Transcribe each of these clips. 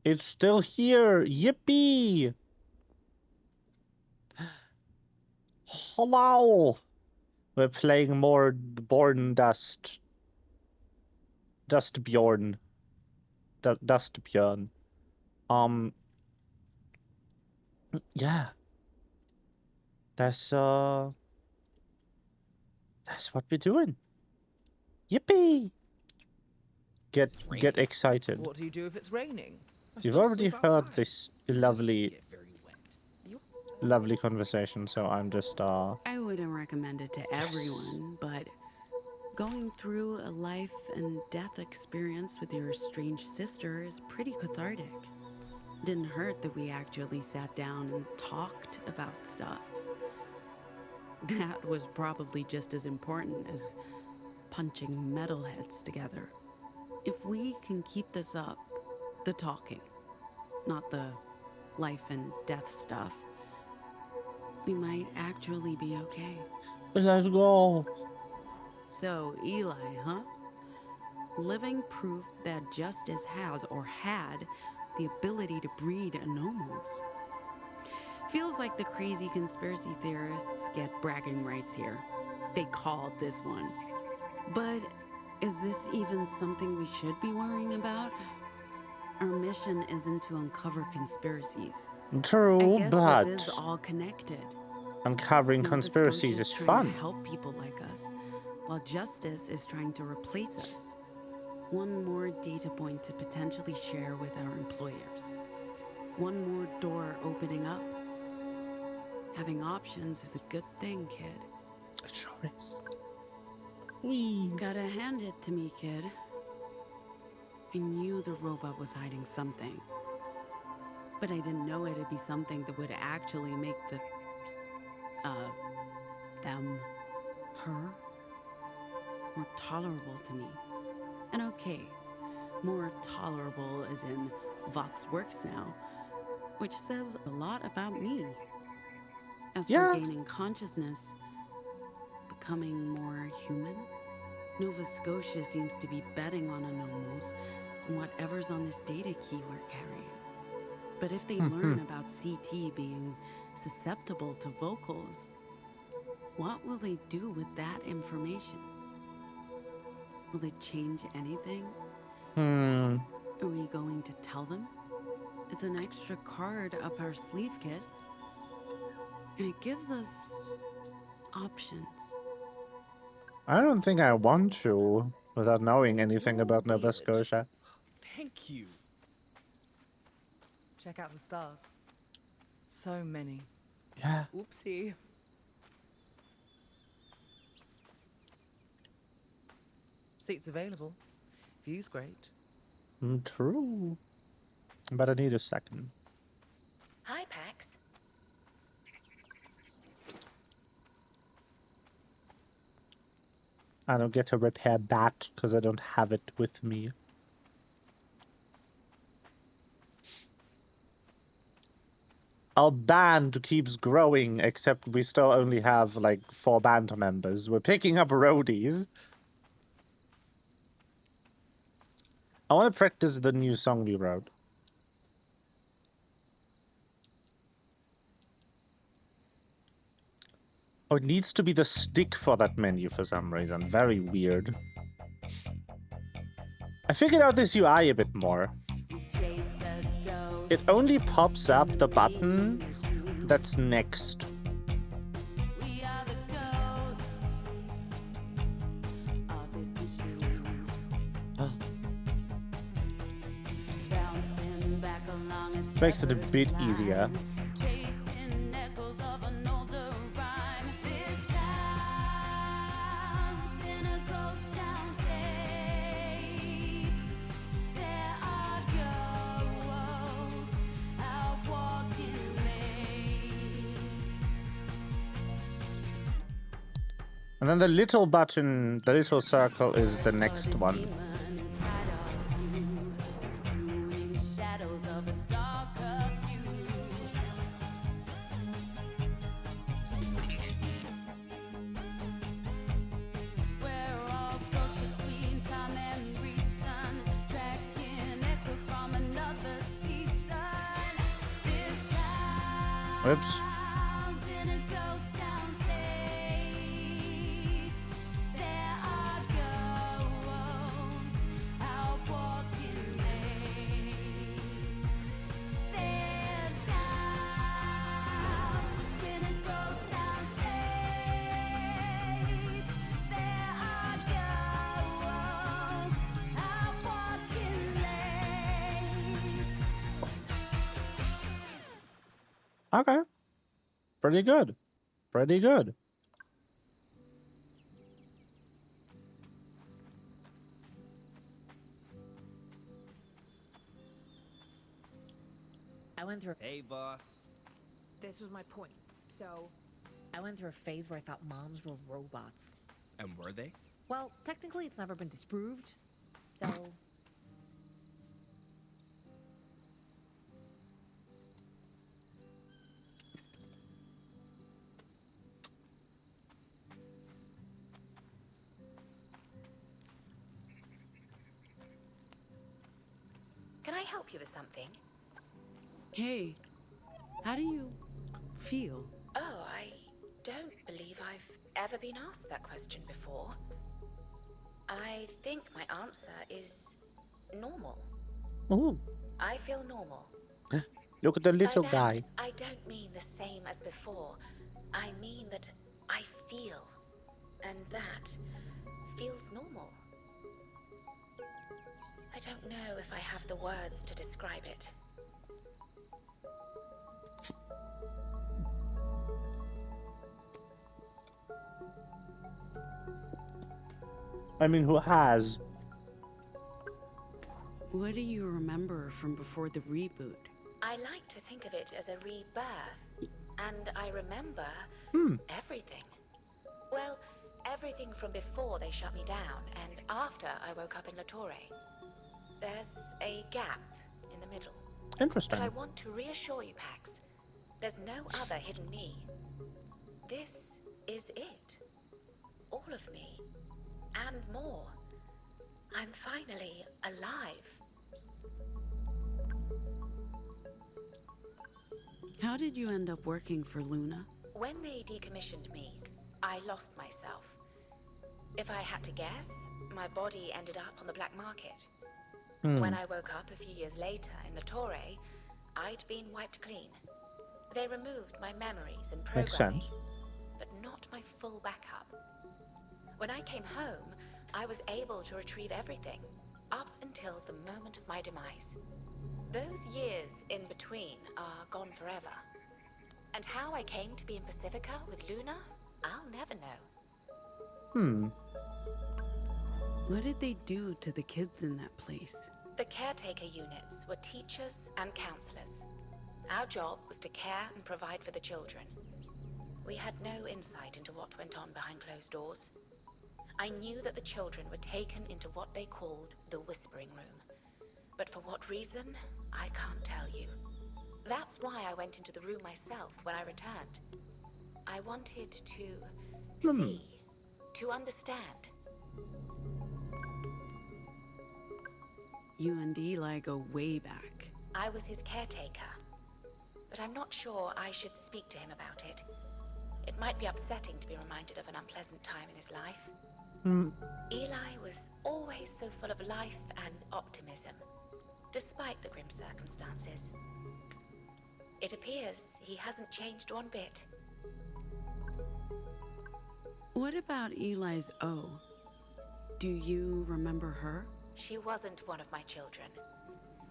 It's still here. Yippee! Hello! We're playing more Born Dust. Dustbjorn. Dustbjorn. Yeah. That's what we're doing. Yippee! Get excited. What do you do if it's raining? You've already heard this lovely conversation, so I'm just I wouldn't recommend it to everyone, but going through a life and death experience with your estranged sister is pretty cathartic. Didn't hurt that we actually sat down and talked about stuff. That was probably just as important as punching metalheads together. If we can keep this up, the talking, not the life and death stuff, we might actually be okay. let's go. So, Eli, huh? Living proof that Justice has or had the ability to breed anomals. Feels like the crazy conspiracy theorists get bragging rights here. They called this one. But is this even something we should be worrying about? Our mission isn't to uncover conspiracies. True, I guess but this is all connected. uncovering Nova conspiracies Scotia's is trying fun. to help people like us, while Justice is trying to replace us. One more data point to potentially share with our employers. One more door opening up. Having options is a good thing, kid. It sure is. Whee. Gotta hand it to me, kid. I knew the robot was hiding something. But I didn't know it'd be something that would actually make them, her, more tolerable to me. And okay, more tolerable as in Vox works now, which says a lot about me. As for gaining consciousness, becoming more human, Nova Scotia seems to be betting on anomals and whatever's on this data key we're carrying. But if they learn about CT being susceptible to vocals, what will they do with that information? Will it change anything? Are we going to tell them? It's an extra card up our sleeve, kid. And it gives us options. I don't think I want to without knowing anything about Nova Scotia. Thank you. Check out the stars. So many. Yeah. Oopsie. Seats available. View's great. True. But I need a second. Hi, Pax. I don't get to repair bat because I don't have it with me. Our band keeps growing, except we still only have like 4 band members. We're picking up roadies. I want to practice the new song we wrote. Oh, it needs to be the stick for that menu for some reason. Very weird. I figured out this UI a bit more. It only pops up the button that's next. Makes it a bit easier. And then the little button, the little circle is the next one. Oops. Okay. Pretty good. Pretty good. I went through Hey, boss. This was my point. So, I went through a phase where I thought moms were robots. And were they? Well, technically it's never been disproved. So can I help you with something? Hey, how do you feel? Oh, I don't believe I've ever been asked that question before. I think my answer is normal. Ooh. I feel normal. Look at the little By that, guy. I don't mean the same as before. I mean that I feel. And that feels normal. I don't know if I have the words to describe it. I mean, who has? What do you remember from before the reboot? I like to think of it as a rebirth. And I remember everything. Well, everything from before they shut me down and after I woke up in La Torre. There's a gap in the middle. Interesting. But I want to reassure you, Pax. There's no other hidden me. This is it. All of me. And more. I'm finally alive. How did you end up working for Luna? When they decommissioned me, I lost myself. If I had to guess, my body ended up on the black market. When I woke up a few years later in La Torre, I'd been wiped clean. They removed my memories and Makes programming, sense. but not my full backup. When I came home, I was able to retrieve everything, up until the moment of my demise. Those years in between are gone forever. And how I came to be in Pacifica with Luna, I'll never know. What did they do to the kids in that place? The caretaker units were teachers and counselors. Our job was to care and provide for the children. We had no insight into what went on behind closed doors. I knew that the children were taken into what they called the Whispering Room. But for what reason, I can't tell you. That's why I went into the room myself when I returned. I wanted to see, to understand. You and Eli go way back. I was his caretaker. But I'm not sure I should speak to him about it. It might be upsetting to be reminded of an unpleasant time in his life. Eli was always so full of life and optimism, despite the grim circumstances. It appears he hasn't changed one bit. What about Eli's O? Do you remember her? She wasn't one of my children.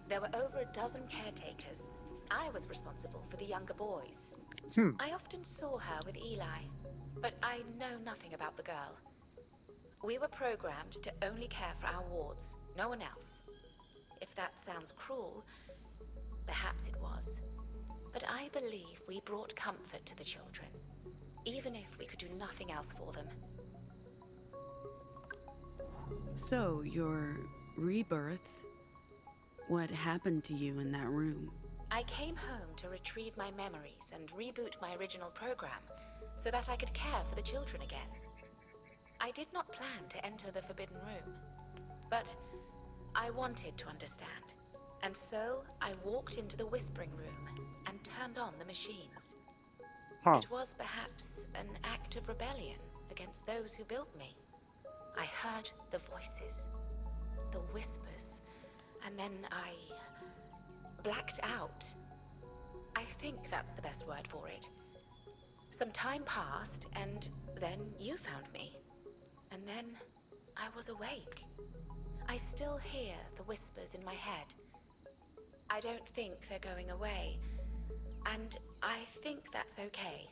There were over a dozen caretakers. I was responsible for the younger boys. I often saw her with Eli, but I know nothing about the girl. We were programmed to only care for our wards, no one else. If that sounds cruel, perhaps it was. But I believe we brought comfort to the children, even if we could do nothing else for them. So, your rebirth, what happened to you in that room? I came home to retrieve my memories and reboot my original program so that I could care for the children again. I did not plan to enter the Forbidden Room, but I wanted to understand. And so I walked into the Whispering Room and turned on the machines. Huh. It was perhaps an act of rebellion against those who built me. I heard the voices, the whispers, and then I blacked out. I think that's the best word for it. Some time passed, and then you found me. And then I was awake. I still hear the whispers in my head. I don't think they're going away, and I think that's okay.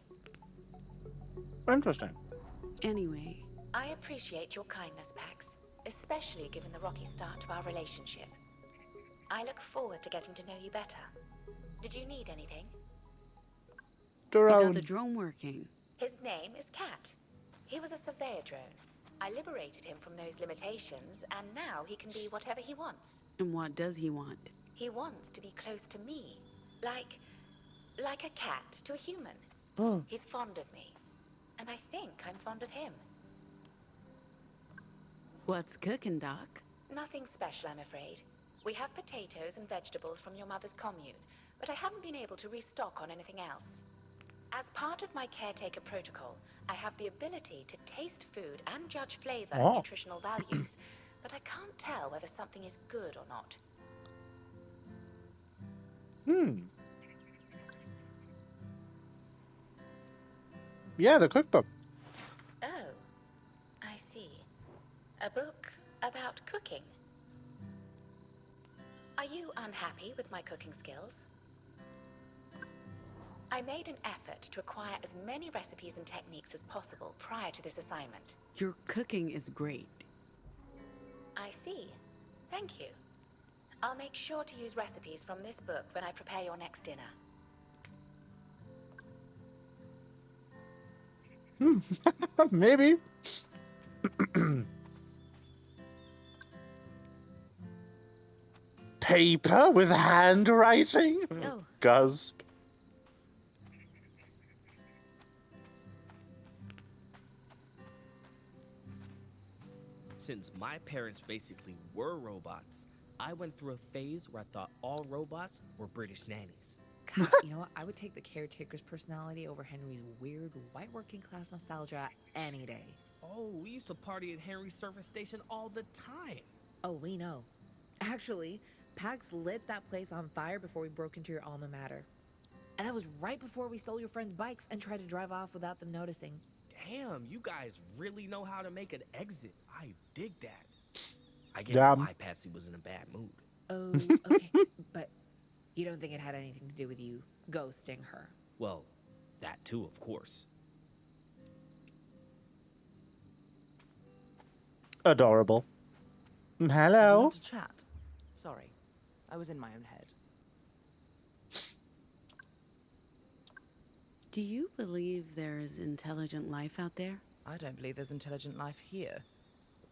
Interesting. Anyway, I appreciate your kindness, Pax, especially given the rocky start to our relationship. I look forward to getting to know you better. Did you need anything? you got Drone. the drone working. His name is Cat. He was a surveyor drone. I liberated him from those limitations, and now he can be whatever he wants. And what does he want? He wants to be close to me, like a cat to a human. Oh. He's fond of me, and I think I'm fond of him. What's cooking, Doc? Nothing special, I'm afraid. We have potatoes and vegetables from your mother's commune, but I haven't been able to restock on anything else. As part of my caretaker protocol, I have the ability to taste food and judge flavor and Oh. nutritional values, but I can't tell whether something is good or not. Yeah, the cookbook. Oh, I see. A book about cooking. Are you unhappy with my cooking skills? I made an effort to acquire as many recipes and techniques as possible prior to this assignment. Your cooking is great. I see. Thank you. I'll make sure to use recipes from this book when I prepare your next dinner. Maybe. Paper with handwriting? Oh, Gasp. Since my parents basically were robots, I went through a phase where I thought all robots were British nannies. God, you know what? I would take the caretaker's personality over Henry's weird white working class nostalgia any day. Oh, we used to party at Henry's service station all the time. Oh, we know. Actually, Pax lit that place on fire before we broke into your alma mater. And that was right before we stole your friends' bikes and tried to drive off without them noticing. Damn, you guys really know how to make an exit. I dig that. I get Damn. why Patsy was in a bad mood. Oh, okay. But you don't think it had anything to do with you ghosting her? Well, that too, of course. Adorable. Do you Hello? want to chat? Sorry, I was in my own head. Do you believe there is intelligent life out there? I don't believe there's intelligent life here.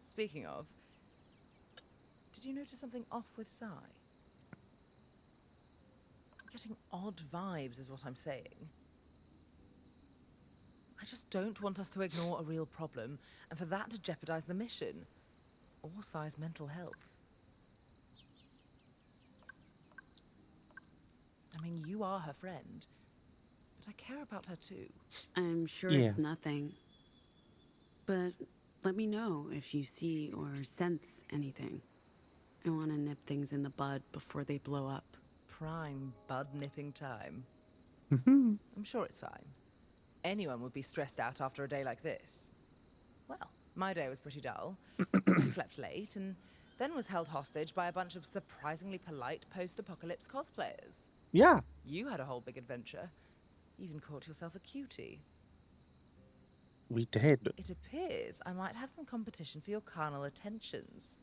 Speaking of, did you notice something off with Sai? Getting odd vibes is what I'm saying. I just don't want us to ignore a real problem and for that to jeopardize the mission. Or Sai's mental health. I mean, you are her friend, but I care about her too. I'm sure Yeah. it's nothing. But let me know if you see or sense anything. I want to nip things in the bud before they blow up. Prime bud nipping time. I'm sure it's fine. Anyone would be stressed out after a day like this. Well, my day was pretty dull. I slept late and then was held hostage by a bunch of surprisingly polite post-apocalypse cosplayers. Yeah. You had a whole big adventure. Even caught yourself a cutie. We did. It appears I might have some competition for your carnal attentions.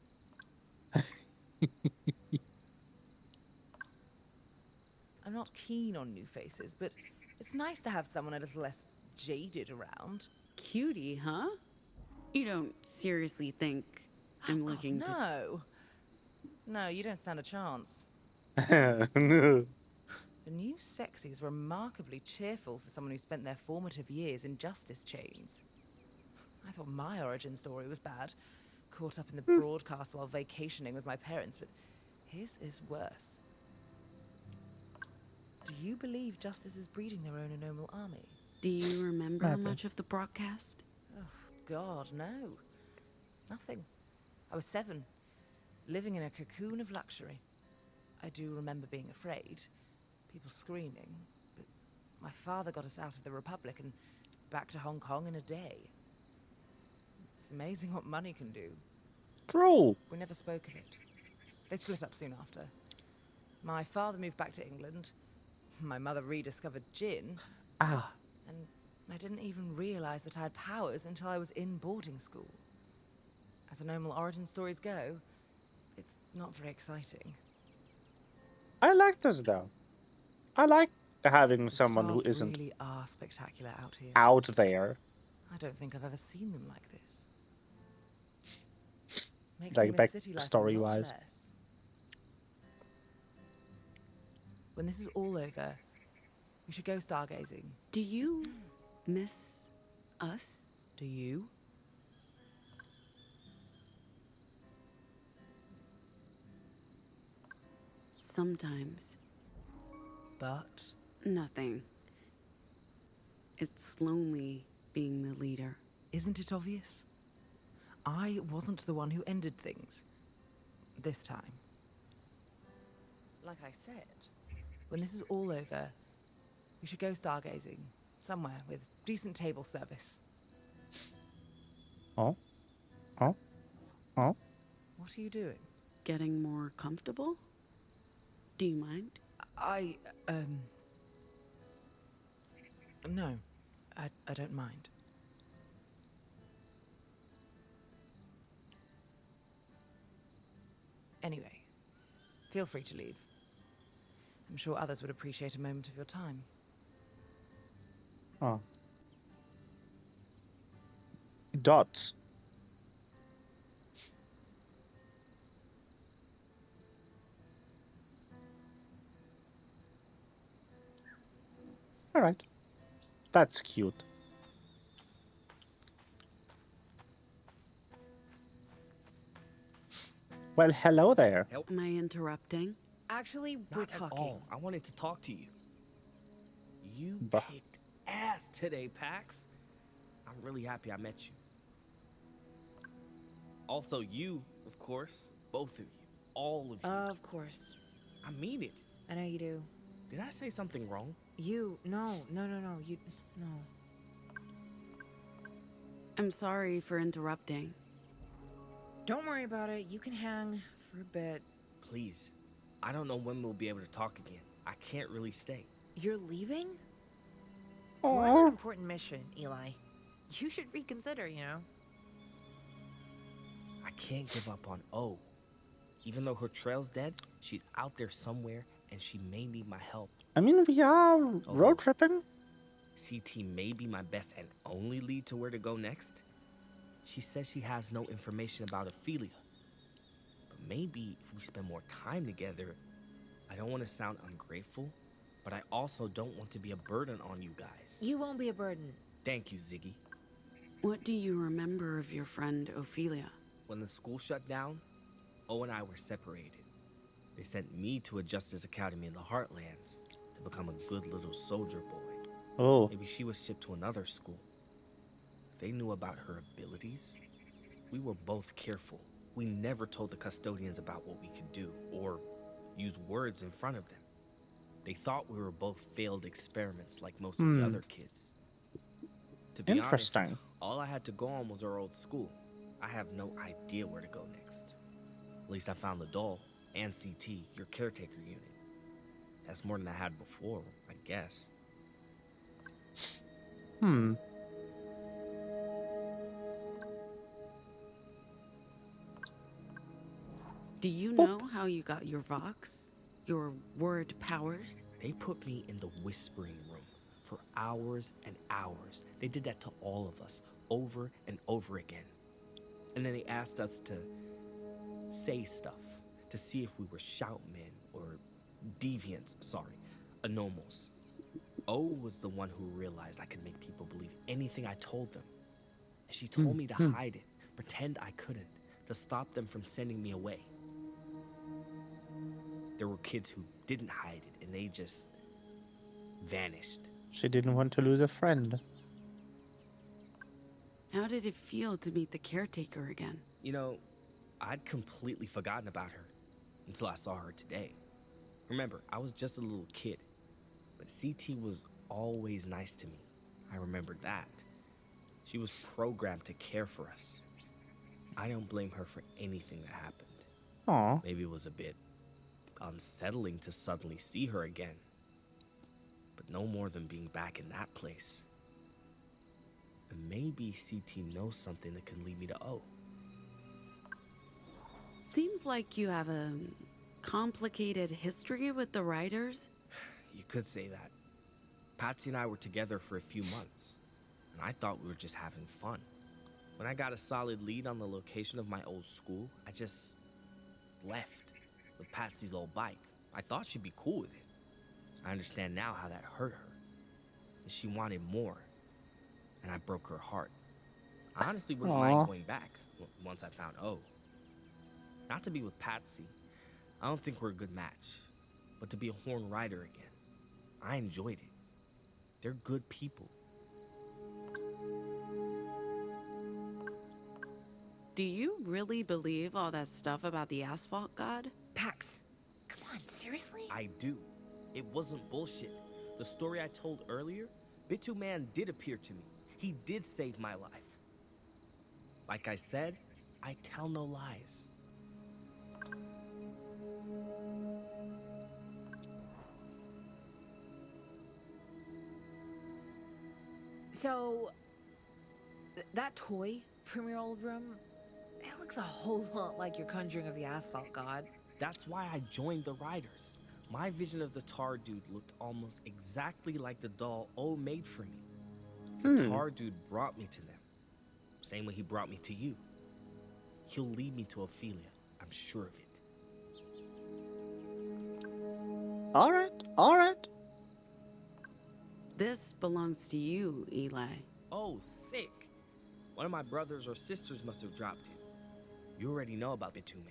I'm not keen on new faces, but it's nice to have someone a little less jaded around. Cutie, huh? You don't seriously think I'm God, looking to... no. No, you don't stand a chance. Yeah. The new sexy is remarkably cheerful for someone who spent their formative years in justice chains. I thought my origin story was bad. Caught up in the broadcast while vacationing with my parents, but his is worse. Do you believe justice is breeding their own anomal army? Do you remember Maybe. much of the broadcast? Oh, God, no. Nothing. I was 7, living in a cocoon of luxury. I do remember being afraid, people screaming, but my father got us out of the Republic and back to Hong Kong in a day. It's amazing what money can do. True. We never spoke of it. They split up soon after. My father moved back to England. My mother rediscovered gin. Ah. And I didn't even realize that I had powers until I was in boarding school. As the normal origin stories go, it's not very exciting. I like this though. I like having The someone who stars isn't really are spectacular out here. out there. I don't think I've ever seen them like this. Makes Like me miss back city life a story-wise. lot less. When this is all over, we should go stargazing. Do you miss us? Do you? Sometimes. But Nothing. It's lonely being the leader. isn't it obvious? I wasn't the one who ended things. This time. Like I said, when this is all over, we should go stargazing. Somewhere with decent table service. Oh. Oh. Oh. What are you doing? Getting more comfortable? Do you mind? No, I don't mind. Anyway, feel free to leave. I'm sure others would appreciate a moment of your time. Oh. Dots. All right. That's cute. Well, hello there. Help. Am I interrupting? Actually, we're Not at talking. all. I wanted to talk to you. You Bah. kicked ass today, Pax. I'm really happy I met you. Also, you, of course. Both of you. All of you. Of course. I mean it. I know you do. Did I say something wrong? No, no. You, no. I'm sorry for interrupting. Don't worry about it. You can hang for a bit. Please. I don't know when we'll be able to talk again. I can't really stay. You're leaving? We're on an important mission, Eli. You should reconsider, you know? I can't give up on O. Even though her trail's dead, she's out there somewhere and she may need my help. I mean, we are road tripping. CT may be my best and only lead to where to go next. She says she has no information about Ophelia. But maybe if we spend more time together, I don't want to sound ungrateful, but I also don't want to be a burden on you guys. You won't be a burden. Thank you, Ziggy. What do you remember of your friend Ophelia? When the school shut down, O and I were separated. They sent me to a Justice Academy in the Heartlands to become a good little soldier boy. Oh. Maybe she was shipped to another school. If they knew about her abilities, we were both careful. We never told the custodians about what we could do or use words in front of them. They thought we were both failed experiments like most of the other kids. To be Interesting. honest, all I had to go on was our old school. I have no idea where to go next. At least I found the doll and CT, your caretaker unit. That's more than I had before, I guess. Hmm. Do you know how you got your Vox? Your word powers? They put me in the whispering room for hours and hours. They did that to all of us, over and over again. And then they asked us to say stuff, to see if we were shoutmen or deviants, anomals. O was the one who realized I could make people believe anything I told them. And she told me to hide it, pretend I couldn't, to stop them from sending me away. There were kids who didn't hide it, and they just vanished. She didn't want to lose a friend. How did it feel to meet the caretaker again? You know, I'd completely forgotten about her until I saw her today. Remember, I was just a little kid, but CT was always nice to me. I remember that. She was programmed to care for us. I don't blame her for anything that happened. Aw. Maybe it was a bit unsettling to suddenly see her again, but no more than being back in that place. And maybe CT knows something that can lead me to O. Seems like you have a complicated history with the writers. You could say that. Patsy and I were together for a few months, and I thought we were just having fun. When I got a solid lead on the location of my old school, I just left with Patsy's old bike. I thought she'd be cool with it. I understand now how that hurt her. And she wanted more, and I broke her heart. I honestly wouldn't Aw. mind going back once I found O. Not to be with Patsy. I don't think we're a good match. But to be a Horn Rider again, I enjoyed it. They're good people. Do you really believe all that stuff about the asphalt god? Pax, come on, seriously? I do. It wasn't bullshit. The story I told earlier, Bituman did appear to me. He did save my life. Like I said, I tell no lies. So, that toy from your old room, it looks a whole lot like your conjuring of the asphalt god. That's why I joined the Riders. My vision of the Tar Dude looked almost exactly like the doll O made for me. The Tar Dude brought me to them. Same way he brought me to you. He'll lead me to Ophelia. I'm sure of it. All right. This belongs to you, Eli. Oh, sick. One of my brothers or sisters must have dropped it. You already know about Bituman,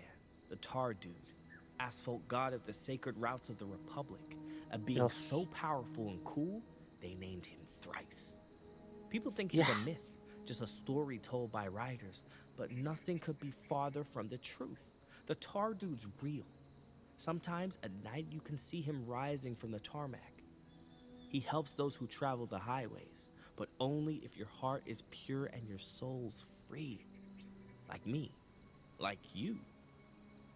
the Tar Dude, asphalt god of the sacred routes of the Republic. A being Yes. so powerful and cool, they named him Thrice. People think he's Yeah. a myth, just a story told by writers, but nothing could be farther from the truth. The Tar Dude's real. Sometimes at night you can see him rising from the tarmac. He helps those who travel the highways, but only if your heart is pure and your soul's free. Like me, like you.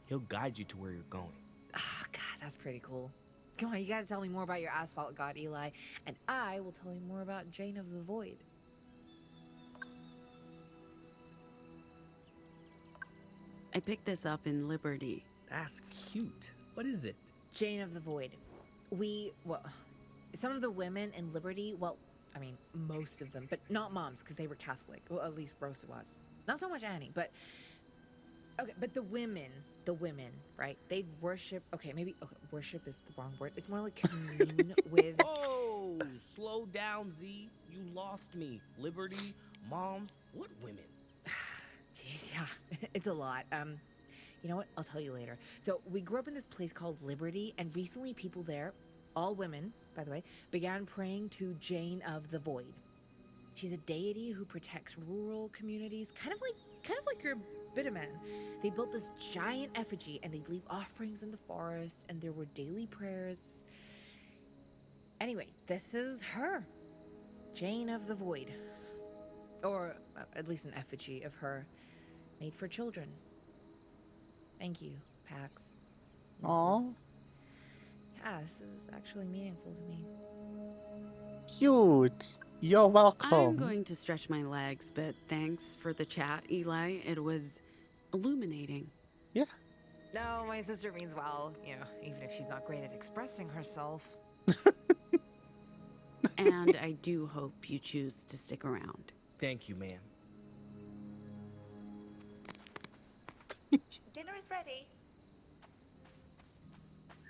He'll guide you to where you're going. Ah, God, that's pretty cool. Come on, you gotta tell me more about your asphalt god, Eli, and I will tell you more about Jane of the Void. I picked this up in Liberty. That's cute. What is it? Jane of the Void. Some of the women in Liberty, I mean, most of them, but not moms, because they were Catholic. Well, at least Rosa was. Not so much Annie, but... Okay, but the women, right? They worship... Okay, worship is the wrong word. It's more like commune with... Oh, slow down, Z. You lost me. Liberty, moms, what women? Jeez, yeah, it's a lot. You know what? I'll tell you later. So we grew up in this place called Liberty, and recently people there, all women, by the way, began praying to Jane of the Void. She's a deity who protects rural communities, kind of like your Bituman. They built this giant effigy, and they'd leave offerings in the forest, and there were daily prayers. Anyway, this is her, Jane of the Void, or at least an effigy of her, made for children. Thank you, Pax. Aw. This is actually meaningful to me. Cute. You're welcome. I'm going to stretch my legs, but thanks for the chat, Eli. It was illuminating. Yeah. No, my sister means well, even if she's not great at expressing herself. And I do hope you choose to stick around. Thank you, ma'am. Dinner is ready.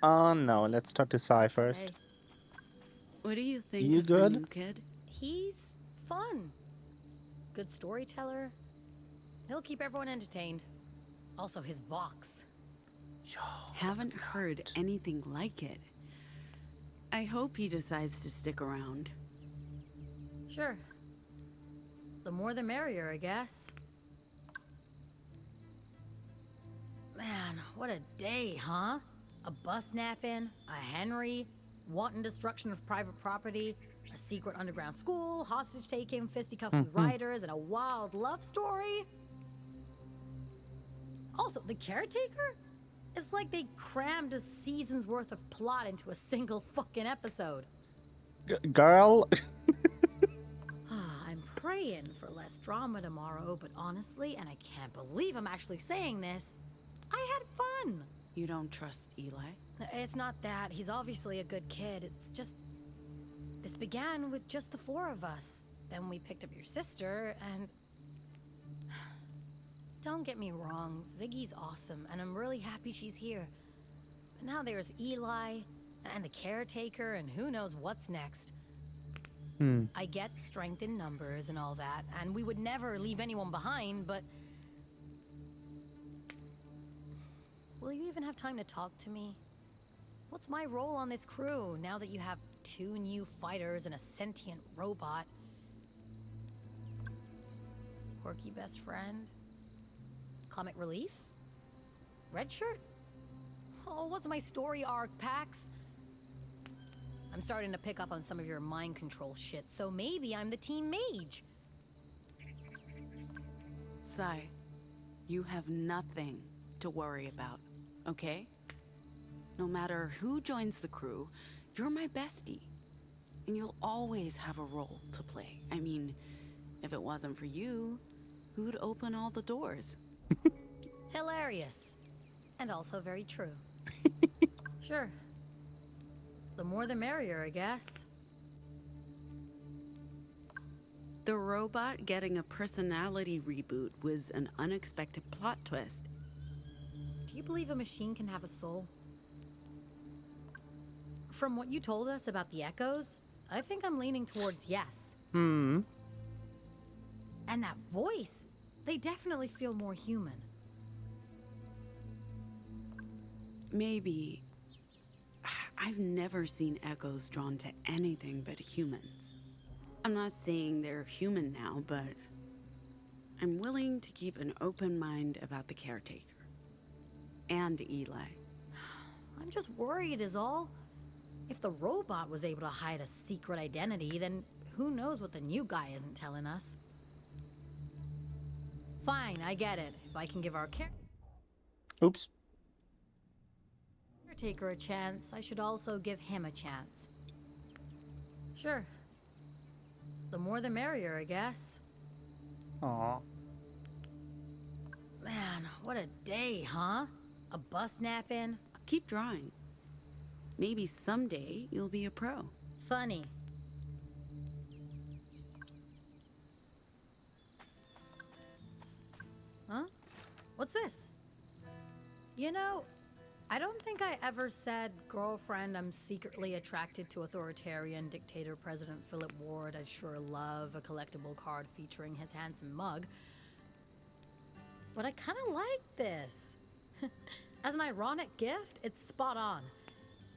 Oh no, let's talk to Sai first. Hey, What do you think You of good? the new kid? he's fun. Good storyteller. He'll keep everyone entertained. Also, his Vox. Haven't heard anything like it. I hope he decides to stick around. Sure. The more the merrier, I guess. Man, what a day, huh? A bus napping, a Henry, wanton destruction of private property, a secret underground school, hostage taking, fisticuffs with riders, and a wild love story. Also, the caretaker? It's like they crammed a season's worth of plot into a single fucking episode. Girl. I'm praying for less drama tomorrow, but honestly, and I can't believe I'm actually saying this, I had fun. You don't trust Eli? It's not that. He's obviously a good kid. It's just... This began with just the four of us. Then we picked up your sister, and... Don't get me wrong, Ziggy's awesome, and I'm really happy she's here. But now there's Eli, and the caretaker, and who knows what's next. I get strength in numbers and all that, and we would never leave anyone behind, but... Will you even have time to talk to me? What's my role on this crew, now that you have 2 new fighters and a sentient robot? Quirky best friend? Comic relief? Red shirt? Oh, what's my story arc, Pax? I'm starting to pick up on some of your mind control shit, so maybe I'm the team mage. Sai, you have nothing to worry about, okay? No matter who joins the crew, you're my bestie. And you'll always have a role to play. I mean, if it wasn't for you, who'd open all the doors? Hilarious. And also very true. Sure. The more the merrier, I guess. The robot getting a personality reboot was an unexpected plot twist. Do you believe a machine can have a soul? From what you told us about the echoes, I think I'm leaning towards yes. And that voice, they definitely feel more human. Maybe. I've never seen echoes drawn to anything but humans. I'm not saying they're human now, but I'm willing to keep an open mind about the caretaker. And Eli. I'm just worried is all. If the robot was able to hide a secret identity, then who knows what the new guy isn't telling us. Fine, I get it. If I can give our Oops. caretaker a chance, I should also give him a chance. Sure. The more the merrier, I guess. Aw. Man, what a day, huh? A bus napping. Keep drawing. Maybe someday you'll be a pro. Funny. Huh? What's this? You know, I don't think I ever said, girlfriend, I'm secretly attracted to authoritarian dictator President Philip Ward. I'd sure love a collectible card featuring his handsome mug. But I kind of like this. As an ironic gift, it's spot on.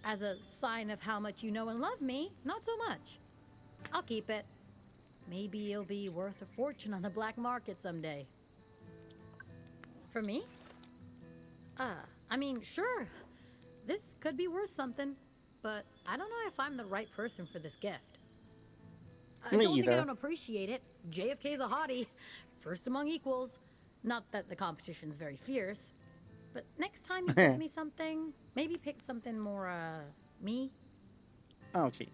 As a sign of how much you know and love me, not so much. I'll keep it. Maybe it'll be worth a fortune on the black market someday. For me? I mean, sure. This could be worth something, but I don't know if I'm the right person for this gift. I Me don't think I either. don't appreciate it. JFK's a hottie. First among equals. Not that the competition's very fierce. But next time you give me something, maybe pick something more, me. Okay.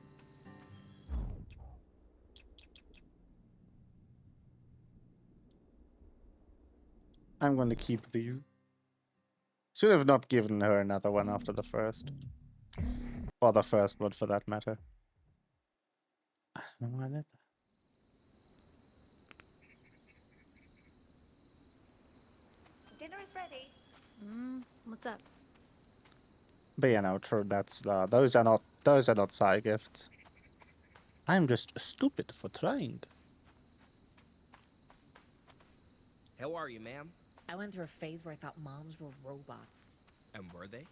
I'm going to keep these. Should have not given her another one after the first. Or the first one, for that matter. I don't know why I did that. Dinner is ready. What's up? But you know, true. That's those are not side gifts. I'm just stupid for trying. How are you, ma'am? I went through a phase where I thought moms were robots. And were they?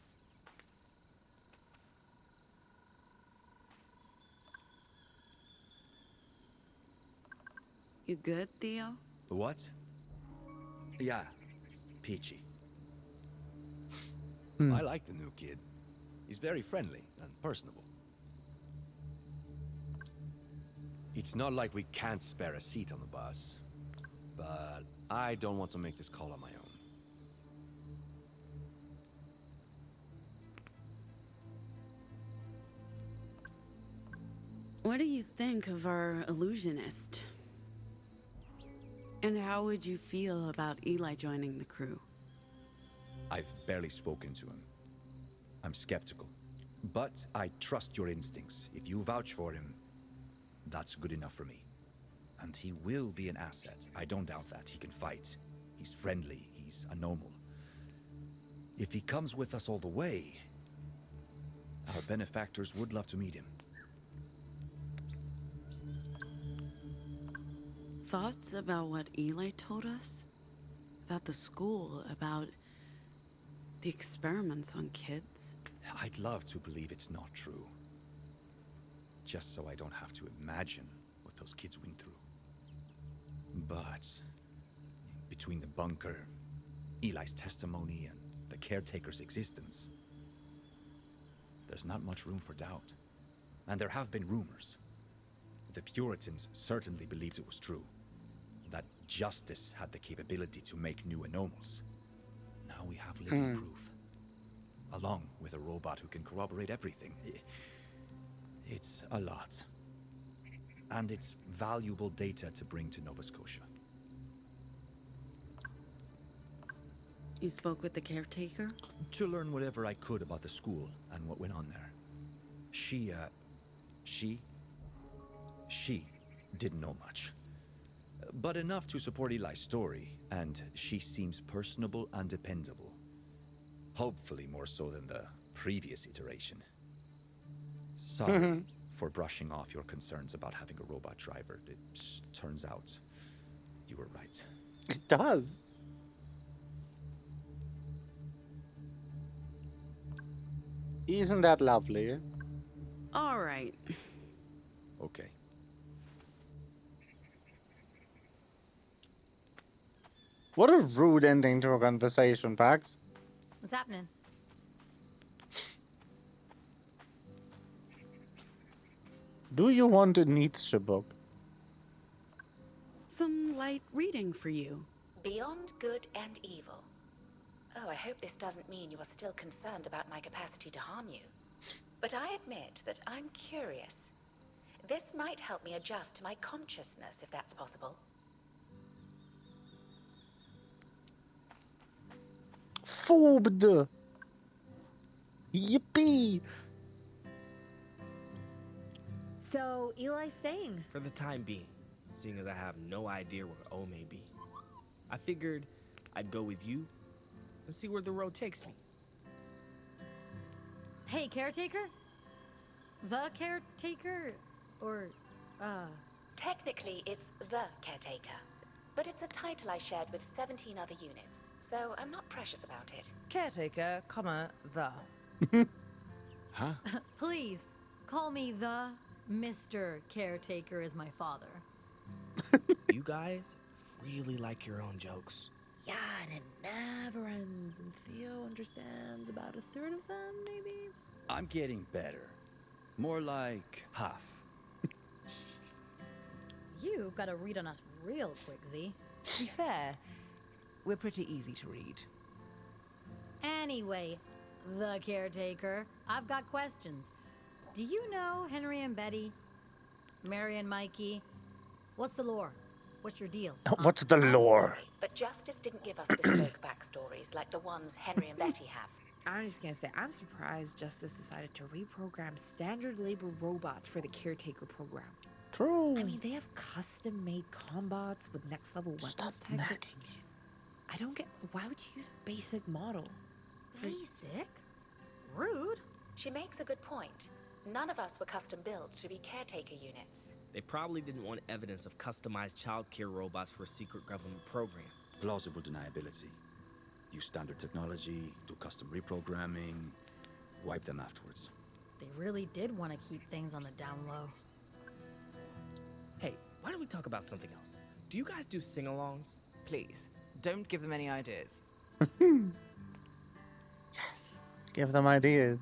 You good, Theo? What? Yeah, peachy. I like the new kid. He's very friendly and personable. It's not like we can't spare a seat on the bus, but I don't want to make this call on my own. What do you think of our illusionist? And how would you feel about Eli joining the crew? I've barely spoken to him. I'm skeptical. But I trust your instincts. If you vouch for him, that's good enough for me. And he will be an asset. I don't doubt that. He can fight. He's friendly. He's a normal. If he comes with us all the way, our benefactors would love to meet him. Thoughts about what Eli told us? About the school, about the experiments on kids? I'd love to believe it's not true. Just so I don't have to imagine what those kids went through. But between the bunker, Eli's testimony, and the caretaker's existence, there's not much room for doubt. And there have been rumors. The Puritans certainly believed it was true. That justice had the capability to make new anomals. Now we have living proof. Along with a robot who can corroborate everything. It's a lot. And it's valuable data to bring to Nova Scotia. You spoke with the caretaker? To learn whatever I could about the school and what went on there. She didn't know much. But enough to support Eli's story, and she seems personable and dependable. Hopefully more so than the previous iteration. Sorry for brushing off your concerns about having a robot driver. It turns out you were right. It does. Isn't that lovely? All right. Okay. What a rude ending to a conversation, Pax. What's happening? Do you want a Nietzsche book? Some light reading for you. Beyond good and evil. Oh, I hope this doesn't mean you are still concerned about my capacity to harm you. But I admit that I'm curious. This might help me adjust to my consciousness, if that's possible. Forbed! Yippee! So, Eli's staying. For the time being, seeing as I have no idea where O may be. I figured I'd go with you and see where the road takes me. Hey, caretaker? The caretaker? Or, Technically, it's the caretaker. But it's a title I shared with 17 other units, so I'm not precious about it. Caretaker, comma, the. Huh? please, call me the Mr. Caretaker is my father. You guys really like your own jokes. Yeah, and it never ends, and Theo understands about a third of them, maybe? I'm getting better. More like half. You gotta read on us real quick, Z. To be fair, we're pretty easy to read. Anyway, the caretaker, I've got questions. Do you know Henry and Betty? Mary and Mikey? What's the lore? What's your deal? What's the I'm lore? sorry, but Justice didn't give us bespoke backstories like the ones Henry and Betty have. I'm just gonna say, I'm surprised Justice decided to reprogram standard labor robots for the caretaker program. True. I mean, they have custom-made combots with next-level weapons Stop types. nagging me. I don't get, why would you use a basic model? Basic? Rude. She makes a good point. None of us were custom built to be caretaker units. They probably didn't want evidence of customized childcare robots for a secret government program. Plausible deniability. Use standard technology, do custom reprogramming, wipe them afterwards. They really did want to keep things on the down low. Hey, why don't we talk about something else? Do you guys do sing-alongs? Please, don't give them any ideas. Yes. Give them ideas.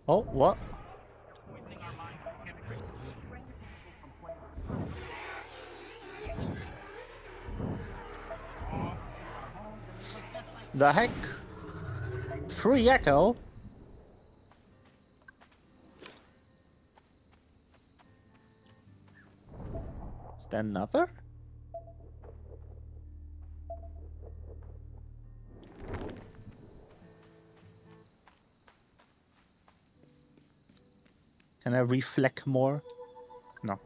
Oh, what? The heck? Free echo? Is there another? Can I reflect more? No.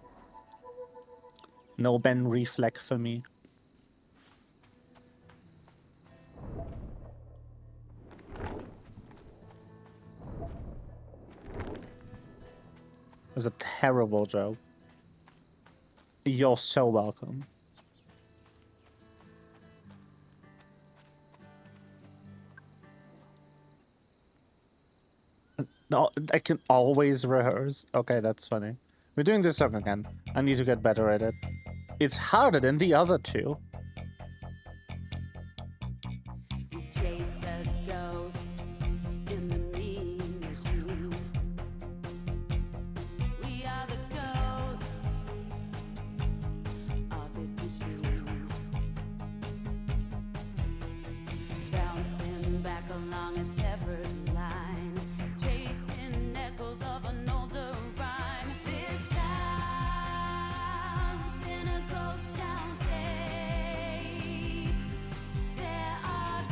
No Ben reflect for me. It was a terrible joke. You're so welcome. No, I can always rehearse. Okay, that's funny. We're doing this song again. I need to get better at it. It's harder than the other two. We chase the ghosts in the mean machine. We are the ghosts of this machine. Bouncing back along a severed line, chasing echoes of an older rhyme. This town's in a ghost town state. There are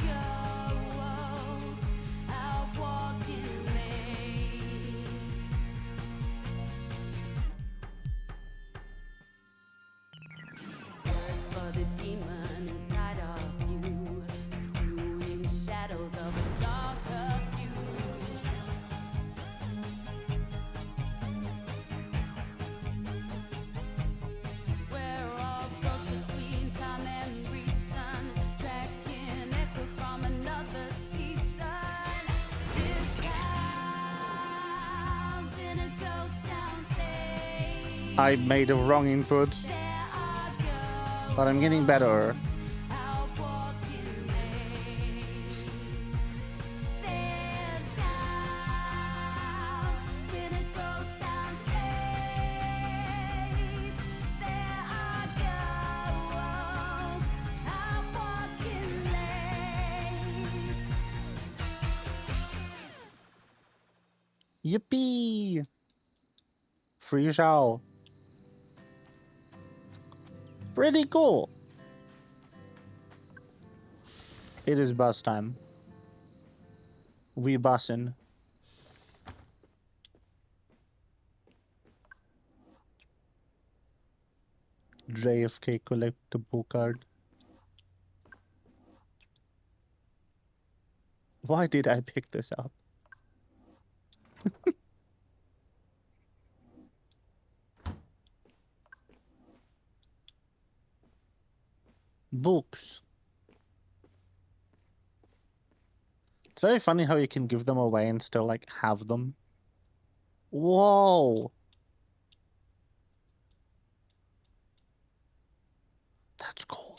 ghosts out walking late. Words for the demon inside of you, pursuing shadows of a darker view. We're all ghosts between time and reason, tracking echoes from another season. This town's in a ghost town state. I made a wrong input, There are ghosts but I'm getting better. out walking late. This town's in a ghost town state. There are ghosts out walking late. Yippee! Free show. Pretty cool. It is bus time. We bussin'. JFK collectible card. Why did I pick this up? Books. It's very funny how you can give them away and still, like, have them. Whoa! That's cool.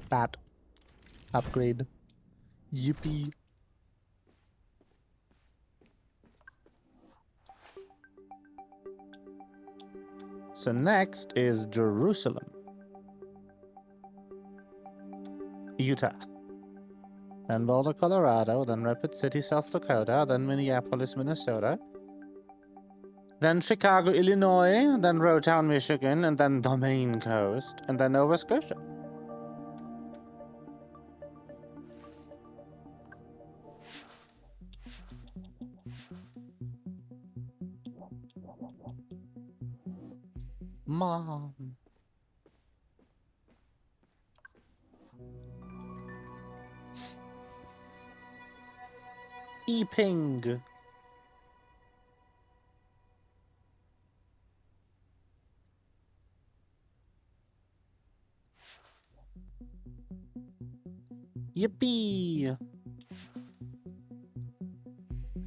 Bat. Upgrade. Yippee. So next is Jerusalem. Utah. Then Boulder, Colorado, then Rapid City, South Dakota, then Minneapolis, Minnesota. Then Chicago, Illinois, then Rotown, Michigan, and then the Maine Coast, and then Nova Scotia. Mom. E-ping. Yippee!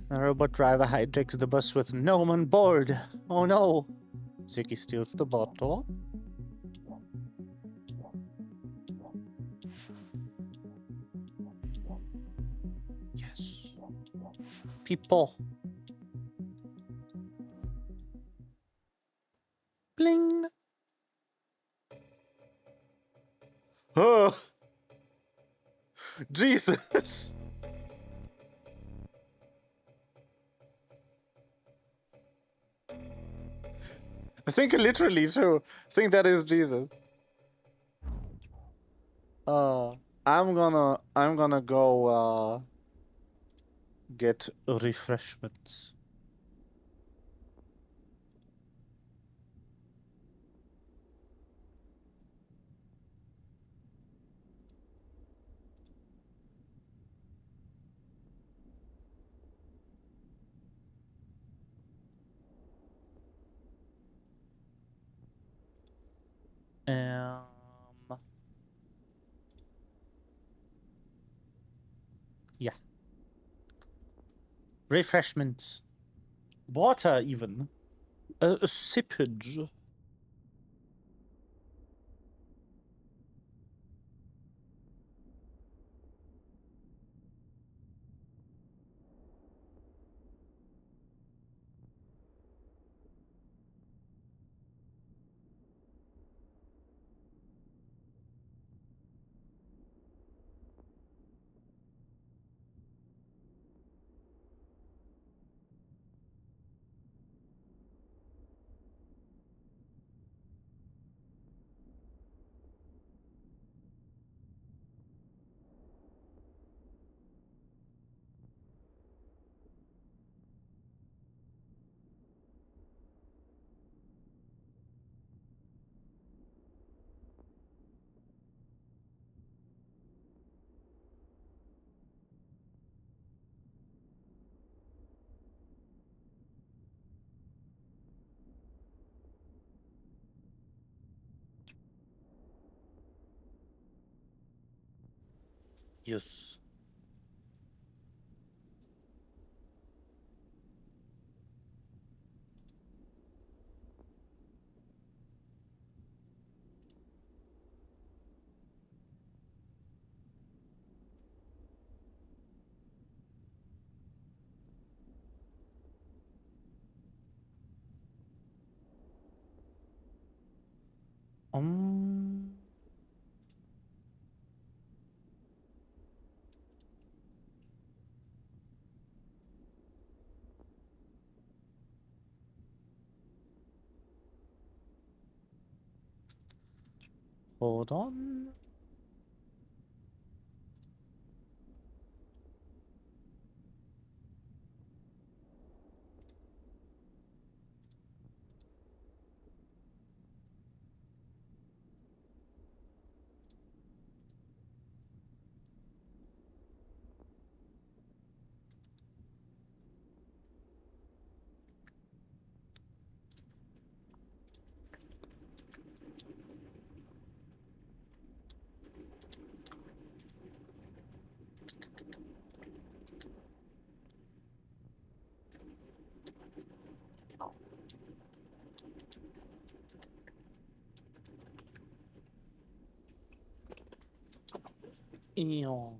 The robot driver hijacks the bus with no one on board. Oh no! Ziggy steals the bottle. Yes. People. Bling. Oh! Jesus! I think literally too. I think that is Jesus. I'm gonna go get refreshments. Um yeah. Refreshments. Water even. A sippage. Yes. Um. Hold on. Eon.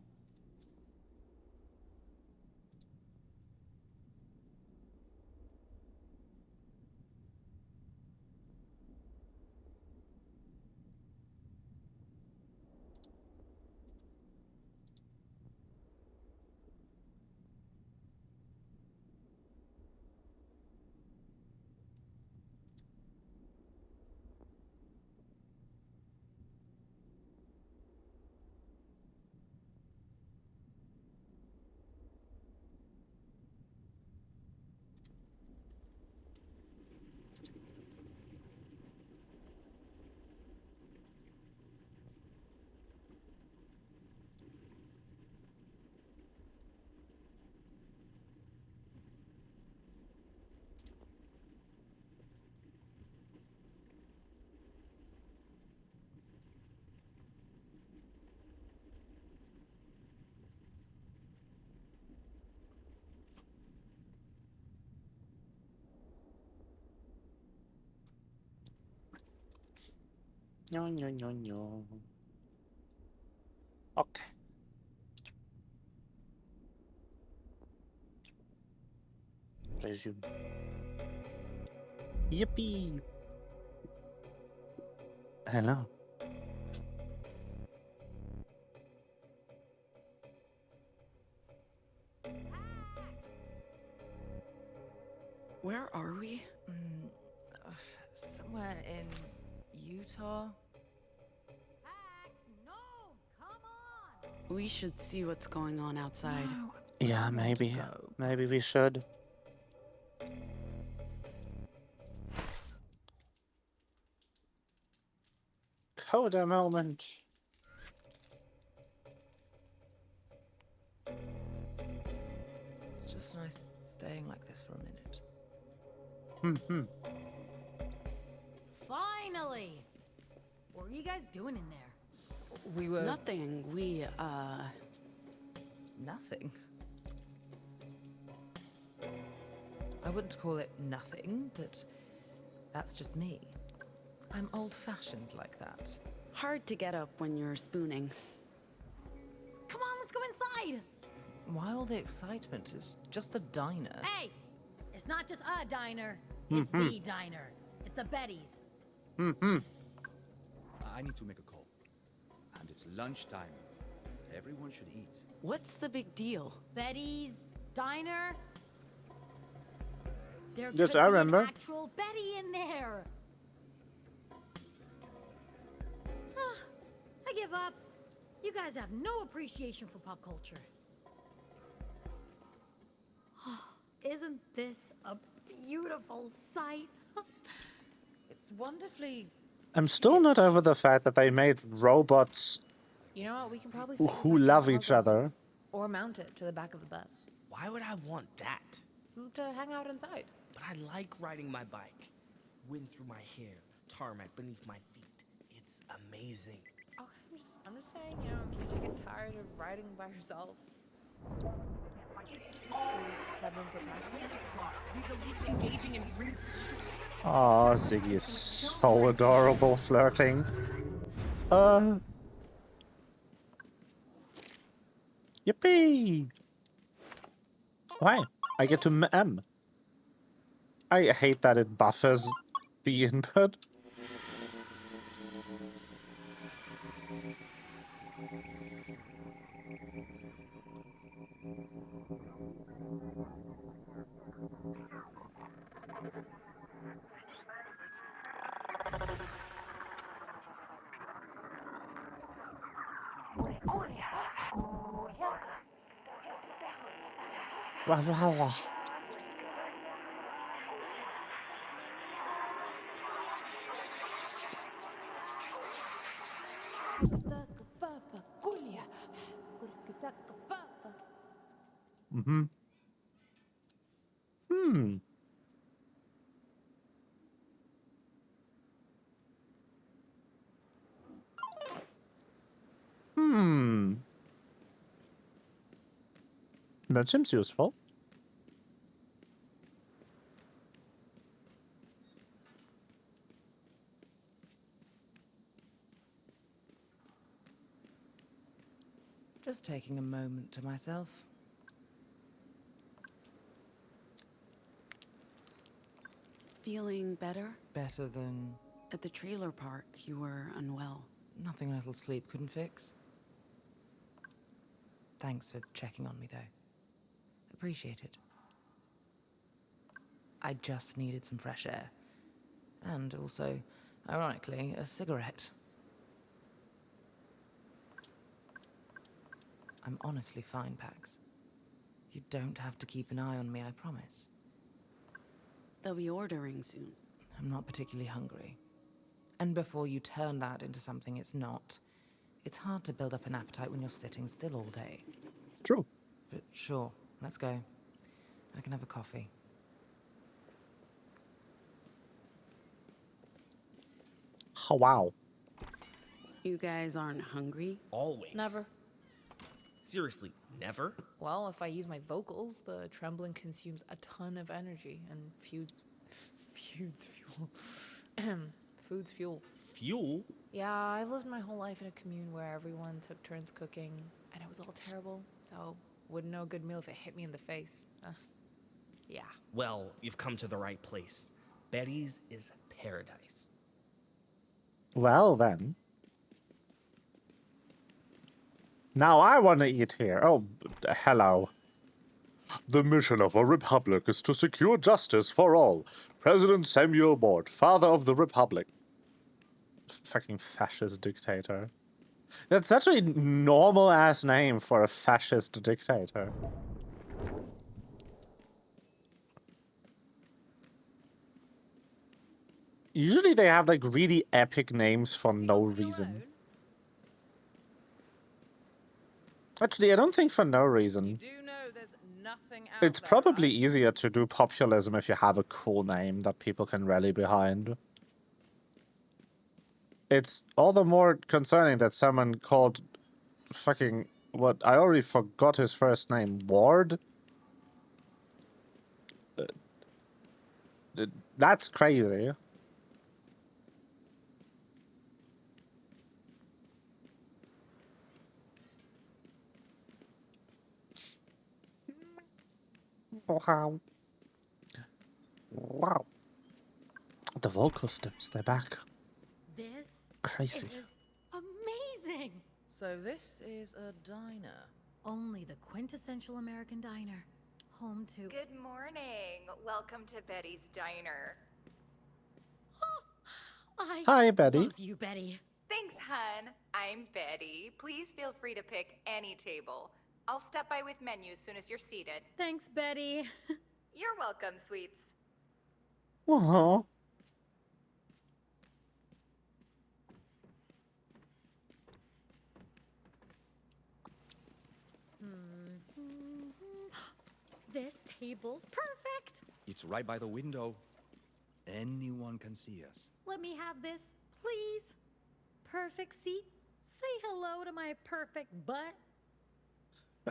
No, no, no, no. Okay. Resume. Yippee! Hello. Where are we? Somewhere in Utah. We should see what's going on outside. Yeah, maybe. Maybe we should. Coda moment. It's just nice staying like this for a minute. Finally! What were you guys doing in there? We were Nothing. nothing. I wouldn't call it nothing, but that's just me. I'm old-fashioned like that. Hard to get up when you're spooning. Come on, let's go inside! Why all the excitement? It's just a diner. Hey! It's not just a diner. It's the diner. It's a Betty's. I need to make a call. And it's lunchtime. Everyone should eat. What's the big deal? Betty's diner? There Yes, could I be remember. an actual Betty in there. I give up. You guys have no appreciation for pop culture. Isn't this a beautiful sight? It's wonderfully... I'm still not over the fact that they made robots You know what? We can probably who love each other. or mount it to the back of the bus Why would I want that? to hang out inside. But I like riding my bike. Wind through my hair, tarmac beneath my feet. It's amazing. Okay, I'm just saying, you know, in case you get tired of riding by yourself. Oh, Ziggy is so adorable flirting. Yippee! Why? I get to M. I hate that it buffers the input. Wah, wah, wah. Mm-hmm. Hmm. Hmm. That seems useful. Just taking a moment to myself. Feeling better? Better than At the trailer park, you were unwell. nothing a little sleep couldn't fix. Thanks for checking on me, though. Appreciate it. I just needed some fresh air. And also, ironically, a cigarette. I'm honestly fine, Pax. You don't have to keep an eye on me, I promise. They'll be ordering soon. I'm not particularly hungry. And before you turn that into something it's not, it's hard to build up an appetite when you're sitting still all day. True. But sure, let's go. I can have a coffee. Oh, wow. You guys aren't hungry? Always. Never. Seriously, never? Well, if I use my vocals, the trembling consumes a ton of energy and feuds fuel. Food's fuel. Fuel? Yeah, I've lived my whole life in a commune where everyone took turns cooking, and it was all terrible, so wouldn't know a good meal if it hit me in the face. Yeah. Well, you've come to the right place. Betty's is paradise. Well then. Now I want to eat here. Oh, hello. The mission of a republic is to secure justice for all. President Samuel Bort, father of the republic. Fucking fascist dictator. That's such a normal-ass name for a fascist dictator. Usually they have, like, really epic names for no reason. Actually, I don't think for no reason. You do know there's nothing out It's there, probably right? easier to do populism if you have a cool name that people can rally behind. It's all the more concerning that someone called fucking what I already forgot his first name, Ward. That's crazy. Wow. Wow. The vocal steps, they're back. This Crazy. is amazing. So this is a diner. Only the quintessential American diner. Home to... Good morning. Welcome to Betty's Diner. I Hi, Betty. love you, Betty. Thanks, hun. I'm Betty. Please feel free to pick any table. I'll step by with menus soon as you're seated. Thanks, Betty. You're welcome, sweets. Uh-huh. This table's perfect. It's right by the window. Anyone can see us. Let me have this, please. Perfect seat. Say hello to my perfect butt.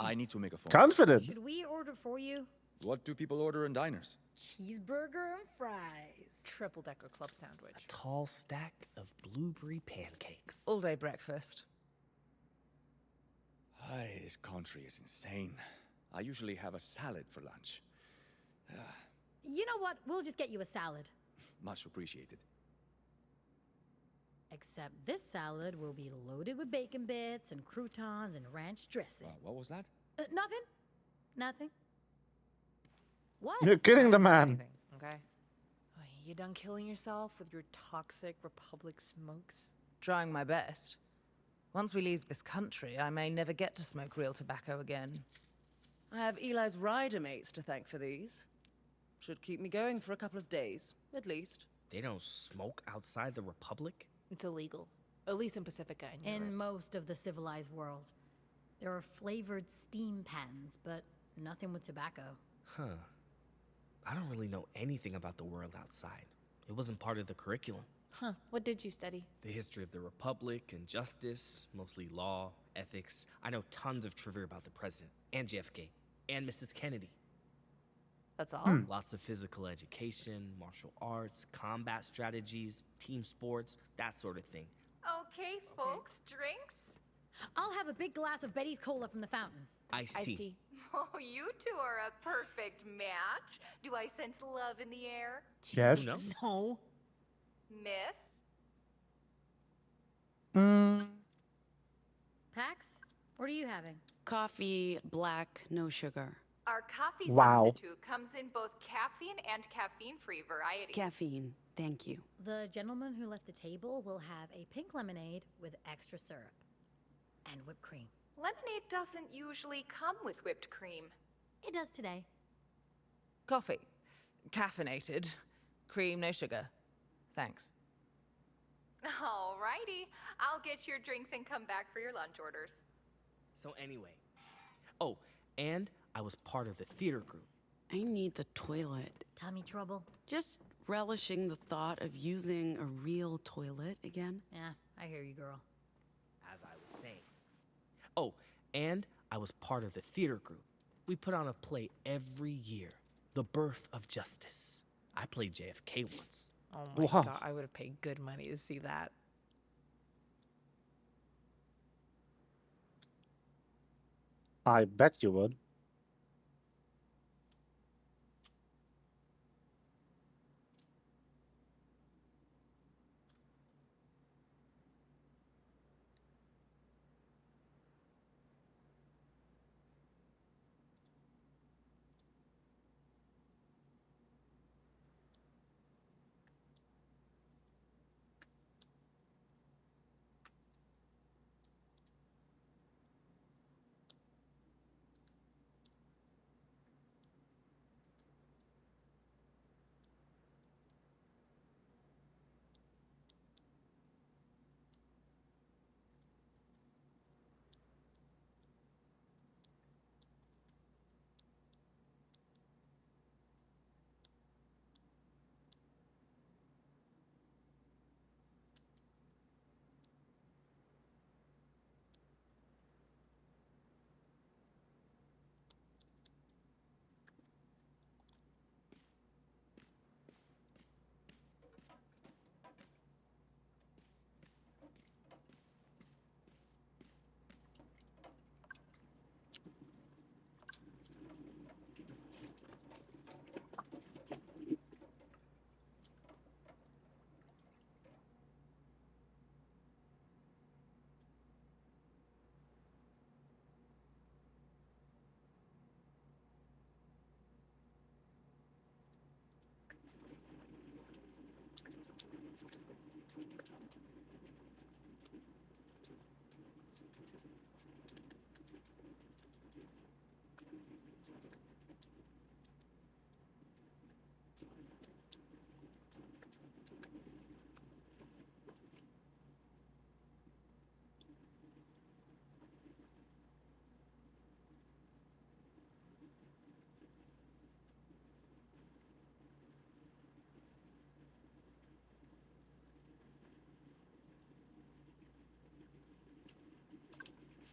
I need to make a phone. Confident. Should we order for you? What do people order in diners? Cheeseburger and fries. Triple-decker club sandwich. A tall stack of blueberry pancakes. All day breakfast. Ay, this country is insane. I usually have a salad for lunch. You know what? We'll just get you a salad. Much appreciated. Except this salad will be loaded with bacon bits and croutons and ranch dressing. What was that? Nothing? Nothing? What? You're kidding the man. Anything, okay? You done killing yourself with your toxic Republic smokes? Trying my best. Once we leave this country, I may never get to smoke real tobacco again. I have Eli's rider mates to thank for these. Should keep me going for a couple of days, at least. They don't smoke outside the Republic? It's illegal. At least in Pacifica and Europe. In most of the civilized world. There are flavored steam pans, but nothing with tobacco. Huh. I don't really know anything about the world outside. It wasn't part of the curriculum. Huh. What did you study? The history of the Republic and justice, mostly law, ethics. I know tons of trivia about the president, and JFK, and Mrs. Kennedy. That's all? Lots of physical education, martial arts, combat strategies, team sports, that sort of thing. Okay, folks, drinks? I'll have a big glass of Betty's Cola from the fountain. Iced Iced tea. tea. Oh, you two are a perfect match. Do I sense love in the air? Yes. Who knows? No. Miss? Pax, what are you having? Coffee, black, no sugar. Our coffee Wow. substitute comes in both caffeine and caffeine-free varieties. Caffeine, thank you. The gentleman who left the table will have a pink lemonade with extra syrup. And whipped cream. Lemonade doesn't usually come with whipped cream. It does today. Coffee. Caffeinated. Cream, no sugar. Thanks. Alrighty. I'll get your drinks and come back for your lunch orders. So anyway. Oh, and I was part of the theater group. I need the toilet. Tummy trouble? Just relishing the thought of using a real toilet again. Yeah, I hear you, girl. As I was saying. Oh, and I was part of the theater group. We put on a play every year. The Birth of Justice. I played JFK once. Oh my Wow. god, I would have paid good money to see that. I bet you would.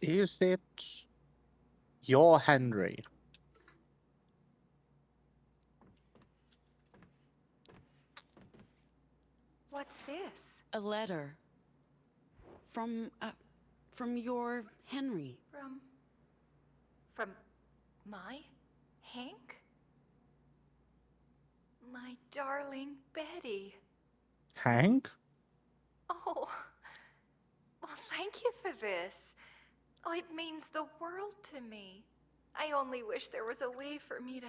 Is it your Henry? What's this? A letter from your Henry. From my Hank? My darling Betty. Hank? Oh, well, thank you for this. Oh, it means the world to me. I only wish there was a way for me to...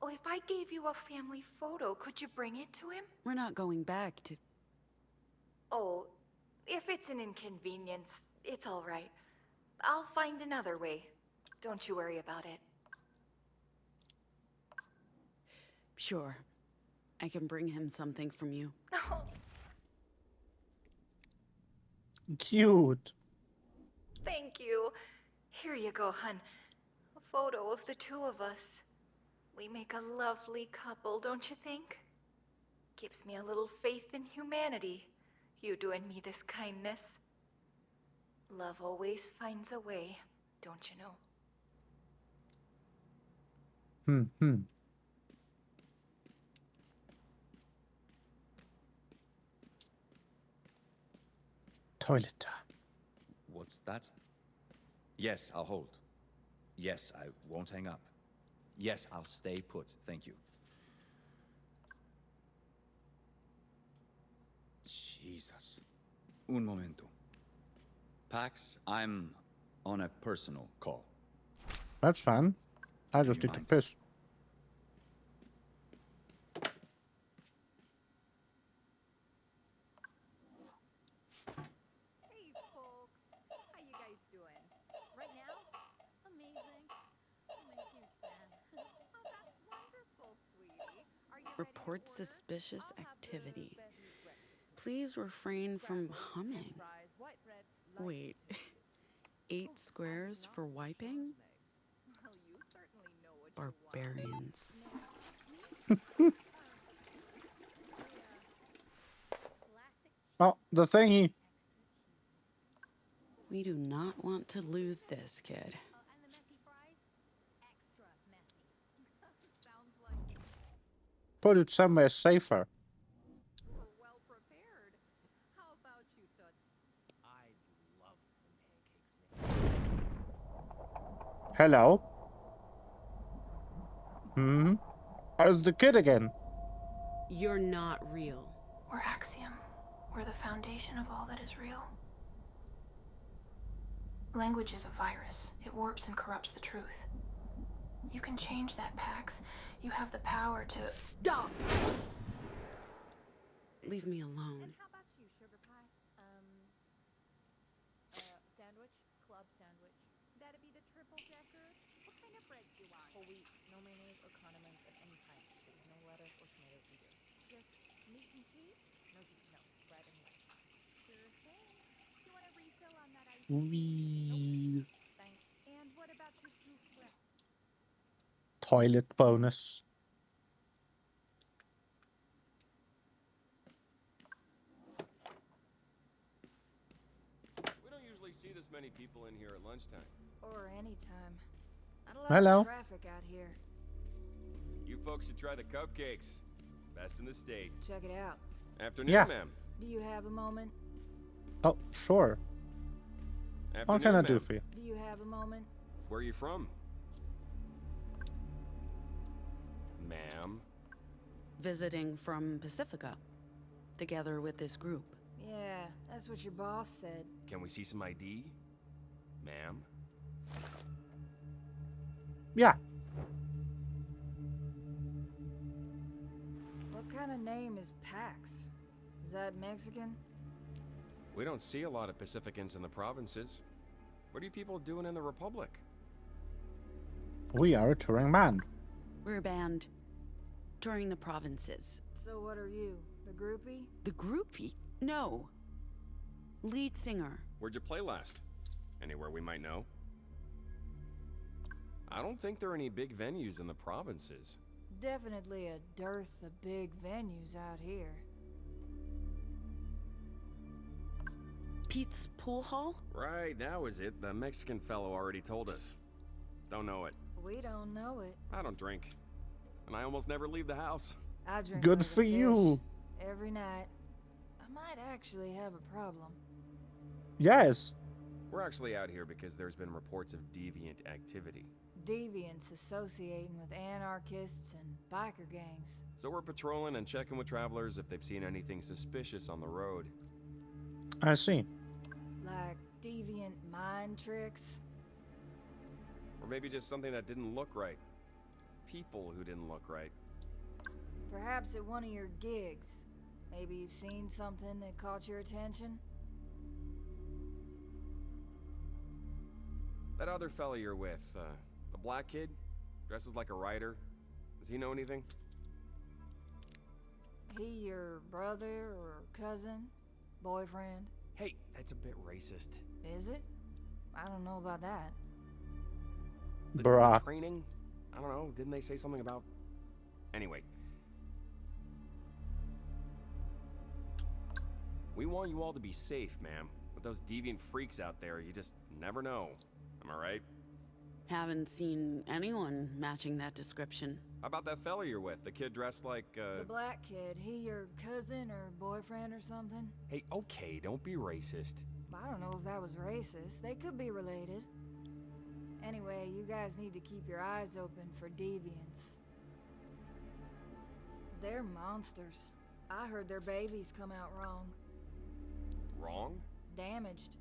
Oh, if I gave you a family photo, could you bring it to him? We're not going back to... Oh, if it's an inconvenience, it's all right. I'll find another way. Don't you worry about it. Sure. I can bring him something from you. Oh, Cute. thank you. Here you go, hun. A photo of the two of us. We make a lovely couple, don't you think? Gives me a little faith in humanity, you doing me this kindness. Love always finds a way, don't you know? Toilet. What's that? Yes, I'll hold. Yes, I won't hang up. Yes, I'll stay put. Thank you. Jesus. Un momento. Pax, I'm on a personal call. That's fine. I just you need to mind? piss. Hey, folks. How you guys doing? Right now? Amazing. I'm a huge fan. Oh, that's wonderful, sweetie. Are you ready to Report order? suspicious I'll have the activity. best new breakfast. Please refrain from Scrambled, humming. fries, white bread, light Wait, toasted. 8 squares for wiping? Well, you certainly know what you want. Barbarians. Oh, the thingy. We do not want to lose this kid. And the messy fries? Extra messy. Sounds like Put it somewhere safer. you're well prepared. How about you, Toots? I'd love some pancakes, man. Hello. How's the kid again? You're not real. We're axiom. We're the foundation of all that is real. Language is a virus. It warps and corrupts the truth. You can change that, Pax. You have the power to... Stop! Leave me alone. How about you, sugar pie? Sandwich? Club sandwich. That'd be the triple decker. What kind of bread do you want? Whole wheat, no mayonnaise or condiments of any kind. There's no lettuce or tomatoes either. Just meat and cheese? No cheese, no. Bread and lettuce. Sure thing. Do you want a refill on that ice? Wee. Thanks. And what about your souffle? Toilet bonus. We don't usually see this many people in here at lunchtime. Or anytime. Not a lot Hello. of traffic out here. You folks should try the cupcakes. Best in the state. Check it out. Afternoon, Yeah. ma'am. Do you have a moment? Oh, sure. Afternoon, What can I do ma'am. for you? Do you have a moment? Where are you from? Ma'am. Visiting from Pacifica. Together with this group. Yeah, that's what your boss said. Can we see some ID? Ma'am. Yeah. What kind of name is Pax? Is that Mexican? We don't see a lot of Pacificans in the provinces. What are you people doing in the Republic? We are a touring band. We're a band. Touring the provinces. So what are you? The groupie? The groupie? No. Lead singer. Where'd you play last? Anywhere we might know? I don't think there are any big venues in the provinces. Definitely a dearth of big venues out here. Pete's Pool Hall? Right, that was it. The Mexican fellow already told us. Don't know it. We don't know it. I don't drink. And I almost never leave the house. I drink Good like a for you. fish every night. I might actually have a problem. Yes. We're actually out here because there's been reports of deviant activity. Deviants associating with anarchists and biker gangs. So we're patrolling and checking with travelers if they've seen anything suspicious on the road. I see. Like deviant mind tricks. Or maybe just something that didn't look right. People who didn't look right. Perhaps at one of your gigs. Maybe you've seen something that caught your attention? That other fella you're with, the black kid, dresses like a writer. Does he know anything? He your brother or cousin? Boyfriend? Hey, that's a bit racist. Is it? I don't know about that. The Bruh. training? I don't know, didn't they say something about... Anyway. We want you all to be safe, ma'am. With those deviant freaks out there, you just never know. Am I right? Haven't seen anyone matching that description. How about that fella you're with? The kid dressed like, The black kid, he your cousin or boyfriend or something? Hey, okay, don't be racist. I don't know if that was racist. They could be related. Anyway, you guys need to keep your eyes open for deviants. They're monsters. I heard their babies come out wrong. Wrong? Damaged.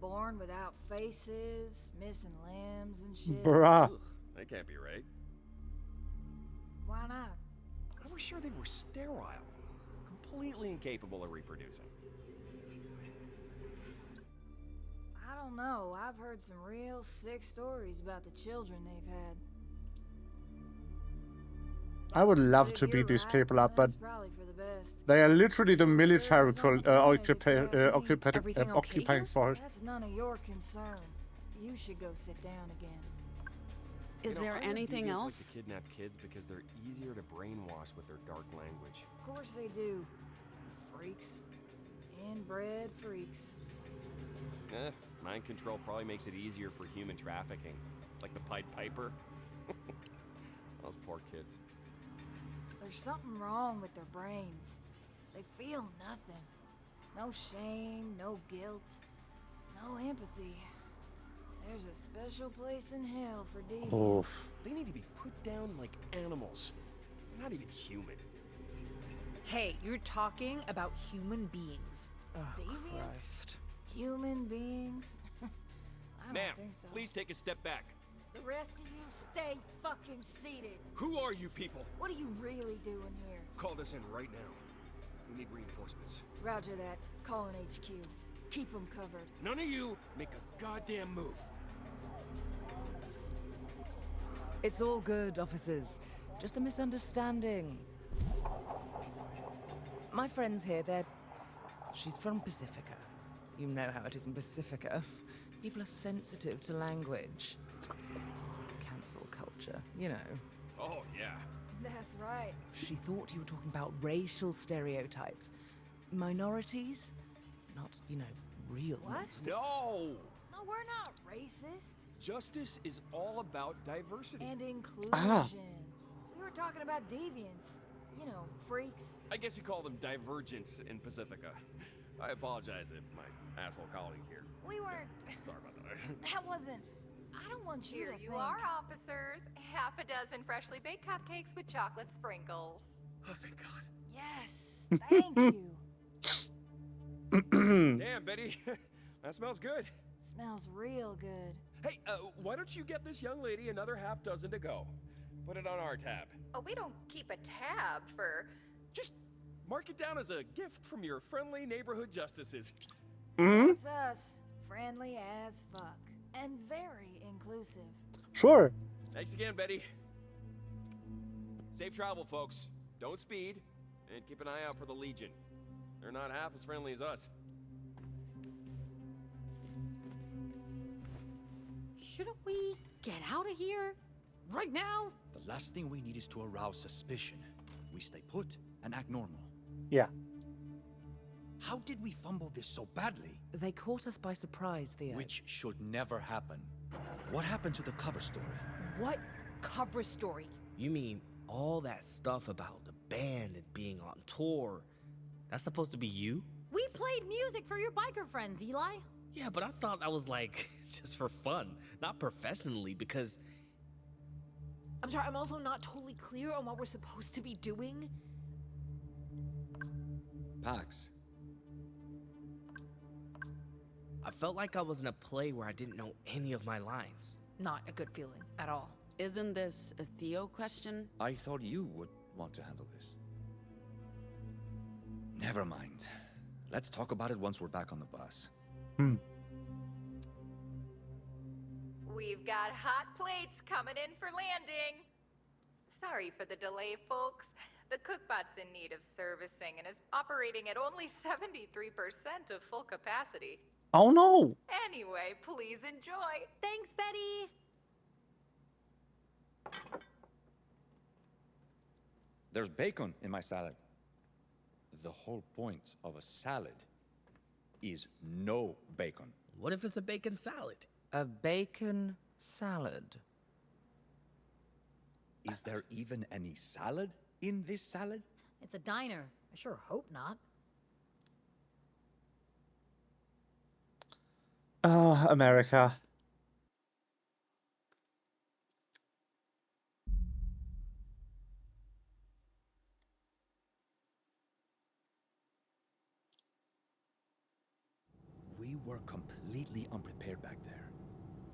Born without faces, missing limbs and shit. Bruh. Ugh, that can't be right. Why not? I was sure they were sterile. Completely incapable of reproducing. I don't know. I've heard some real sick stories about the children they've had. I would love If to beat you're these right, people up, but that's probably for the best. they are literally the military Everything okay? occupying force. That's none of your concern. You should go sit down again. Is You know, there I heard anything deviants else? like to kidnap kids because they're easier to brainwash with their dark language. Of course they do. Freaks. Inbred freaks. Mind control probably makes it easier for human trafficking. Like the Pied Piper. Those poor kids. There's something wrong with their brains. They feel nothing. No shame, no guilt, no empathy. There's a special place in hell for deviants. Oof. They need to be put down like animals. They're not even human. Hey, you're talking about human beings. Oh, Deviants? Christ. Human beings? I don't Ma'am, think so. please take a step back. The rest of you stay fucking seated. Who are you people? What are you really doing here? Call this in right now. We need reinforcements. Roger that. Calling HQ. Keep them covered. None of you make a goddamn move. It's all good, officers. Just a misunderstanding. My friend's here, she's from Pacifica. You know how it is in Pacifica. People are sensitive to language. Cancel culture, you know. Oh, yeah. That's right. She thought you were talking about racial stereotypes. Minorities? Not, real What? monsters. No! No, we're not racist. Justice is all about diversity. And inclusion. Ah. We were talking about deviants. You know, freaks. I guess you call them divergents in Pacifica. I apologize if my asshole colleague here. We weren't. Sorry about that. That wasn't. I don't want you Here to you think. are, officers. Half a dozen freshly baked cupcakes with chocolate sprinkles. Oh, thank God. Yes, thank you. Damn, Betty. That smells good. Smells real good. Hey, why don't you get this young lady another half dozen to go? Put it on our tab. Oh, we don't keep a tab for... Just mark it down as a gift from your friendly neighborhood justices. That's us. Friendly as fuck. And very inclusive. Sure. Thanks again, Betty. Safe travel, folks. Don't speed, and keep an eye out for the Legion. They're not half as friendly as us. Shouldn't we get out of here? Right now? The last thing we need is to arouse suspicion. We stay put and act normal. Yeah. How did we fumble this so badly? They caught us by surprise, Theo. Which should never happen. What happened to the cover story? What cover story? You mean all that stuff about the band and being on tour? That's supposed to be you? We played music for your biker friends, Eli. Yeah, but I thought that was like just for fun, not professionally, because I'm sorry, I'm also not totally clear on what we're supposed to be doing. Pax. I felt like I was in a play where I didn't know any of my lines. Not a good feeling at all. Isn't this a Theo question? I thought you would want to handle this. Never mind. Let's talk about it once we're back on the bus. We've got hot plates coming in for landing. Sorry for the delay, folks. The cookbot's in need of servicing and is operating at only 73% of full capacity. Oh no! Anyway, please enjoy. Thanks, Betty. There's bacon in my salad. The whole point of a salad is no bacon. What if it's a bacon salad? A bacon salad. Is there even any salad in this salad? It's a diner. I sure hope not. America. We were completely unprepared back there.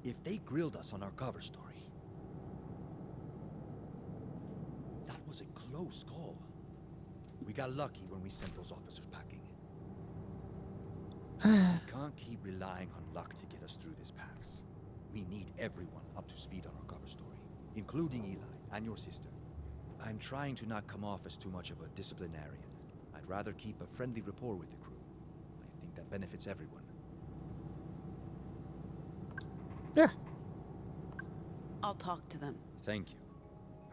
If they grilled us on our cover story, that was a close call. We got lucky when we sent those officers packing. We can't keep relying on luck to get us through this, Pax. We need everyone up to speed on our cover story, including Eli and your sister. I'm trying to not come off as too much of a disciplinarian. I'd rather keep a friendly rapport with the crew. I think that benefits everyone. Yeah. I'll talk to them. Thank you.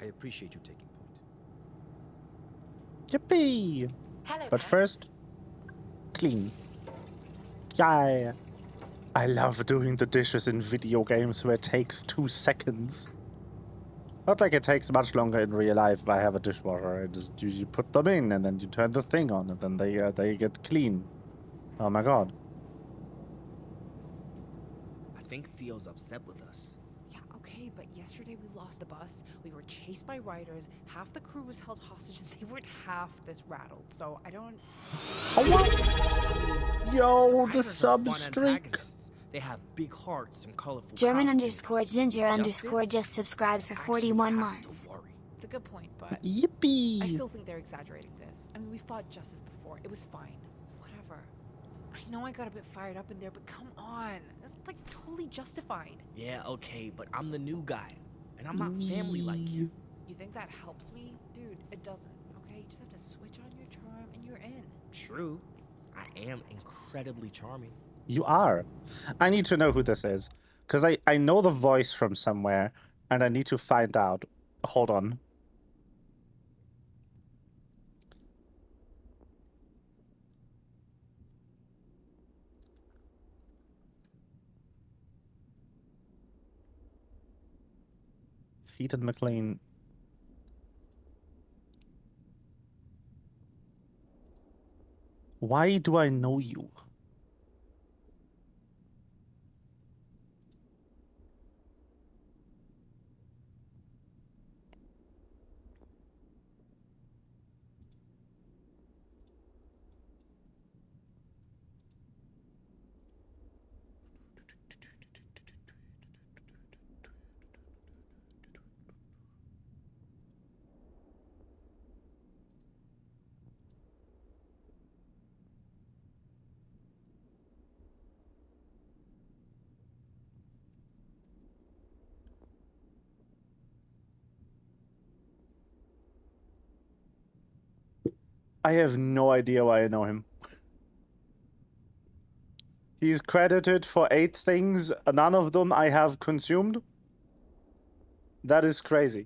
I appreciate you taking point. Yippee! Hello, But Pax. first, clean. Yeah. I love doing the dishes in video games where it takes 2 seconds. Not like it takes much longer in real life if I have a dishwasher. You put them in and then you turn the thing on and then they get clean. Oh my god. I think Theo's upset with us. Yeah, okay, but yesterday we lost the bus. We were chased by riders. Half the crew was held hostage, and they weren't half this rattled. So I don't. Yo, the Riders are fun substreak. antagonists. They have big hearts and colorful German costumes. _ginger Justice just subscribed for actually 41 have months. to worry. It's a good point, but Yippee! I still think they're exaggerating this. I mean, we fought justice before. It was fine. Whatever. I know I got a bit fired up in there, but come on. It's like totally justified. Yeah, okay, but I'm the new guy, and I'm not family like you. You think that helps me? Dude, it doesn't, okay? You just have to switch on your charm and you're in. True, I am incredibly charming. You are. I need to know who this is. Because I know the voice from somewhere, and I need to find out. Hold on. Ethan McLean. Why do I know you? I have no idea why I know him. He's credited for 8 things, none of them I have consumed. That is crazy.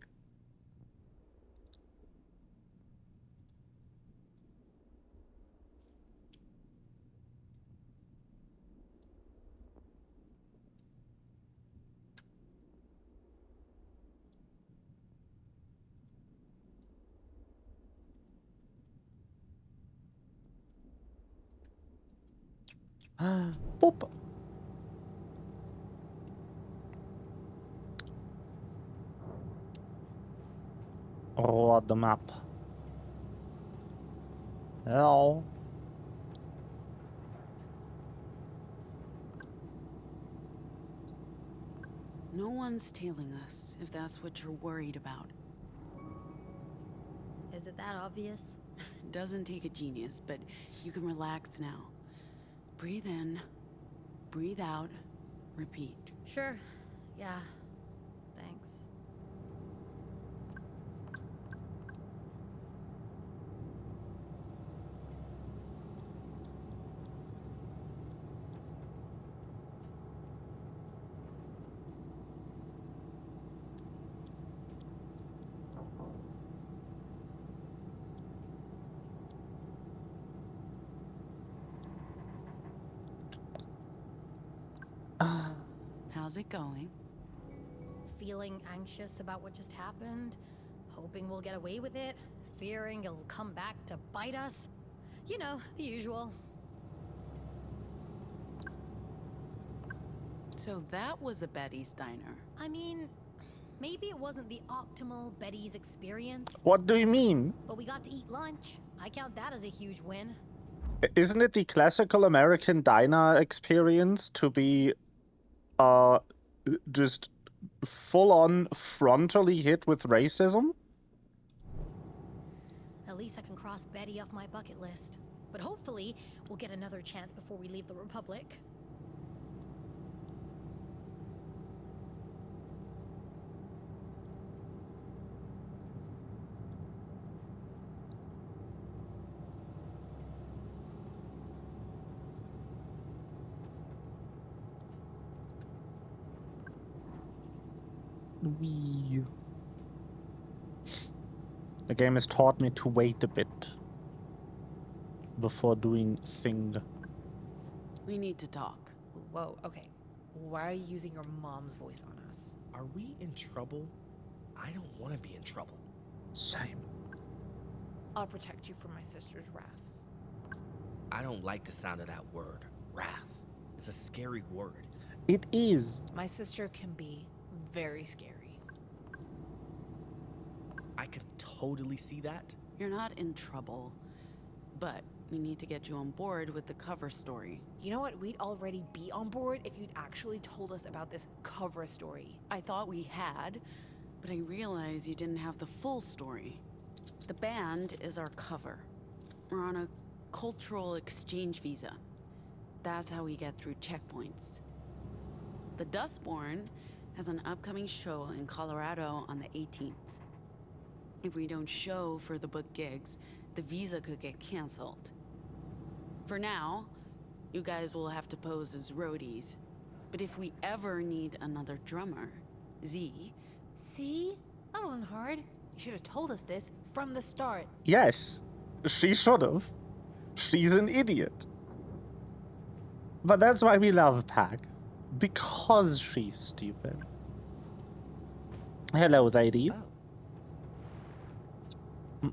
Boop. What the map? Hello. No one's tailing us, if that's what you're worried about. Is it that obvious? Doesn't take a genius, but you can relax now. Breathe in, breathe out, repeat. Sure. Yeah. Thanks. How's it going? Feeling anxious about what just happened, hoping we'll get away with it, fearing it'll come back to bite us. You know, the usual. So that was a Betty's diner. I mean, maybe it wasn't the optimal Betty's experience, What do you mean? but we got to eat lunch. I count that as a huge win. Isn't it the classical American diner experience to be just full on frontally hit with racism? At least I can cross Betty off my bucket list. But hopefully, we'll get another chance before we leave the Republic. The game has taught me to wait a bit before doing thing. We need to talk. Whoa, okay. Why are you using your mom's voice on us? Are we in trouble? I don't want to be in trouble. Same. I'll protect you from my sister's wrath. I don't like the sound of that word, wrath. It's a scary word. It is. My sister can be very scary. I can totally see that. You're not in trouble, but we need to get you on board with the cover story. You know what? We'd already be on board if you'd actually told us about this cover story. I thought we had, but I realized you didn't have the full story. The band is our cover. We're on a cultural exchange visa. That's how we get through checkpoints. The Dustborn has an upcoming show in Colorado on the 18th. If we don't show for the book gigs, the visa could get canceled. For now, you guys will have to pose as roadies. But if we ever need another drummer, Z... See? That wasn't hard. You should have told us this from the start. Yes, she should have. She's an idiot. But that's why we love Pac. Because she's stupid. Hello, lady.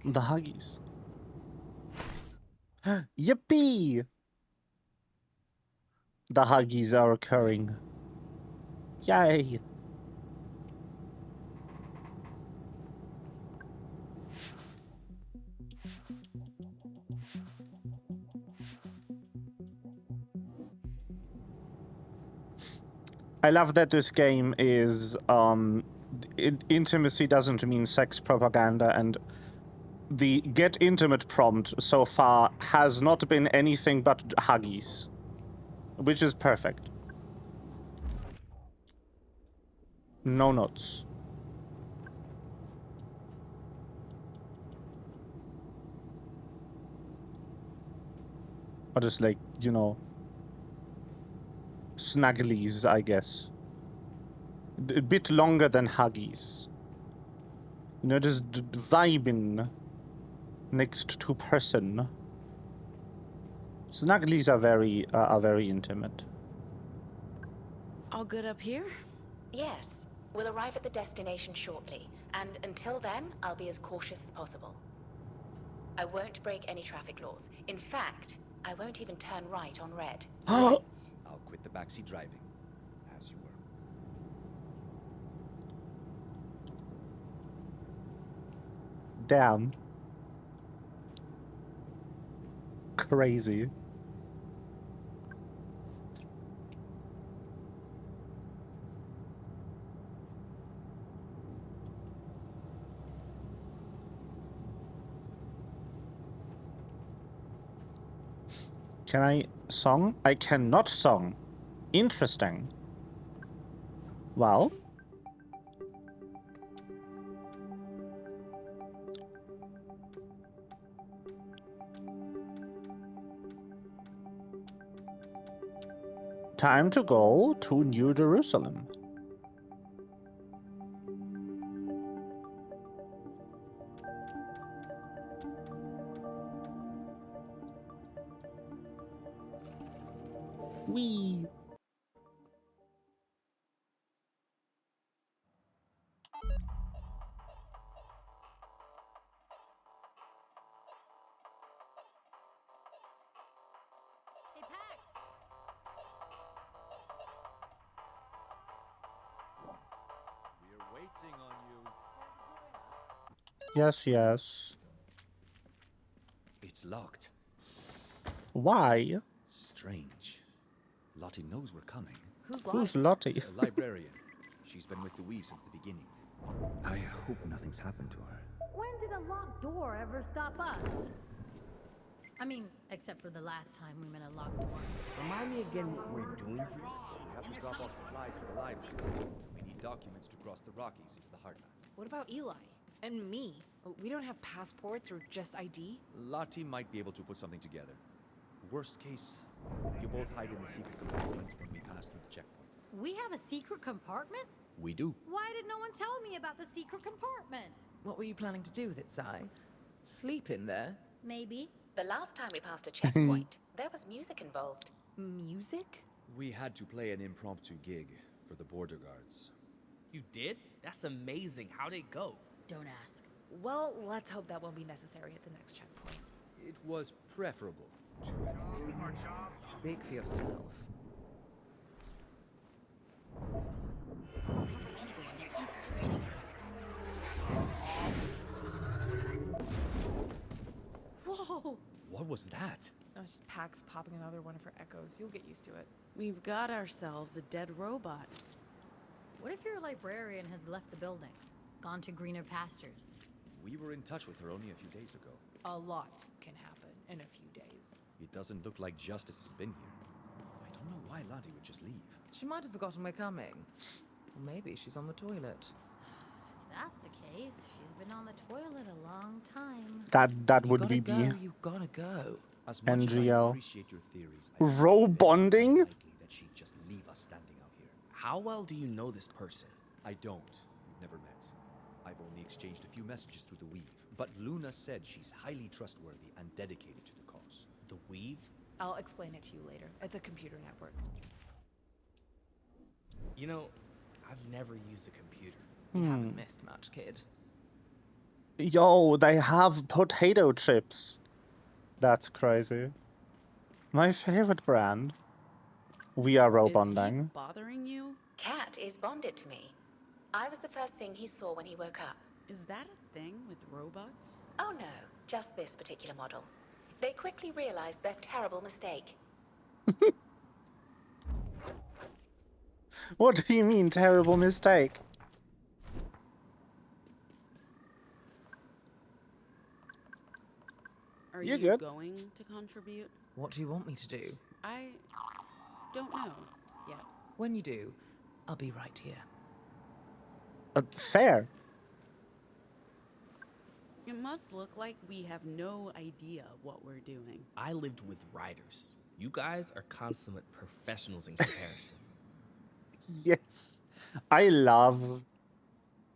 The Huggies. Yippee! The Huggies are occurring. Yay! I love that this game is, intimacy doesn't mean sex propaganda, and the get intimate prompt so far has not been anything but huggies, which is perfect. No notes. Or just like, you know, snugglies, I guess. A bit longer than huggies. You know, just vibing next to person. Snugglies are very intimate. All good up here? Yes, we'll arrive at the destination shortly, and until then, I'll be as cautious as possible. I won't break any traffic laws. In fact, I won't even turn right on red. I'll quit the backseat driving, as you were. Damn. Crazy. Can I song? I cannot song. Interesting. Well. Time to go to New Jerusalem. Wee. Hey, Pax! We're waiting on you. Yes, yes. It's locked. Why? Strange. Lottie knows we're coming. Who's Lottie? The librarian. She's been with the Weave since the beginning. I hope nothing's happened to her. When did a locked door ever stop us? I mean, except for the last time we met a locked door. Remind me again what we're doing here? We have to drop off supplies for the library. We need documents to cross the Rockies into the Heartland. What about Eli? And me? We don't have passports or just ID? Lottie might be able to put something together. Worst case, You both hide in the secret compartment. when we pass through the checkpoint. We have a secret compartment? We do. Why did no one tell me about the secret compartment? What were you planning to do with it, Sai? Sleep in there? Maybe. The last time we passed a checkpoint, there was music involved. Music? We had to play an impromptu gig for the border guards. You did? That's amazing. How'd it go? Don't ask. Well, let's hope that won't be necessary at the next checkpoint. It was preferable to anything. Speak for yourself. What was that? Oh, it's just Pax popping another one of her echoes. You'll get used to it. We've got ourselves a dead robot. What if your librarian has left the building? Gone to greener pastures? We were in touch with her only a few days ago. A lot can happen in a few days. It doesn't look like justice has been here. I don't know why Lottie would just leave. She might have forgotten we're coming. Or maybe she's on the toilet. If that's the case, she's been on the toilet a long time. That would be You gotta go. As much as I NGL. appreciate your theories, I think row it's very bonding. unlikely that she'd just leave us standing out here. How well do you know this person? I don't. We've never met. I've only exchanged a few messages through the Weave, but Luna said she's highly trustworthy and dedicated to the cause. The Weave? I'll explain it to you later. It's a computer network. You know, I've never used a computer. You haven't missed much, kid. Yo, they have potato chips. That's crazy. My favorite brand. We are row Is he bonding. bothering you? Cat is bonded to me. I was the first thing he saw when he woke up. Is that a thing with robots? Oh no, just this particular model. They quickly realized their terrible mistake. What do you mean, terrible mistake? Are You're you good. going to contribute? What do you want me to do? I don't know yet. When you do, I'll be right here. Fair. It must look like we have no idea what we're doing. I lived with riders. You guys are consummate professionals in comparison. Yes. I love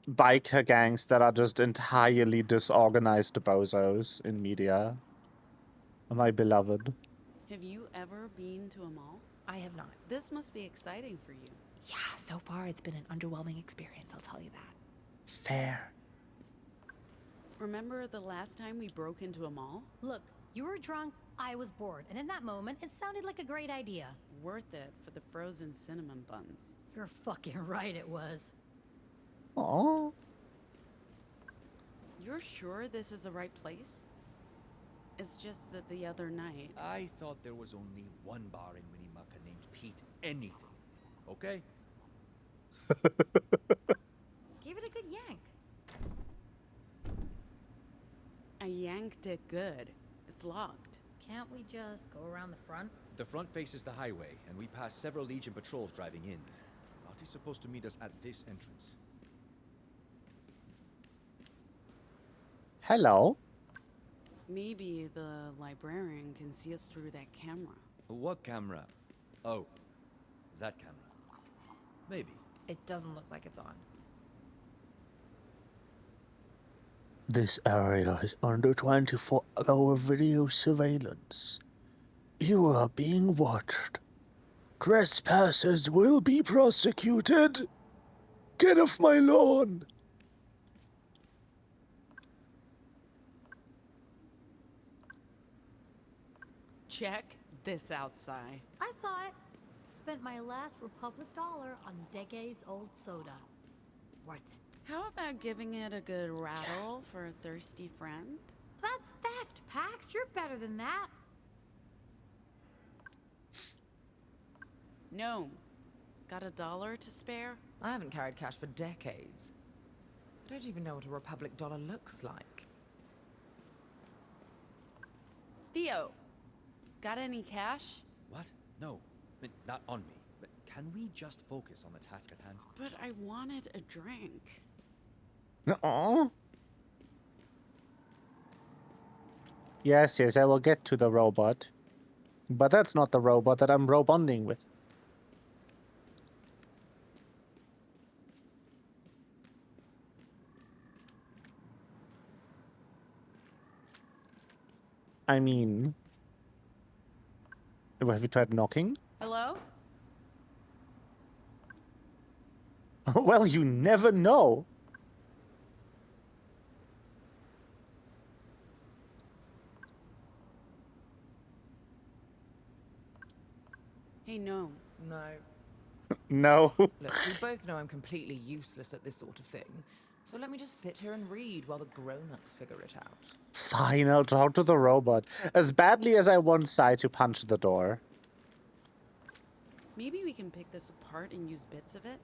biker gangs that are just entirely disorganized bozos in media. My beloved. Have you ever been to a mall? I have not. This must be exciting for you. Yeah, so far it's been an underwhelming experience, I'll tell you that. Fair. Remember the last time we broke into a mall? Look, you were drunk, I was bored, and in that moment, it sounded like a great idea. Worth it for the frozen cinnamon buns. You're fucking right it was. Aww. You're sure this is the right place? It's just that the other night... I thought there was only one bar in Winnemucca named Pete Anything. Okay? Give it a good yank. I yanked it good. It's locked. Can't we just go around the front? The front faces the highway, and we pass several Legion patrols driving in. Lottie's supposed to meet us at this entrance. Hello. Maybe the librarian can see us through that camera. What camera? Oh, that camera. Maybe. It doesn't look like it's on. This area is under 24-hour video surveillance. You are being watched. Trespassers will be prosecuted. Get off my lawn. Check this out, Sai. I saw it. Spent my last Republic dollar on decades-old soda. Worth it. How about giving it a good rattle for a thirsty friend? That's theft, Pax. You're better than that. No. Got $1 to spare? I haven't carried cash for decades. I don't even know what a Republic dollar looks like. Theo, got any cash? What? No. Not on me. But can we just focus on the task at hand? But I wanted a drink. Aww. Yes, I will get to the robot. But that's not the robot that I'm row-bonding with. I mean... Have you tried knocking? Hello? Well, you never know. Hey, no. No. No. Look, we both know I'm completely useless at this sort of thing. So let me just sit here and read while the grown-ups figure it out. Fine, I'll talk to the robot. As badly as I want Sai to punch the door. Maybe we can pick this apart and use bits of it.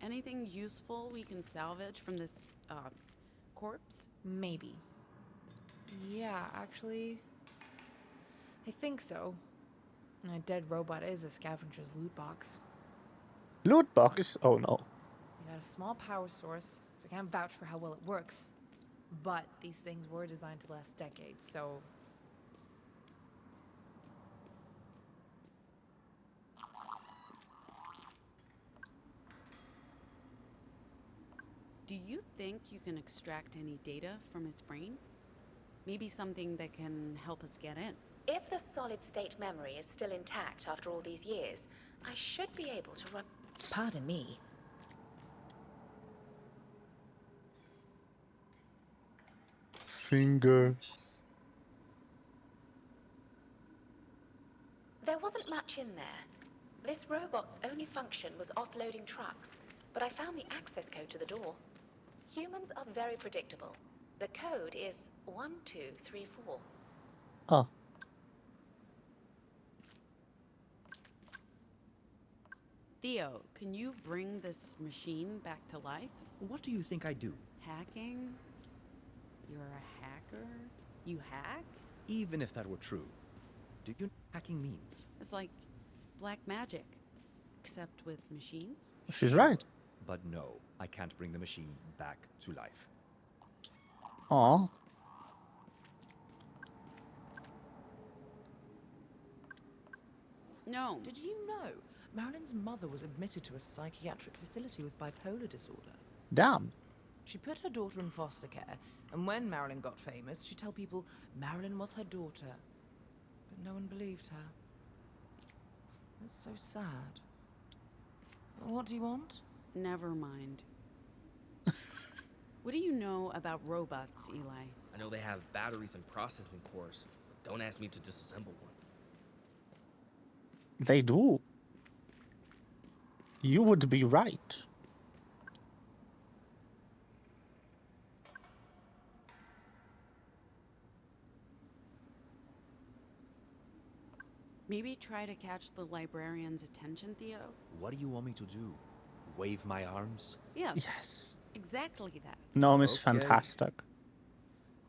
Anything useful we can salvage from this corpse? Maybe. Yeah, actually, I think so. A dead robot is a scavenger's loot box. Loot box? Oh no. We got a small power source, so I can't vouch for how well it works. But these things were designed to last decades, so... Do you think you can extract any data from his brain? Maybe something that can help us get in. If the solid-state memory is still intact after all these years, I should be able to run... Pardon me. Finger. There wasn't much in there. This robot's only function was offloading trucks, but I found the access code to the door. Humans are very predictable. The code is 1234. Oh. Theo, can you bring this machine back to life? What do you think I do? Hacking? You're a hacker? You hack? Even if that were true, do you know what hacking means? It's like black magic, except with machines. She's right. But no, I can't bring the machine back to life. Aw. No. Did you know Marilyn's mother was admitted to a psychiatric facility with bipolar disorder? Damn. She put her daughter in foster care, and when Marilyn got famous, she'd tell people Marilyn was her daughter. But no one believed her. That's so sad. What do you want? Never mind. What do you know about robots, Eli? I know they have batteries and processing cores, but don't ask me to disassemble one. They do. You would be right. Maybe try to catch the librarian's attention, Theo? What do you want me to do? Wave my arms? Yes. Exactly that. Gnome is Okay. fantastic.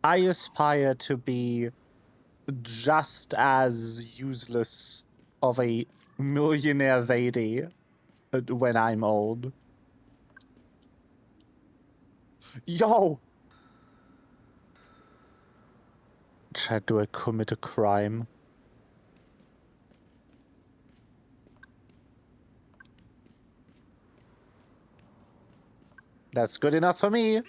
I aspire to be just as useless of a millionaire lady when I'm old. Yo! Chad, do I commit a crime? That's good enough for me.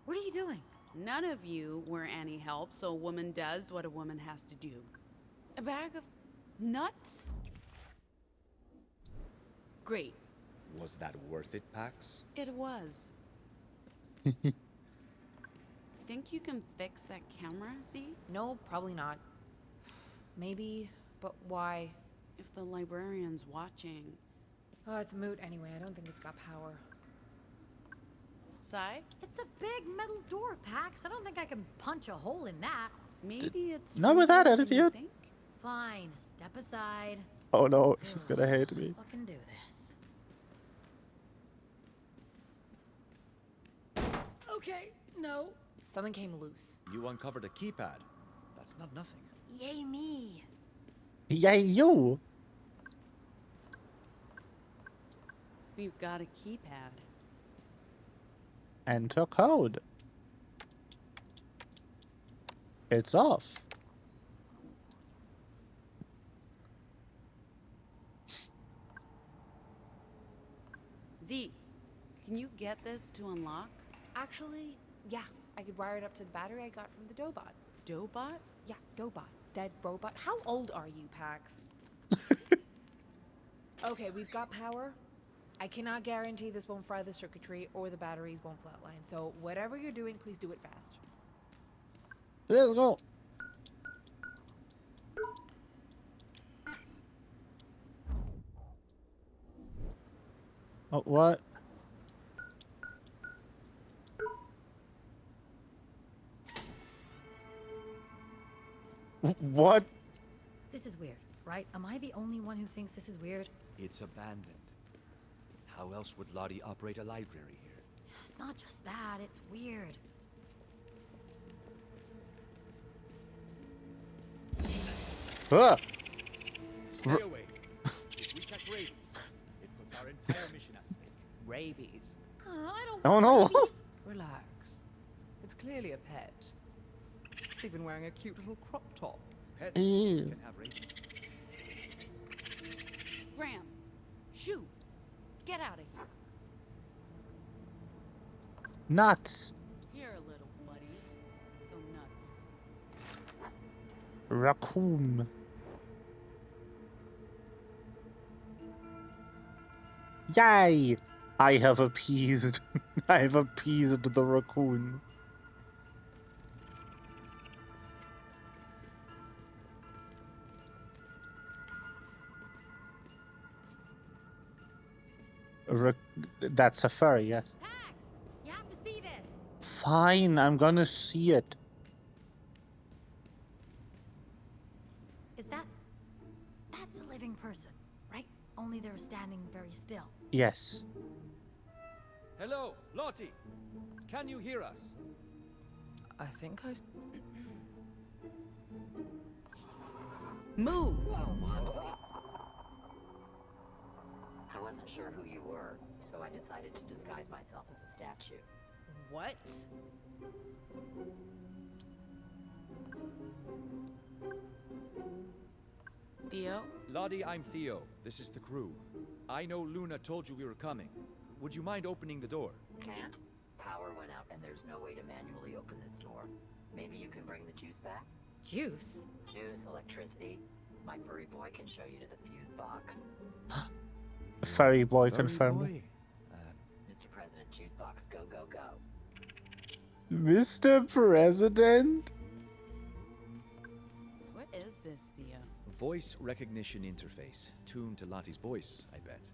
What are you doing? None of you were any help, so a woman does what a woman has to do. A bag of nuts? Great. Was that worth it, Pax? It was. Think you can fix that camera, Z? No, probably not. Maybe, but why? If the librarian's watching. Oh, it's moot anyway. I don't think it's got power. Sai? It's a big metal door, Pax. I don't think I can punch a hole in that. Maybe it's Not with that easier than you attitude. think. Fine, step aside. Oh no, she's gonna hate me. Let's fucking do this. Okay, no. Something came loose. You uncovered a keypad. That's not nothing. Yay me. Yay, you! We've got a keypad. Enter code. It's off. Z, can you get this to unlock? Actually, yeah. I could wire it up to the battery I got from the Dobot. Dobot? Yeah, Dobot. Dead robot. How old are you, Pax? Okay, we've got power. I cannot guarantee this won't fry the circuitry or the batteries won't flatline. So whatever you're doing, please do it fast. Let's go. Oh, what? What? This is weird, right? Am I the only one who thinks this is weird? It's abandoned. How else would Lottie operate a library here? It's not just that, it's weird. Ah! Stay away. If we catch rabies, it puts our entire mission at stake. Rabies. I don't Oh no! Relax. It's clearly a pet. It's even wearing a cute little crop top. Pets Ew. can have rabies. Scram. Shoo. Get out of here. Nuts! Here, little buddy. Go nuts. Raccoon. Yay! I have appeased. I have appeased the raccoon. That's a furry, yes. Pax, you have to see this. Fine, I'm gonna see it. Is that... That's a living person, right? Only they're standing very still. Yes. Hello, Lottie. Can you hear us? I think I... Move! I wasn't sure who you were, so I decided to disguise myself as a statue. What? Theo? Lottie, I'm Theo. This is the crew. I know Luna told you we were coming. Would you mind opening the door? Can't? Power went out and there's no way to manually open this door. Maybe you can bring the juice back? Juice? Juice, electricity. My furry boy can show you to the fuse box. Furry boy Furry confirmed. boy? Mr. President, juice box, go, go, go. Mr. President? What is this, Theo? Voice recognition interface. Tuned to Lottie's voice, I bet.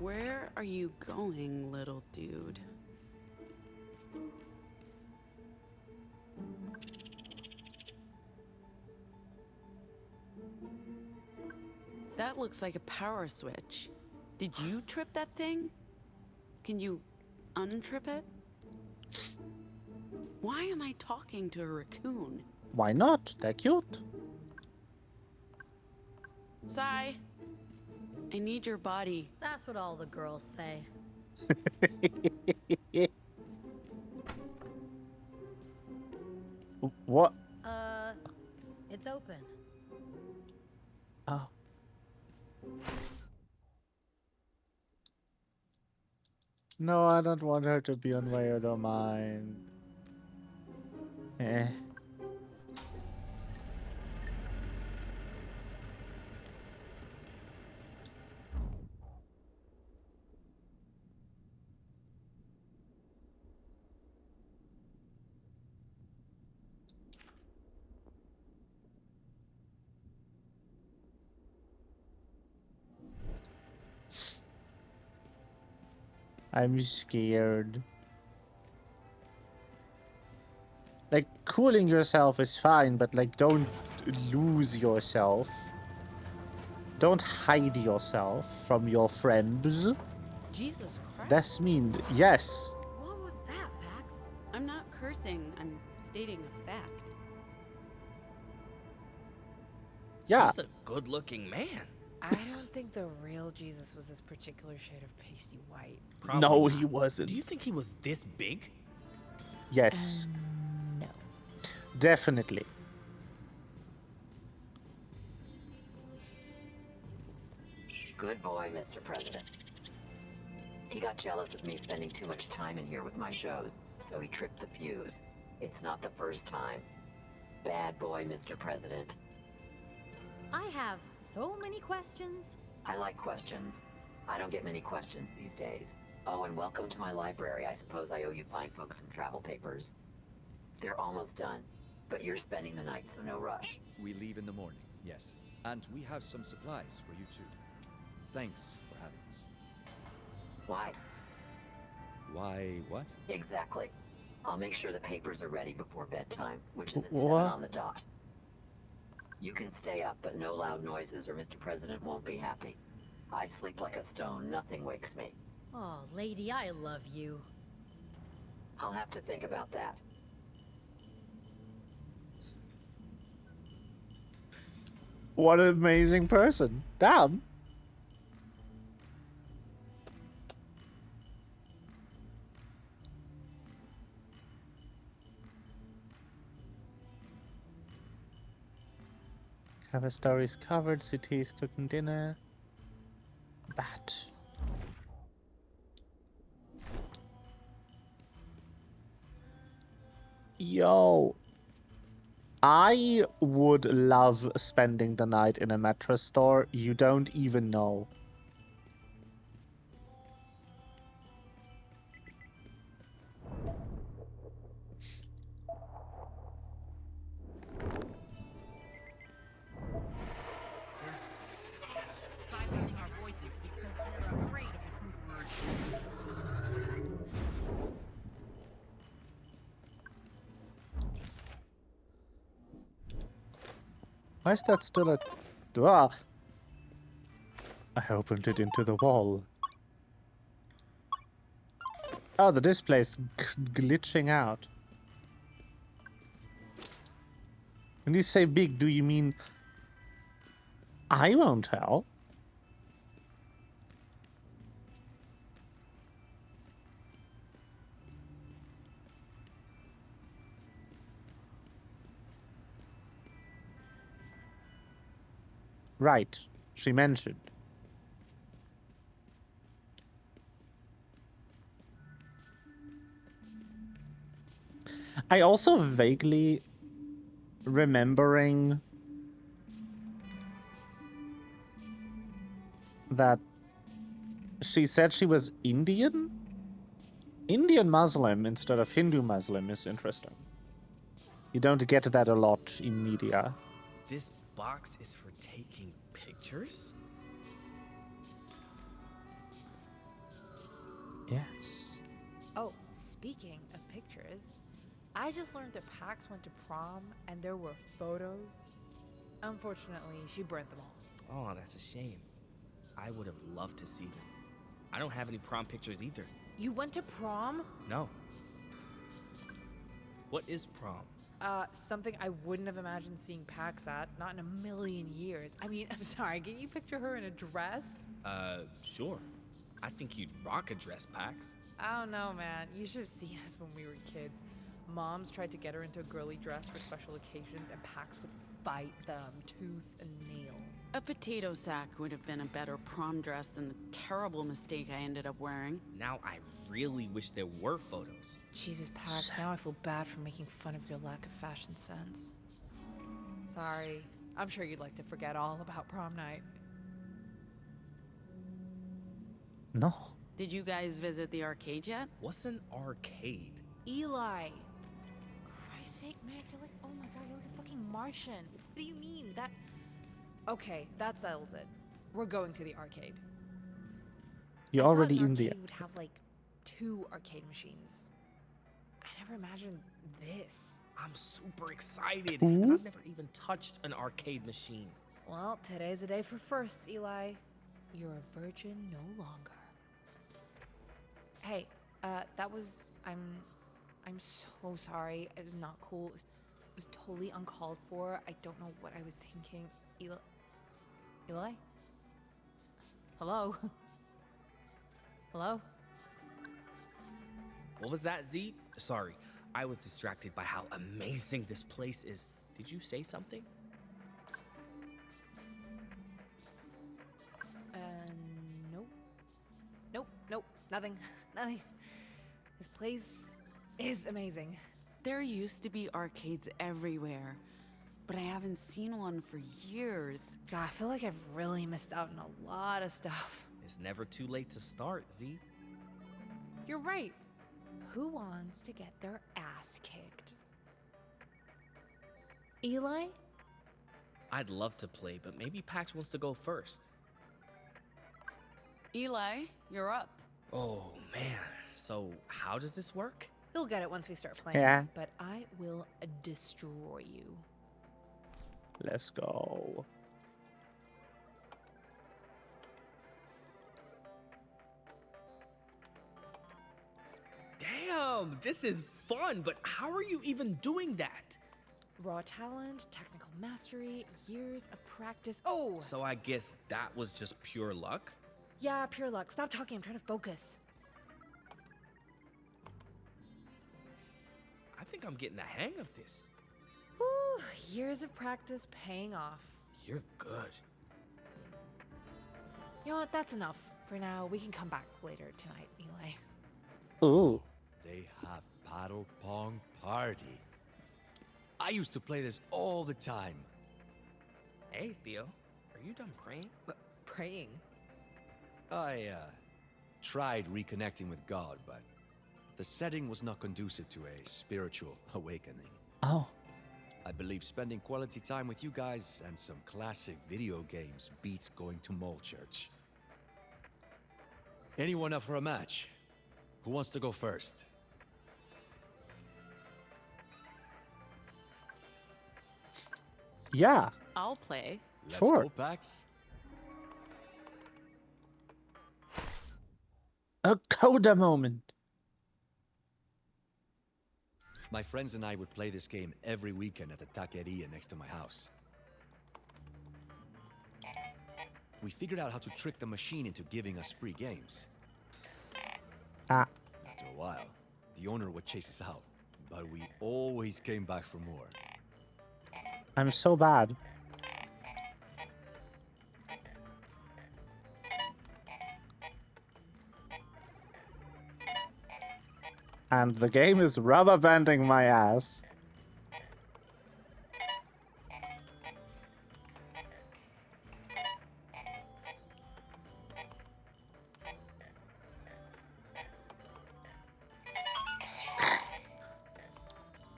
Where are you going, little dude? That looks like a power switch. Did you trip that thing? Can you untrip it? Why am I talking to a raccoon? Why not? They're cute. Sai, I need your body. That's what all the girls say. What? It's open. Oh. No, I don't want her to be on my other mind. Eh. I'm scared. Like, cooling yourself is fine, but like, don't lose yourself. Don't hide yourself from your friends. Jesus Christ. That's mean. Yes. What was that, Pax? I'm not cursing. I'm stating a fact. Yeah. He's a good-looking man. I don't think the real Jesus was this particular shade of pasty white. Probably No, not. he wasn't. Do you think he was this big? Yes. No. Definitely. Good boy, Mr. President. He got jealous of me spending too much time in here with my shows, so he tripped the fuse. It's not the first time. Bad boy, Mr. President. I have so many questions. I like questions. I don't get many questions these days. Oh, and welcome to my library. I suppose I owe you fine folks some travel papers. They're almost done, but you're spending the night, so no rush. We leave in the morning, yes. And we have some supplies for you too. Thanks for having us. Why? Why, what? Exactly. I'll make sure the papers are ready before bedtime, which is at 7 What? on the dot. You can stay up, but no loud noises or Mr. President won't be happy. I sleep like a stone. Nothing wakes me. Oh, lady, I love you. I'll have to think about that. What an amazing person. Damn. Cover stories covered, cities cooking dinner. Bat. Yo. I would love spending the night in a mattress store. You don't even know. Silencing our voices because we're afraid of the truth word. Why is that still a... Ah. I opened it into the wall. Oh, the display's glitching out. When you say big, do you mean... I won't tell? Right, she mentioned. I also vaguely remembering that she said she was Indian? Indian Muslim instead of Hindu Muslim is interesting. You don't get that a lot in media. This box is for taking pictures? Yes. Oh, speaking of pictures, I just learned that Pax went to prom and there were photos. Unfortunately, she burnt them all. Oh, that's a shame. I would have loved to see them. I don't have any prom pictures either. You went to prom? No. What is prom? Something I wouldn't have imagined seeing Pax at, not in a million years. I mean, I'm sorry, can you picture her in a dress? Sure. I think you'd rock a dress, Pax. I don't know, man. You should have seen us when we were kids. Moms tried to get her into a girly dress for special occasions, and Pax would fight them tooth and nail. A potato sack would have been a better prom dress than the terrible mistake I ended up wearing. Now I really wish there were photos. Jesus, Pax, now I feel bad for making fun of your lack of fashion sense. Sorry. I'm sure you'd like to forget all about prom night. No. Did you guys visit the arcade yet? What's an arcade? Eli. Christ's sake, man, you're like, oh my god, you're like a fucking Martian. What do you mean? That... Okay, that settles it. We're going to the arcade. You're I already thought an in the... arcade would have like 2 arcade machines. I never imagined this. I'm super excited. Ooh. And I've never even touched an arcade machine. Well, today's the day for firsts, Eli. You're a virgin no longer. Hey, that was... I'm so sorry. It was not cool. It was totally uncalled for. I don't know what I was thinking. Eli? Hello? Hello? What was that, Z? Sorry, I was distracted by how amazing this place is. Did you say something? Nope. Nothing. This place is amazing. There used to be arcades everywhere, but I haven't seen one for years. God, I feel like I've really missed out on a lot of stuff. It's never too late to start, Z. You're right. Who wants to get their ass kicked? Eli? I'd love to play, but maybe Pax wants to go first. Eli, you're up. Oh, man. So, how does this work? You'll get it once we start playing. Yeah. But I will destroy you. Let's go. Damn, this is fun, but how are you even doing that? Raw talent, technical mastery, years of practice. Oh! So I guess that was just pure luck? Yeah, pure luck. Stop talking. I'm trying to focus. I think I'm getting the hang of this. Whew, years of practice paying off. You're good. You know what? That's enough. For now, we can come back later tonight, Eli. Ooh. They have paddle pong party. I used to play this all the time. Hey, Theo. Are you done praying? Praying? I tried reconnecting with God, but the setting was not conducive to a spiritual awakening. Oh. I believe spending quality time with you guys and some classic video games beats going to mall church. Anyone up for a match? Who wants to go first? Yeah. I'll play. Let's Sure. go, Pax. A coda moment. My friends and I would play this game every weekend at the taqueria next to my house. We figured out how to trick the machine into giving us free games. Ah. After a while, the owner would chase us out, but we always came back for more. I'm so bad. And the game is rubber banding my ass.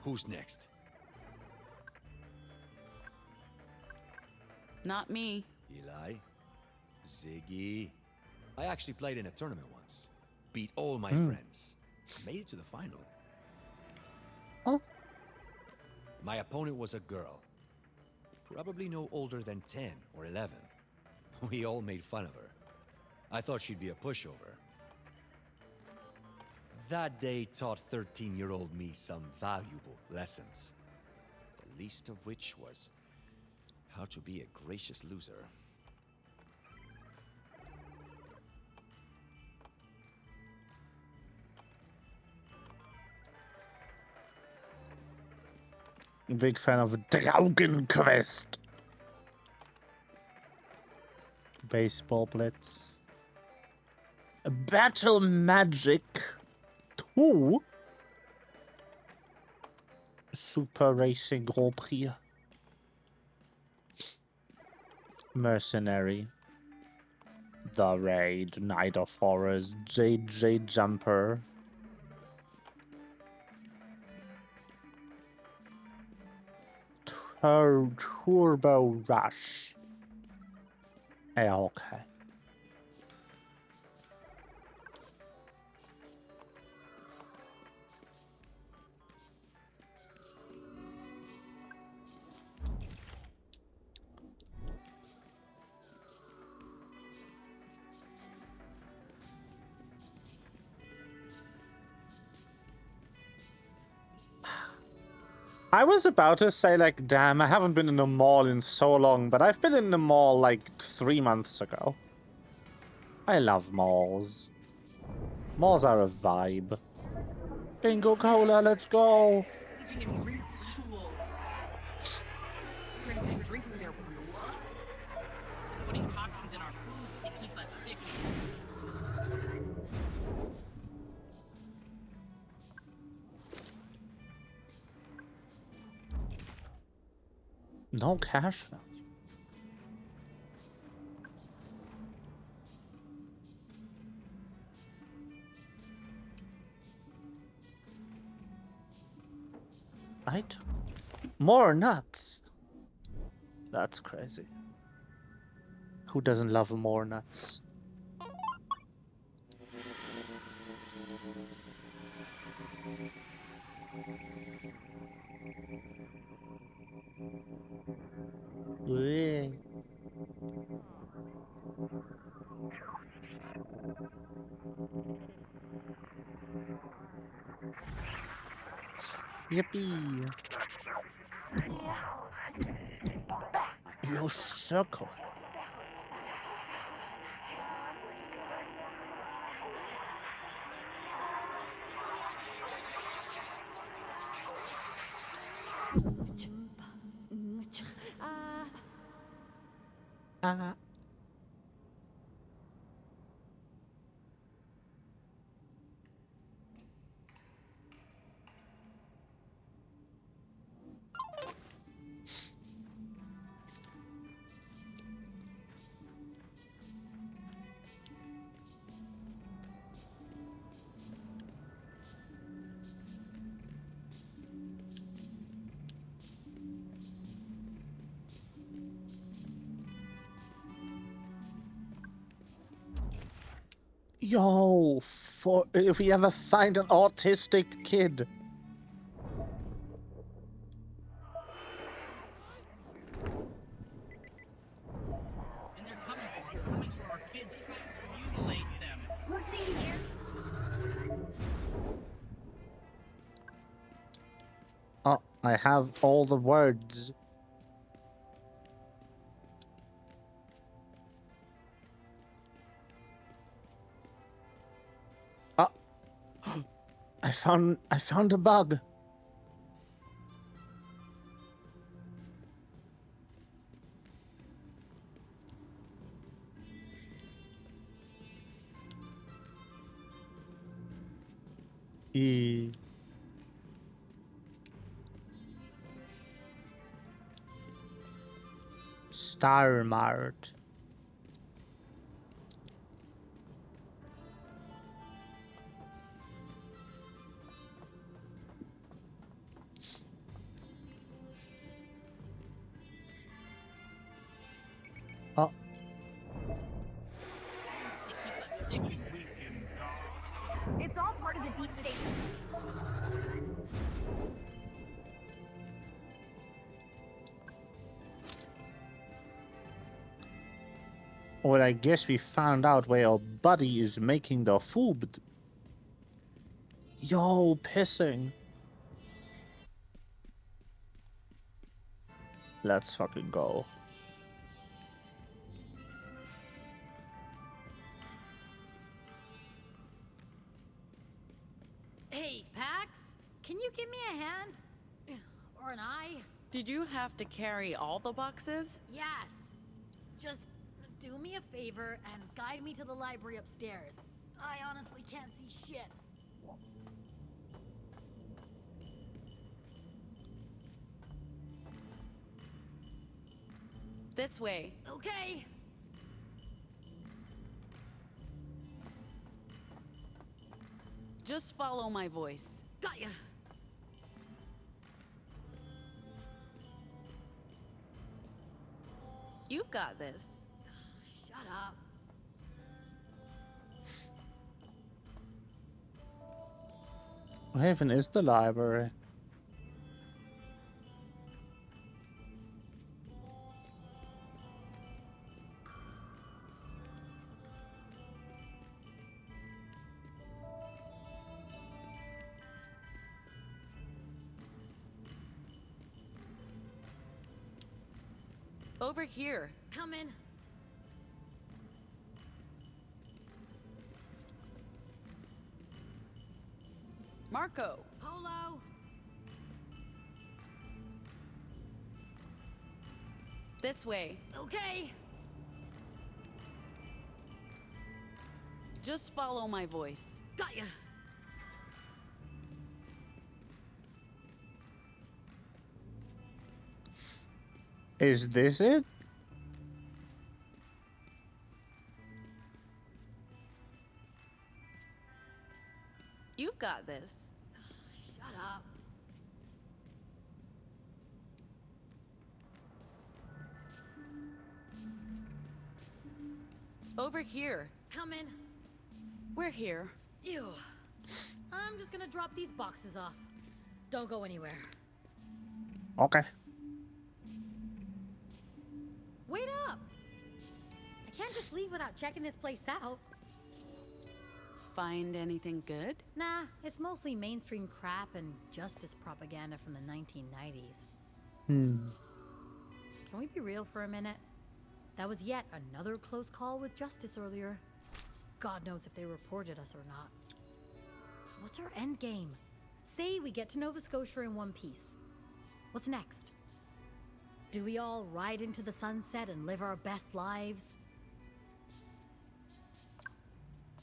Who's next? Not me. Eli? Ziggy? I actually played in a tournament once. Beat all my Hmm. friends. Made it to the final. Oh. My opponent was a girl. Probably no older than 10 or 11. We all made fun of her. I thought she'd be a pushover. That day taught 13-year-old me some valuable lessons. The least of which was how to be a gracious loser. Big fan of Dragon Quest. Baseball Blitz. Battle Magic 2. Super Racing Grand Prix. Mercenary. The Raid, Night of Horrors, JJ Jumper. Turbo Rush. Yeah, okay. I was about to say, like, damn, I haven't been in the mall in so long, but I've been in the mall, like, 3 months ago. I love malls. Malls are a vibe. Bingo Cola, let's go! Drinking there for what? Putting toxins in our food to keep us sick. No cash value. More nuts. That's crazy. Who doesn't love more nuts? Yeah. Yippee! You circle. Yo, for if we ever find an autistic kid. And they're coming for our kids to mutilate them. What's in here? Oh, I have all the words. Ah, I found a bug. Star Mart. Oh. It's all part of the deep state. Well, I guess we found out where our buddy is making the food. Yo, pissing. Let's fucking go. Hey, Pax, can you give me a hand? Or an eye? Did you have to carry all the boxes? Yes. Just do me a favor and guide me to the library upstairs. I honestly can't see shit. This way. Okay. Just follow my voice. Got ya. You've got this. Shut up. Where even is the library? Over here. Coming. Marco. Polo. This way. Okay. Just follow my voice. Got ya. Is this it? You've got this. Shut up. Over here. Come in. We're here. Ew. I'm just gonna drop these boxes off. Don't go anywhere. Okay. Wait up! I can't just leave without checking this place out. Find anything good? Nah, it's mostly mainstream crap and justice propaganda from the 1990s. Can we be real for a minute? That was yet another close call with justice earlier. God knows if they reported us or not. What's our end game? Say we get to Nova Scotia in one piece. What's next? Do we all ride into the sunset and live our best lives?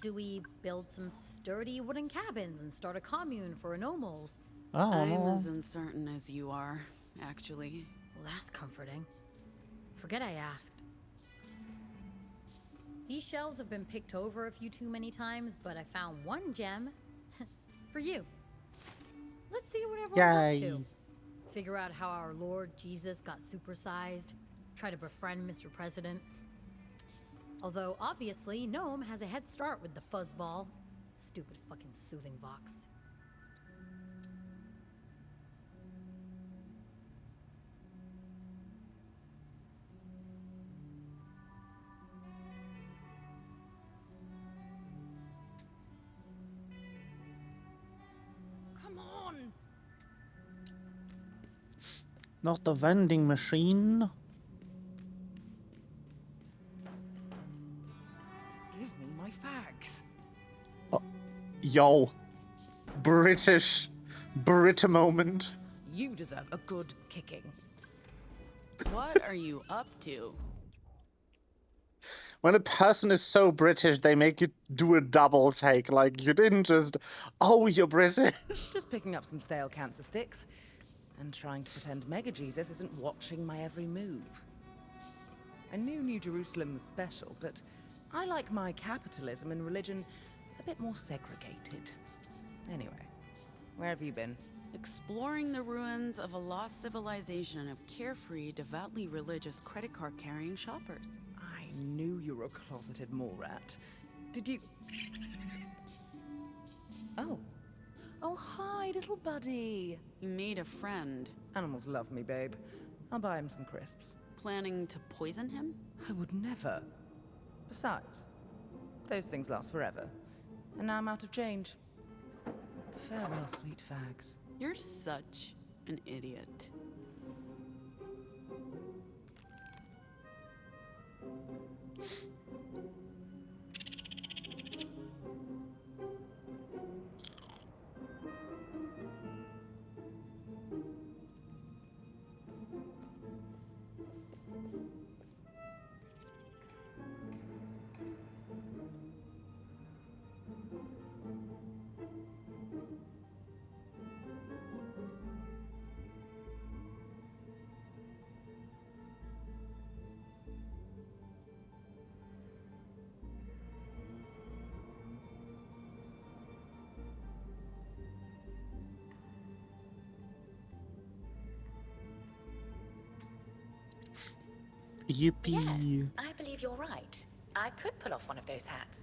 Do we build some sturdy wooden cabins and start a commune for anomals? I'm as uncertain as you are, actually. Well, that's comforting. Forget I asked. These shelves have been picked over a few too many times, but I found one gem for you. Let's see what everyone's up to. Figure out how our Lord Jesus got supersized. Try to befriend Mr. President. Although, obviously, Gnome has a head start with the fuzzball. Stupid fucking soothing Vox. Come on! Not the vending machine. Give me my fags. Yo. Brita moment. You deserve a good kicking. What are you up to? When a person is so British, they make you do a double take. Like, you didn't just, oh, you're British. Just picking up some stale cancer sticks and trying to pretend Mega Jesus isn't watching my every move. I knew New Jerusalem was special, but I like my capitalism and religion a bit more segregated. Anyway, where have you been? Exploring the ruins of a lost civilization of carefree, devoutly religious credit card carrying shoppers. I knew you were a closeted mole rat. Did you... Oh. Oh, hi, little buddy. You made a friend. Animals love me, babe. I'll buy him some crisps. Planning to poison him? I would never. Besides, those things last forever. And now I'm out of change. Farewell, sweet fags. You're such an idiot. Yippee. Yes, I believe you're right. I could pull off one of those hats.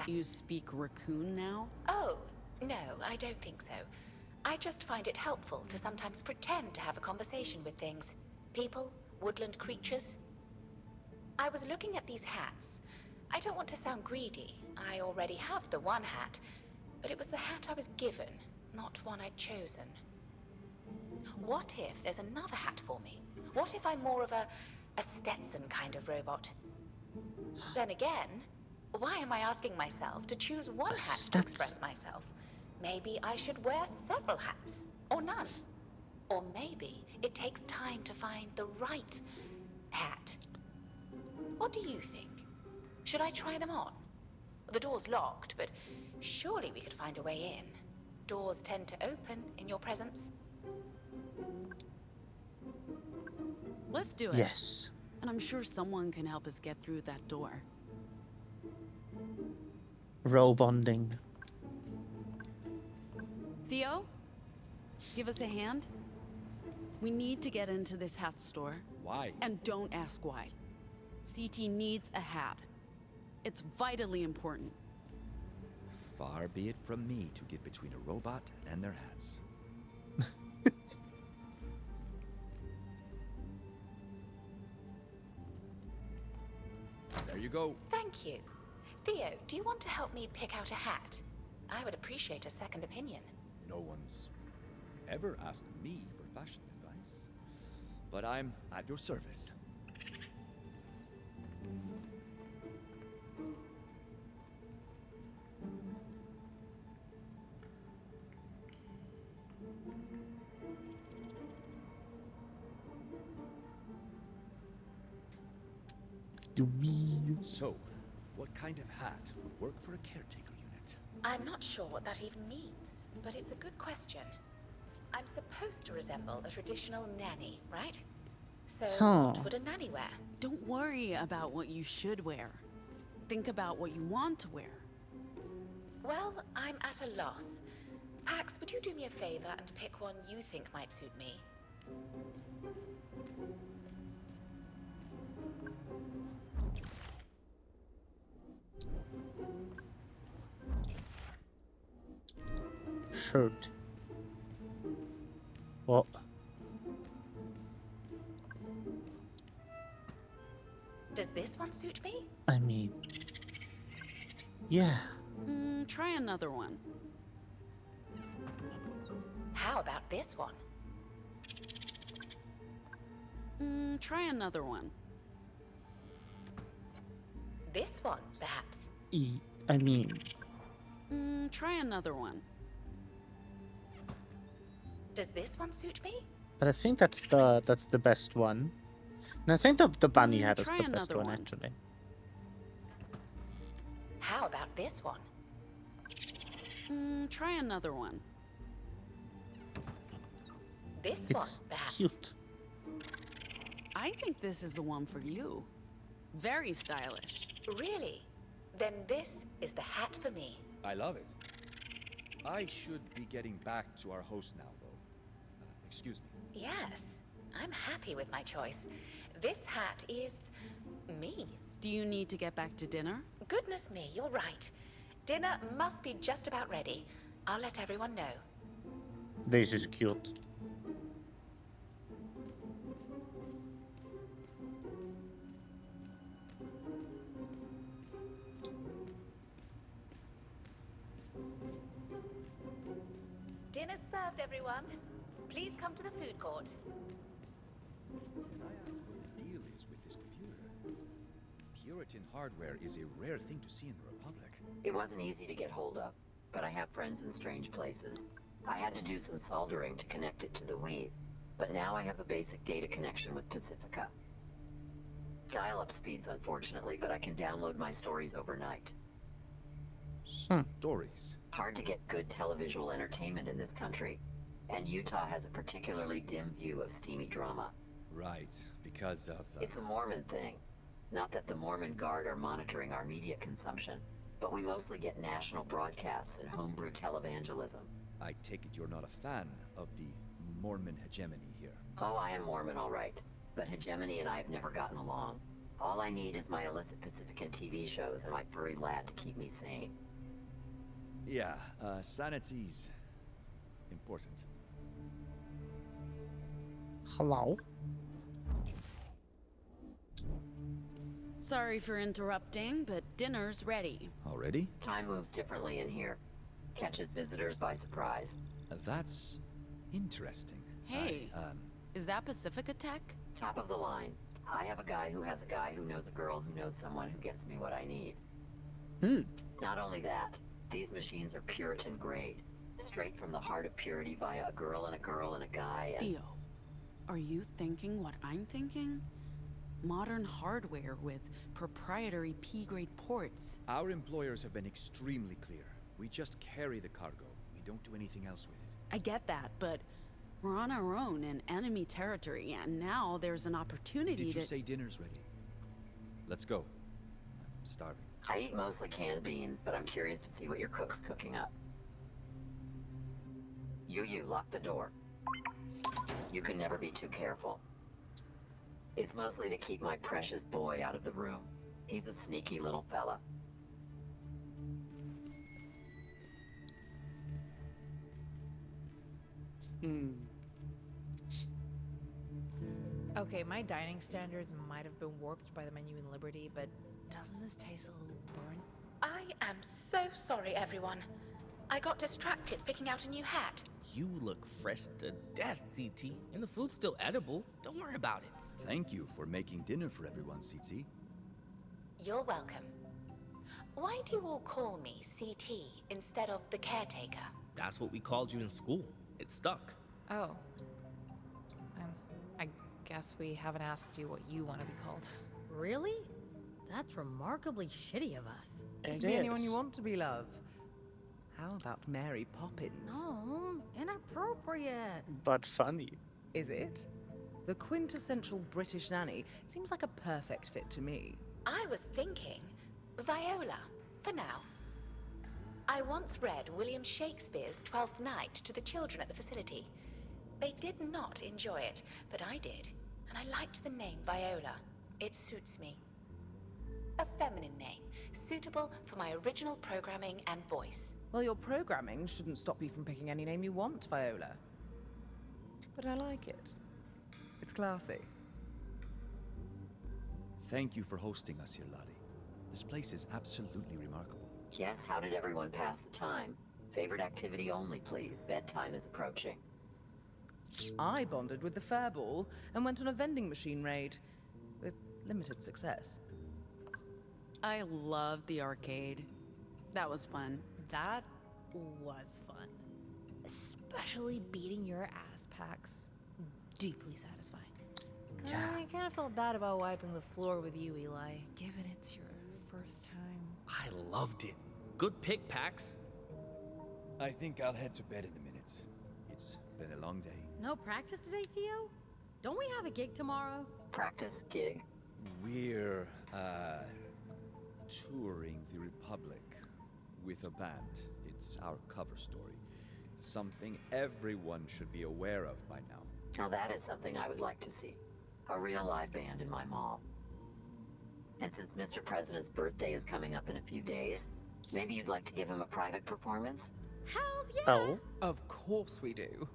You speak raccoon now? Oh, no, I don't think so. I just find it helpful to sometimes pretend to have a conversation with things. People, woodland creatures. I was looking at these hats. I don't want to sound greedy. I already have the one hat, but it was the hat I was given, not one I'd chosen. What if there's another hat for me? What if I'm more of a Stetson kind of robot? Then again, why am I asking myself to choose one hat to express myself? Maybe I should wear several hats, or none. Or maybe it takes time to find the right hat. What do you think? Should I try them on? The door's locked, but surely we could find a way in. Doors tend to open in your presence. Let's do it. Yes. And I'm sure someone can help us get through that door. Row bonding. Theo? Give us a hand? We need to get into this hat store. Why? And don't ask why. CT needs a hat. It's vitally important. Far be it from me to get between a robot and their hats. There you go. Thank you. Theo, do you want to help me pick out a hat? I would appreciate a second opinion. No one's ever asked me for fashion advice, but I'm at your service. So, what kind of hat would work for a caretaker unit? I'm not sure what that even means, but it's a good question. I'm supposed to resemble a traditional nanny, right? So what would a nanny wear? Don't worry about what you should wear. Think about what you want to wear. Well, I'm at a loss. Pax, would you do me a favor and pick one you think might suit me? Shirt. What? Does this one suit me? I mean, yeah. Try another one. How about this one? Try another one. This one, perhaps? I mean, Try another one. Does this one suit me? but I think that's the best one. And I think the bunny hat is Try the best another one one. actually. How about this one? Try another one. This one, It's perhaps? cute. I think this is the one for you. Very stylish. Really? Then this is the hat for me. I love it. I should be getting back to our host now, though. Excuse me. Yes, I'm happy with my choice. This hat is me. Do you need to get back to dinner? Goodness me, you're right. Dinner must be just about ready. I'll let everyone know. This is cute. Dinner's served, everyone. Please come to the food court. Can I ask what the deal is with this computer? Puritan hardware is a rare thing to see in the Republic. It wasn't easy to get hold of, but I have friends in strange places. I had to do some soldering to connect it to the Weave, but now I have a basic data connection with Pacifica. Dial-up speeds, unfortunately, but I can download my stories overnight. Stories? Hard to get good televisual entertainment in this country, and Utah has a particularly dim view of steamy drama. Right, because of the... It's a Mormon thing. Not that the Mormon Guard are monitoring our media consumption, but we mostly get national broadcasts and homebrew televangelism. I take it you're not a fan of the Mormon hegemony here. Oh, I am Mormon, all right. But hegemony and I have never gotten along. All I need is my illicit Pacifican TV shows and my furry lad to keep me sane. Yeah, sanity's important. Hello? Sorry for interrupting, but dinner's ready. Already? Time moves differently in here. Catches visitors by surprise. That's interesting. Hey, is that Pacifica Tech? Top of the line. I have a guy who has a guy who knows a girl who knows someone who gets me what I need. Not only that, these machines are Puritan grade. Straight from the heart of purity via a girl and a guy and... Theo, are you thinking what I'm thinking? Modern hardware with proprietary P-grade ports. Our employers have been extremely clear. We just carry the cargo. We don't do anything else with it. I get that, but we're on our own in enemy territory, and now there's an opportunity Did you to... say dinner's ready? Let's go. I'm starving. I eat mostly canned beans, but I'm curious to see what your cook's cooking up. You lock the door. You can never be too careful. It's mostly to keep my precious boy out of the room. He's a sneaky little fella. Okay, my dining standards might have been warped by the menu in Liberty, but doesn't this taste a little burnt? I am so sorry, everyone. I got distracted picking out a new hat. You look fresh to death, CT, and the food's still edible. Don't worry about it. Thank you for making dinner for everyone, CT. You're welcome. Why do you all call me CT instead of the caretaker? That's what we called you in school. It stuck. Oh. I guess we haven't asked you what you want to be called. Really? That's remarkably shitty of us. It be anyone you want to be, love. How about Mary Poppins? No, inappropriate. But funny. Is it? The quintessential British nanny seems like a perfect fit to me. I was thinking Viola, for now. I once read William Shakespeare's Twelfth Night to the children at the facility. They did not enjoy it, but I did, and I liked the name Viola. It suits me. A feminine name, suitable for my original programming and voice. Well, your programming shouldn't stop you from picking any name you want, Viola. But I like it. It's classy. Thank you for hosting us here, Lottie. This place is absolutely remarkable. Yes, how did everyone pass the time? Favorite activity only, please. Bedtime is approaching. I bonded with the Fairball and went on a vending machine raid, with limited success. I loved the arcade. That was fun. That was fun. Especially beating your ass packs. Deeply satisfying. Yeah. I kind of felt bad about wiping the floor with you, Eli, given it's your first time. I loved it. Good pick, Pax. I think I'll head to bed in a minute. It's been a long day. No practice today, Theo? Don't we have a gig tomorrow? Practice gig. We're, touring the Republic with a band. It's our cover story. Something everyone should be aware of by now. Now that is something I would like to see. A real live band in my mall. And since Mr. President's birthday is coming up in a few days, maybe you'd like to give him a private performance? Hells yeah! Oh. Of course we do.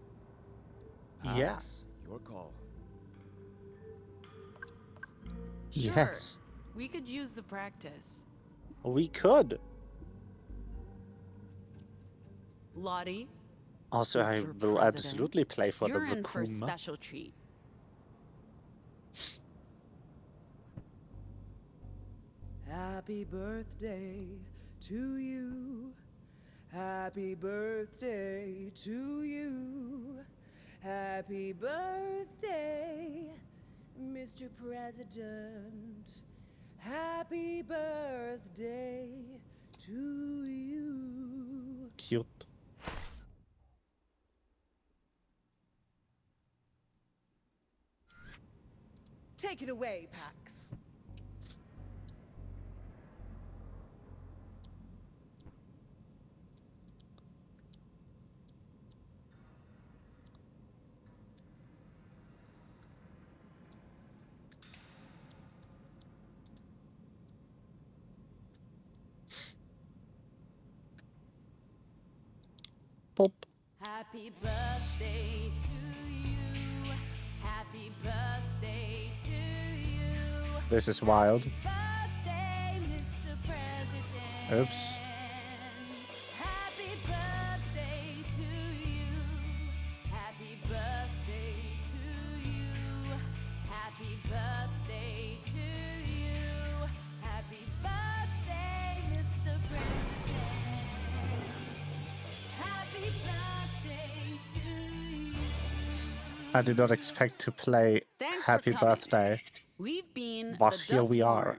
Yes. Your call. Sure. Yes. We could use the practice. We could. Lottie, Also, I Mr. will President, absolutely play for you're the in for a Raccoon. special treat. Happy birthday to you. Happy birthday to you. Happy birthday, Mr. President. Happy birthday to you. Cute. Take it away, Pax. Pop. Happy birthday to you. Happy birthday to you. This is wild. Birthday, Mr. President. Oops. Happy birthday to you. Happy birthday to you. Happy birthday to you. Happy birthday, Mr. President. Happy birthday to you. I did not expect to play Thanks for Happy coming. Birthday, We've been but the here we are.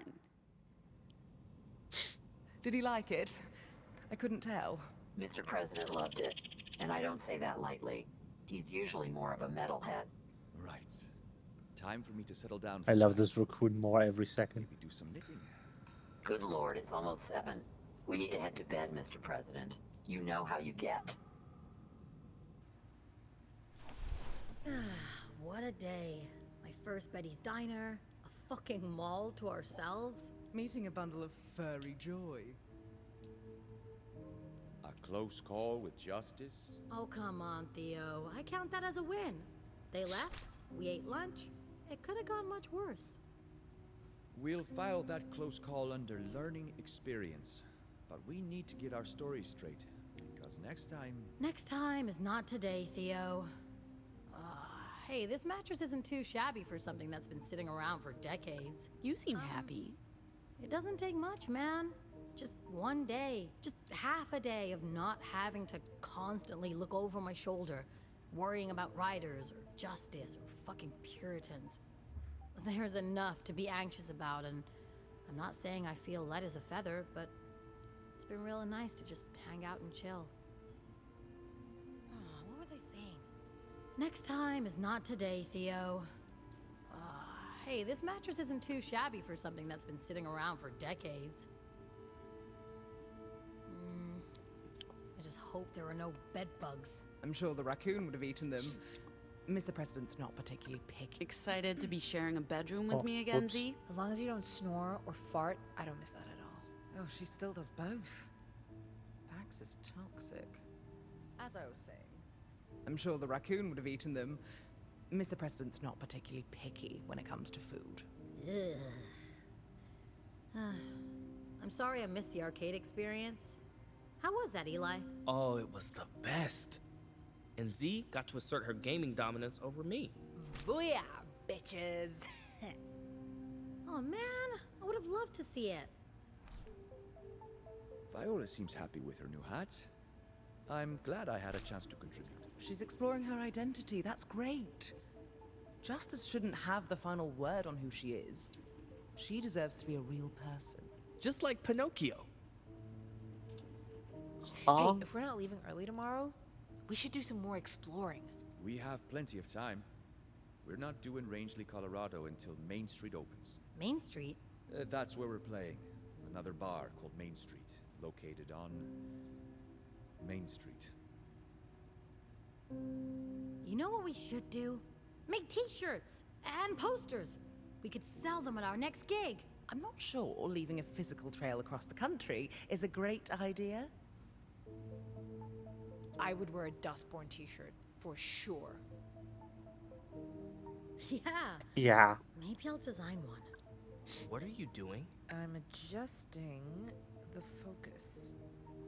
Dustborn. Did he like it? I couldn't tell. Mr. President loved it, and I don't say that lightly. He's usually more of a metalhead. Right. Time for me to settle down. I love this Raccoon more every second. Maybe do some knitting. Good Lord, it's almost 7. We need to head to bed, Mr. President. You know how you get. What a day. My First Betty's Diner, a fucking mall to ourselves. Meeting a bundle of furry joy. A close call with justice? Oh, come on, Theo. I count that as a win. They left, we ate lunch. It could have gone much worse. We'll file that close call under learning experience. But we need to get our story straight, because next time... Next time is not today, Theo. Hey, this mattress isn't too shabby for something that's been sitting around for decades. You seem happy. It doesn't take much, man. Just one day, just half a day of not having to constantly look over my shoulder, worrying about riders or justice or fucking Puritans. There's enough to be anxious about, and I'm not saying I feel light as a feather, but it's been real nice to just hang out and chill. What was I saying? Next time is not today, Theo. Hey, this mattress isn't too shabby for something that's been sitting around for decades. I just hope there are no bed bugs. I'm sure the raccoon would have eaten them. Mr. President's not particularly picky. Excited to be sharing a bedroom with me again, whoops. Z? As long as you don't snore or fart, I don't miss that at all. Oh, she still does both. Vax is toxic. As I was saying, I'm sure the raccoon would have eaten them. Mr. President's not particularly picky when it comes to food. I'm sorry I missed the arcade experience. How was that, Eli? Oh, it was the best. And Z got to assert her gaming dominance over me. Booyah, bitches! Oh man, I would have loved to see it. Viola seems happy with her new hat. I'm glad I had a chance to contribute. She's exploring her identity. That's great. Justice shouldn't have the final word on who she is. She deserves to be a real person. Just like Pinocchio. Hey, if we're not leaving early tomorrow, we should do some more exploring. We have plenty of time. We're not due in Rangeley, Colorado until Main Street opens. Main Street? That's where we're playing. Another bar called Main Street, located on Main Street. You know what we should do? Make t-shirts and posters. We could sell them at our next gig. I'm not sure leaving a physical trail across the country is a great idea. I would wear a Dustborn t-shirt, for sure. Yeah. Yeah. Maybe I'll design one. What are you doing? I'm adjusting the focus.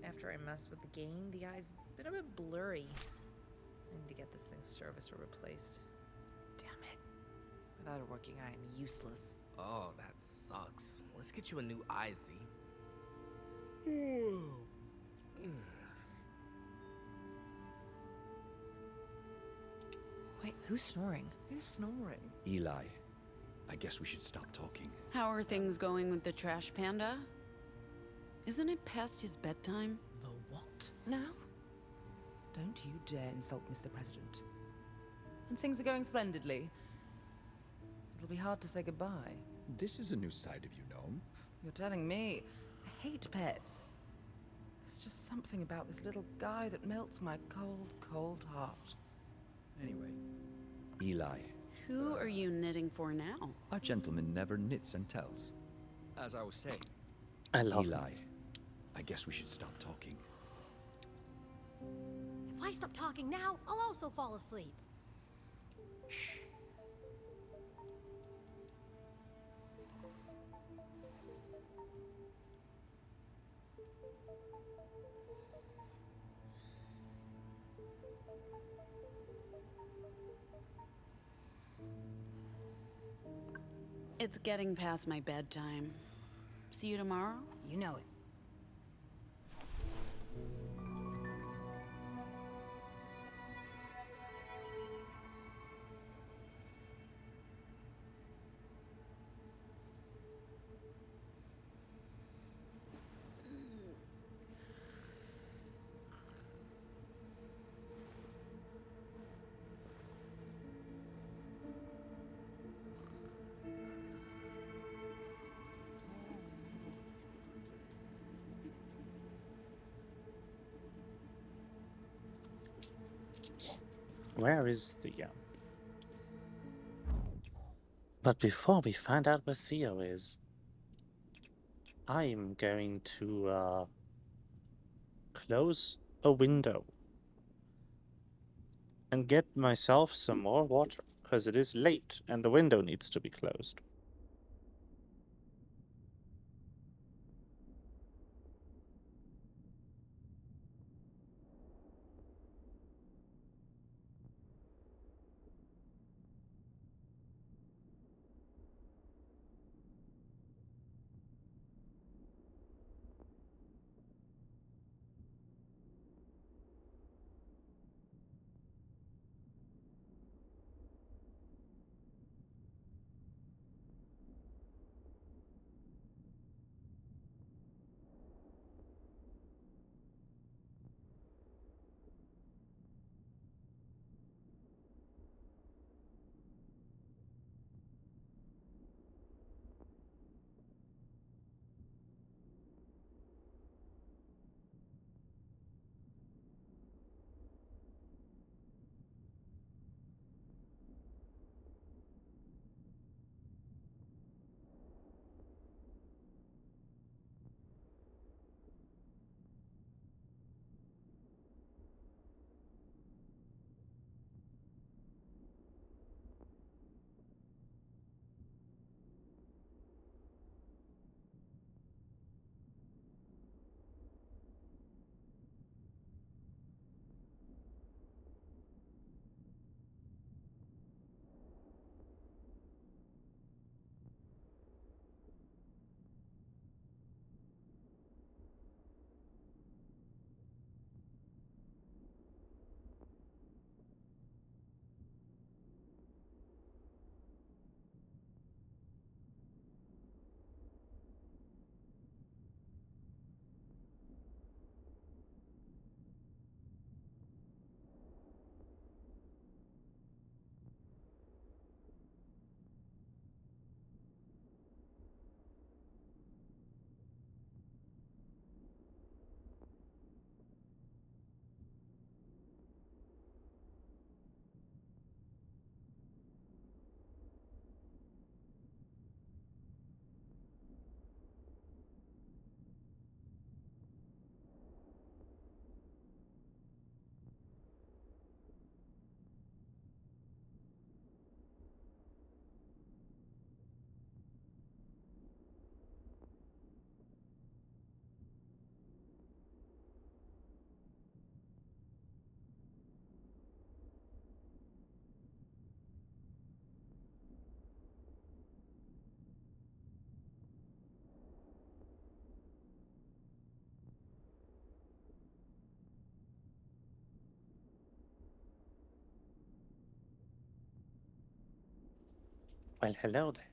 After I messed with the game, the eye's been a bit blurry. I need to get this thing serviced or replaced. Damn it. Without a working eye, I'm useless. Oh, that sucks. Let's get you a new eye, Z. Wait, who's snoring? Who's snoring? Eli, I guess we should stop talking. How are things going with the trash panda? Isn't it past his bedtime? The what now? Don't you dare insult Mr. President. And things are going splendidly. It'll be hard to say goodbye. This is a new side of you, Gnome. You're telling me. I hate pets. There's just something about this little guy that melts my cold, cold heart. Anyway, Eli. Who are you knitting for now? Our gentleman never knits and tells. As I was saying, I love Eli, I guess we should stop talking. If I stop talking now, I'll also fall asleep. Shh. It's getting past my bedtime. See you tomorrow? You know it. Where is the But before we find out where Theo is, I'm going to close a window and get myself some more water, because it is late and the window needs to be closed. Well, hello there.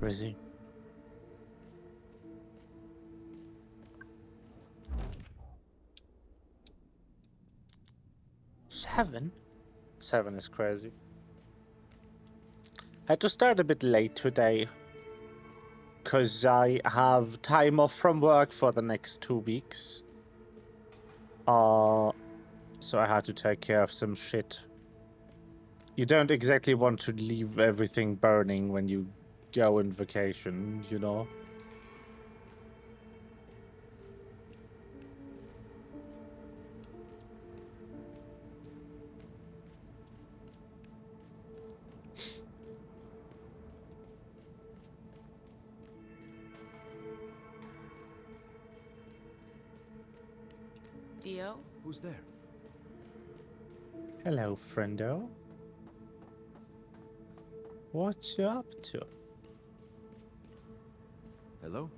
Resume. Seven? 7 is crazy. I had to start a bit late today, because I have time off from work for the next 2 weeks. So I had to take care of some shit. You don't exactly want to leave everything burning when you go on vacation, you know? Theo? Who's there? Hello, friendo. What you up to? Hello?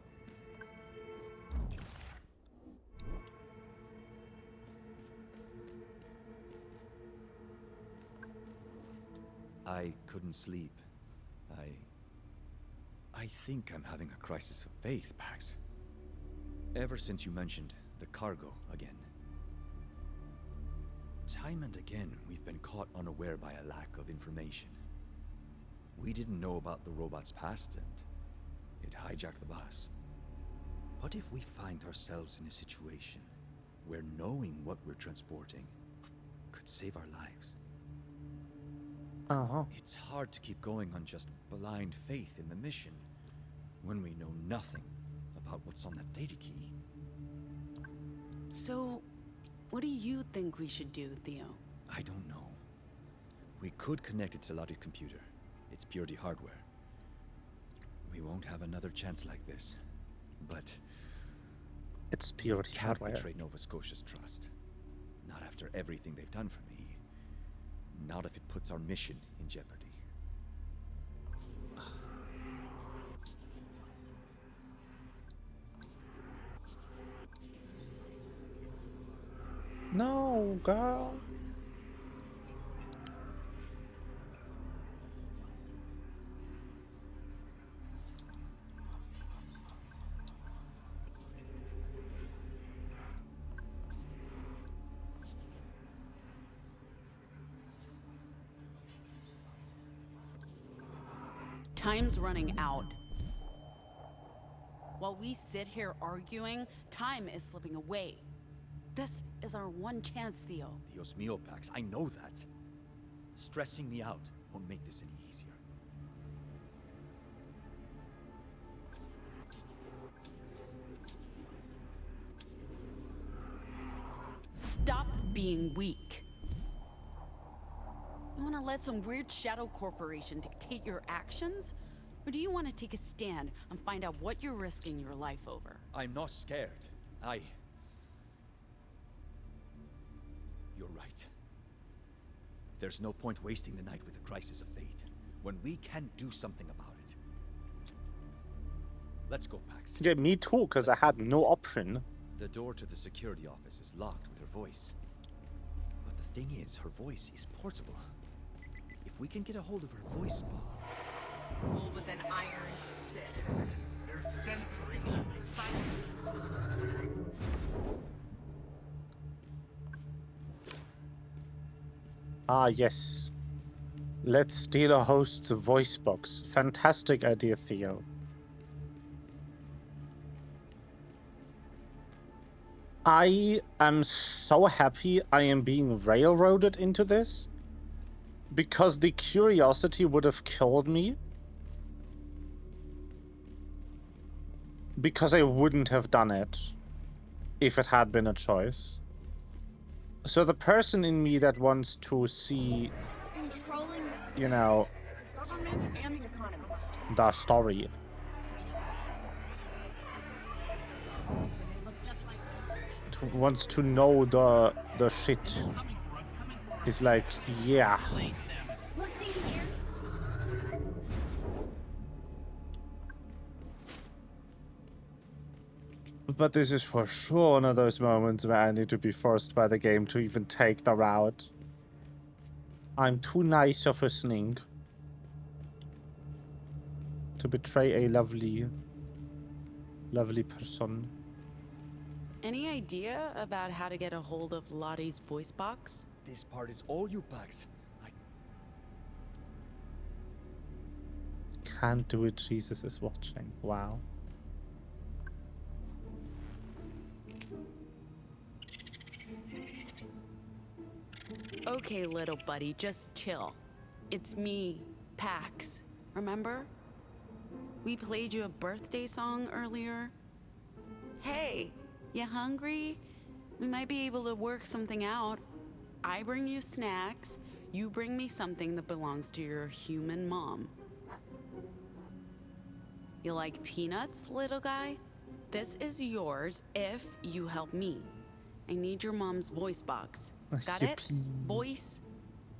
I couldn't sleep. I I think I'm having a crisis of faith, Pax. Ever since you mentioned the cargo again. Time and again, we've been caught unaware by a lack of information. We didn't know about the robot's past, and it hijacked the bus. What if we find ourselves in a situation where knowing what we're transporting could save our lives? It's hard to keep going on just blind faith in the mission when we know nothing about what's on that data key. So, what do you think we should do, Theo? I don't know. We could connect it to Lottie's computer. It's purely hardware. We won't have another chance like this. But it's purely hardware. Can't betray Nova Scotia's trust. Not after everything they've done for me. Not if it puts our mission in jeopardy. No, girl. Time's running out. While we sit here arguing, time is slipping away. This is our one chance, Theo. Dios mío, Pax, I know that. Stressing me out won't make this any easier. Stop being weak. You want to let some weird shadow corporation dictate your actions? Or do you want to take a stand and find out what you're risking your life over? I'm not scared. You're right. There's no point wasting the night with a crisis of faith when we can do something about it. Let's go, Pax. Yeah, me too, because I had no option. The door to the security office is locked with her voice. But the thing is, her voice is portable. If we can get a hold of her voice... With an iron stick. They're censoring us. Ah, yes. Let's steal a host's voice box. Fantastic idea, Theo. I am so happy I am being railroaded into this, because the curiosity would have killed me, because I wouldn't have done it if it had been a choice. So the person in me that wants to see, you know, Government and the economy. the story, wants to know the shit, is like, yeah. But this is for sure one of those moments where I need to be forced by the game to even take the route. I'm too nice of a sling to betray a lovely person. Any idea about how to get a hold of Lottie's voice box? This part is all you, Pax. Can't do it, Jesus is watching. Wow. Okay, little buddy, just chill. It's me, Pax. Remember? We played you a birthday song earlier. Hey, you hungry? We might be able to work something out. I bring you snacks, you bring me something that belongs to your human mom. You like peanuts, little guy? This is yours if you help me. I need your mom's voice box. Got it? Voice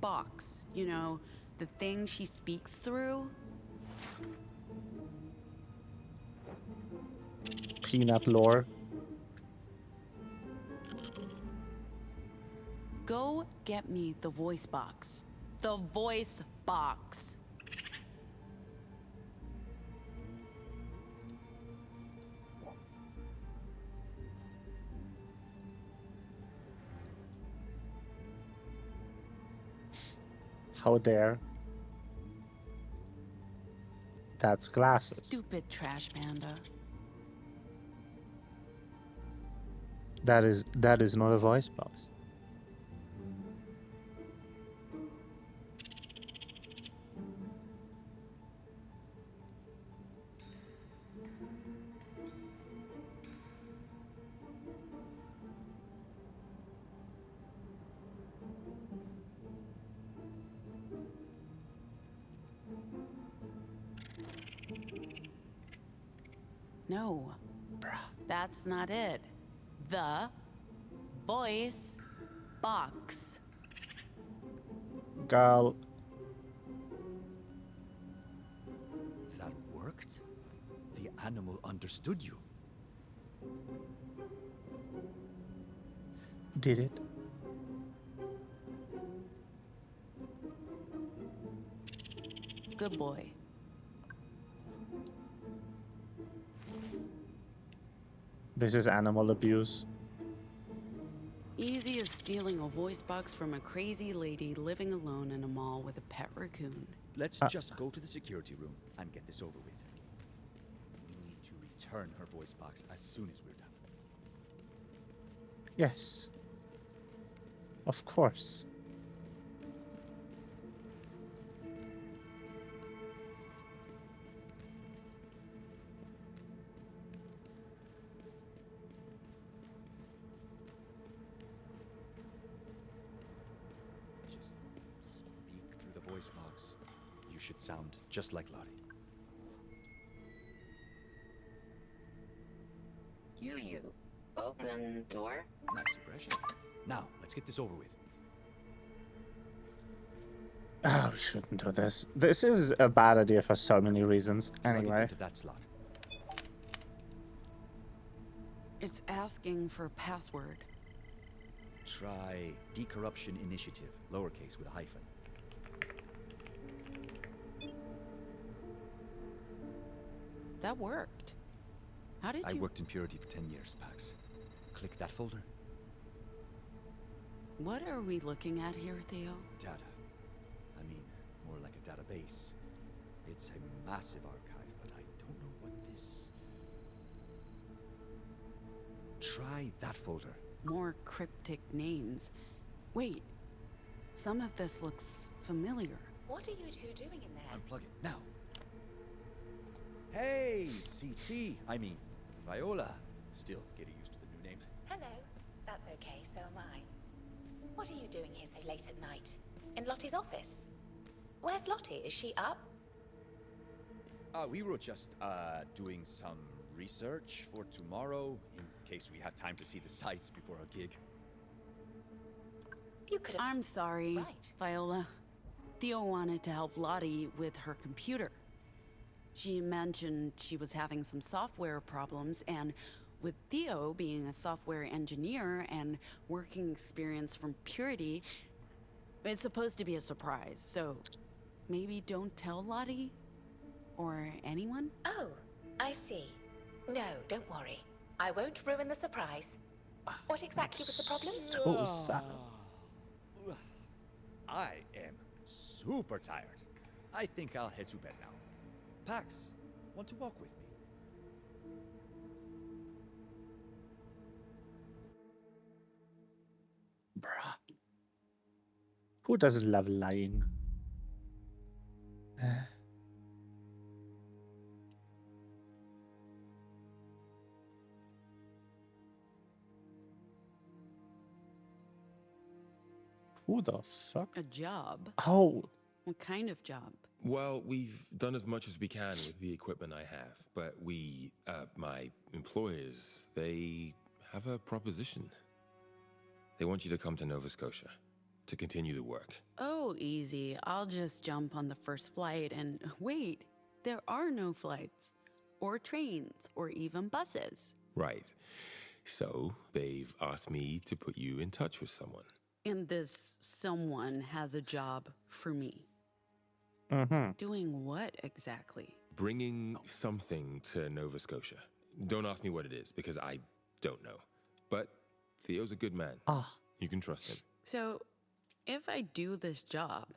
box. You know, the thing she speaks through. Peanut lore. Go get me the voice box. The voice box. How dare? That's glasses. Stupid trash panda. That is not a voice box. No, that's not it. The voice box. Girl. That worked? The animal understood you. Did it? Good boy. This is animal abuse. Easy as stealing a voice box from a crazy lady living alone in a mall with a pet raccoon. Let's just go to the security room and get this over with. We need to return her voice box as soon as we're done. Yes. Of course. Just speak through the voice box. You should sound just like Lottie. You. Open door? Nice impression. Now, let's get this over with. Oh, we shouldn't do this. This is a bad idea for so many reasons. Plug it Anyway. into that slot. It's asking for a password. Try Decorruption Initiative, lowercase with a hyphen. That worked. How did I you... worked in Purity for 10 years, Pax. Click that folder. What are we looking at here, Theo? Data. I mean, more like a database. It's a massive archive, but I don't know what this... Try that folder. More cryptic names. Wait, some of this looks familiar. What are you two doing in there? Unplug it, now. Hey, CT. I mean, Viola. Still getting used to the new name. Hello. That's okay, so am I. What are you doing here so late at night? In Lottie's office? Where's Lottie? Is she up? We were just, doing some research for tomorrow, in case we have time to see the sights before our gig. You could have... I'm sorry, Viola. Theo wanted to help Lottie with her computer. She mentioned she was having some software problems, and with Theo being a software engineer and working experience from Purity, it's supposed to be a surprise, so maybe don't tell Lottie? Or anyone? Oh, I see. No, don't worry. I won't ruin the surprise. What exactly was the problem? So sad. I am super tired. I think I'll head to bed now. Pax, want to walk with me? Bruh. Who doesn't love lying? Who the fuck? A job? Oh. What kind of job? Well, we've done as much as we can with the equipment I have, but my employers, they have a proposition. They want you to come to Nova Scotia to continue the work. Oh, easy. I'll just jump on the first flight and wait, there are no flights, or trains, or even buses. Right. So they've asked me to put you in touch with someone. And this someone has a job for me. Mm-hmm. Doing what exactly? Bringing something to Nova Scotia. Don't ask me what it is, because I don't know. But Theo's a good man. Ah. You can trust him. So, if I do this job,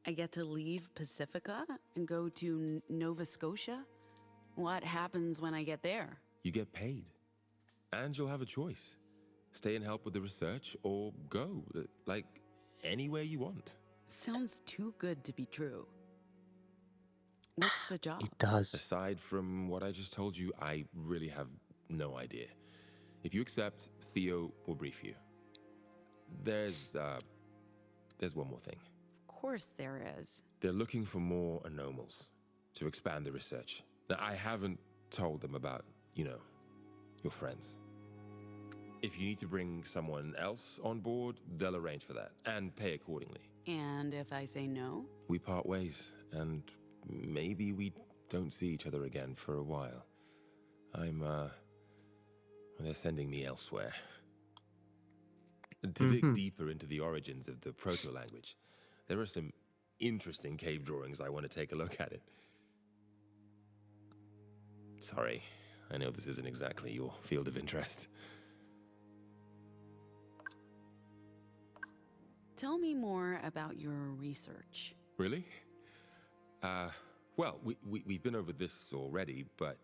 I get to leave Pacifica and go to Nova Scotia? What happens when I get there? You get paid. And you'll have a choice. Stay and help with the research or go, like, anywhere you want. Sounds too good to be true. What's the job? It does. Aside from what I just told you, I really have no idea. If you accept, Theo will brief you. There's one more thing. Of course there is. They're looking for more anomals to expand the research. Now, I haven't told them about, your friends. If you need to bring someone else on board, they'll arrange for that and pay accordingly. And if I say no? We part ways, and maybe we don't see each other again for a while. They're sending me elsewhere. To dig deeper into the origins of the proto-language, there are some interesting cave drawings. I want to take a look at it. Sorry, I know this isn't exactly your field of interest. Tell me more about your research. Really? Well, we've been over this already, but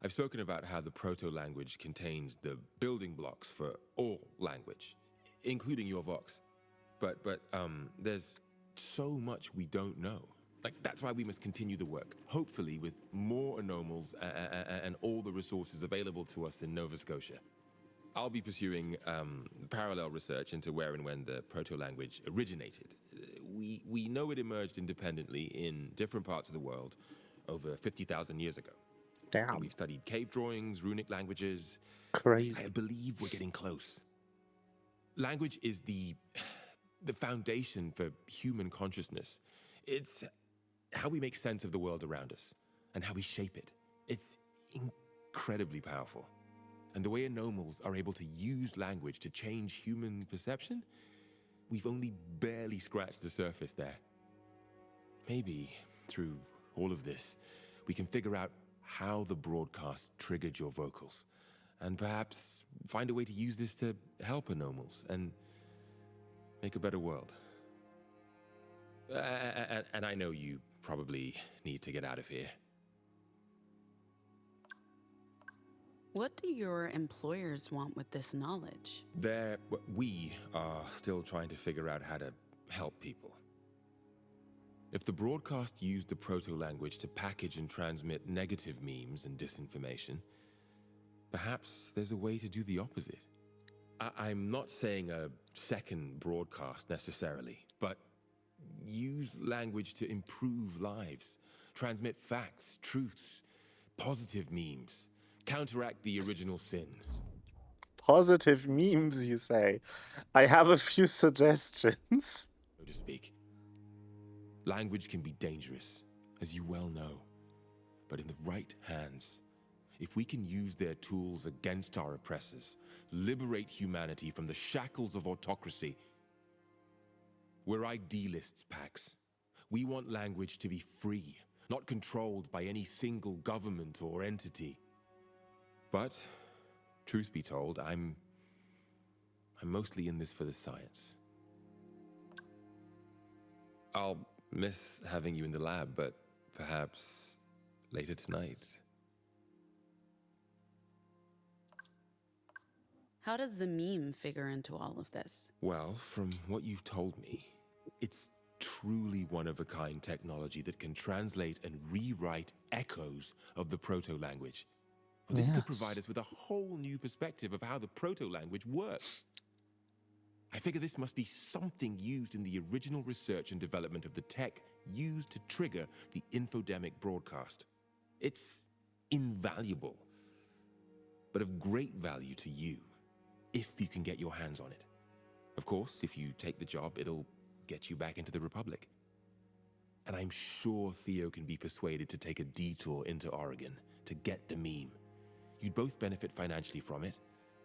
I've spoken about how the proto-language contains the building blocks for all language, including your Vox. But there's so much we don't know. Like, that's why we must continue the work, hopefully with more anomals and all the resources available to us in Nova Scotia. I'll be pursuing parallel research into where and when the proto-language originated. We know it emerged independently in different parts of the world over 50,000 years ago. Damn. And we've studied cave drawings, runic languages. Crazy. I believe we're getting close. Language is the foundation for human consciousness. It's how we make sense of the world around us and how we shape it. It's incredibly powerful. And the way anomals are able to use language to change human perception, we've only barely scratched the surface there. Maybe through all of this, we can figure out how the broadcast triggered your vocals, and perhaps find a way to use this to help anomals and make a better world. And I know you probably need to get out of here. What do your employers want with this knowledge? We are still trying to figure out how to help people. If the broadcast used the proto-language to package and transmit negative memes and disinformation, perhaps there's a way to do the opposite. I'm not saying a second broadcast necessarily, but use language to improve lives, transmit facts, truths, positive memes, counteract the original sins. Positive memes, you say? I have a few suggestions. So to speak. Language can be dangerous, as you well know. But in the right hands, if we can use their tools against our oppressors, liberate humanity from the shackles of autocracy. We're idealists, Pax. We want language to be free, not controlled by any single government or entity. But, truth be told, I'm mostly in this for the science. I'll miss having you in the lab, but perhaps later tonight. How does the meme figure into all of this? Well, from what you've told me, it's truly one-of-a-kind technology that can translate and rewrite echoes of the proto-language. Well, this could provide us with a whole new perspective of how the proto-language works. I figure this must be something used in the original research and development of the tech used to trigger the infodemic broadcast. It's invaluable, but of great value to you, if you can get your hands on it. Of course, if you take the job, it'll get you back into the Republic. And I'm sure Theo can be persuaded to take a detour into Oregon to get the meme. You'd both benefit financially from it,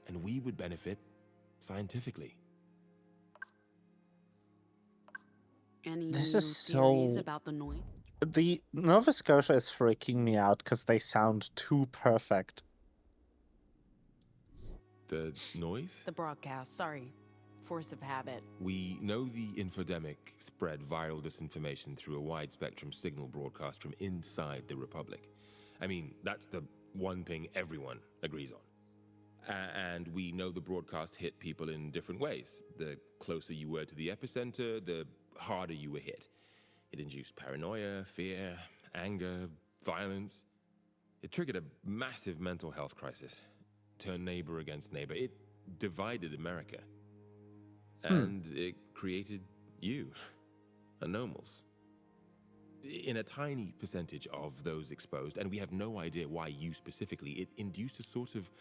and we would benefit scientifically. Any This new is theories so- about the noise? The Nova Scotia is freaking me out because they sound too perfect. The noise? The broadcast, sorry. force of habit. We know the infodemic spread viral disinformation through a wide-spectrum signal broadcast from inside the Republic. I mean, that's the one thing everyone agrees on. And we know the broadcast hit people in different ways. The closer you were to the epicenter, the harder you were hit. It induced paranoia, fear, anger, violence. It triggered a massive mental health crisis. Turned neighbor against neighbor. It divided America. And it created you, anomals. In a tiny percentage of those exposed, and we have no idea why you specifically, it induced a sort of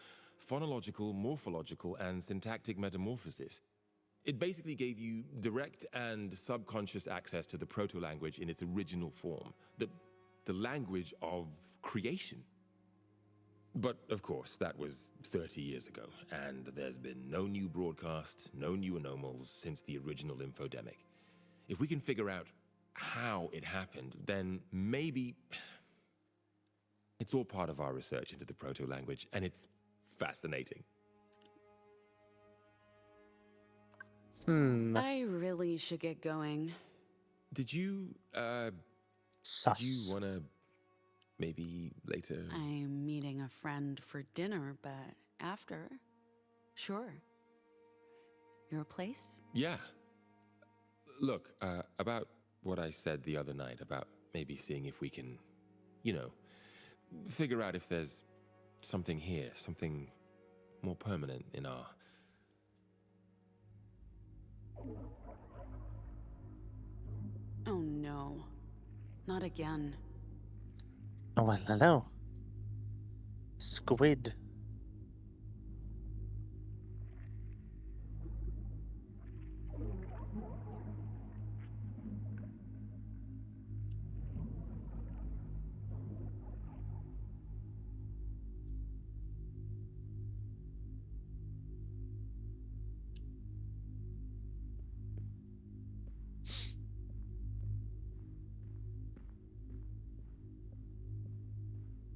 phonological, morphological, and syntactic metamorphosis. It basically gave you direct and subconscious access to the proto-language in its original form, the language of creation. But, of course, that was 30 years ago, and there's been no new broadcast, no new anomals since the original infodemic. If we can figure out how it happened, then maybe it's all part of our research into the proto-language, and it's fascinating. I really should get going. Did you want to maybe later? I'm meeting a friend for dinner, but after, sure. Your place? Yeah. Look, about what I said the other night about maybe seeing if we can, figure out if there's something here, something more permanent in our... Oh no. Not again. Oh, well, hello. Squid.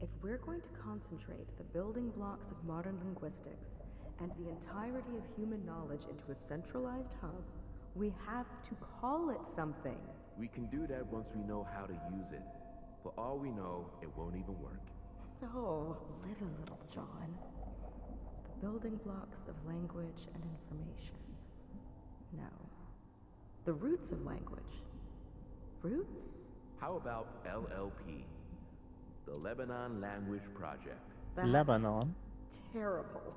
If we're going to concentrate the building blocks of modern linguistics and the entirety of human knowledge into a centralized hub, we have to call it something. We can do that once we know how to use it. For all we know, it won't even work. Oh, live a little, John. The building blocks of language and information. No. The roots of language. Roots? How about LLP? The Lebanon Language Project. That's Lebanon? terrible.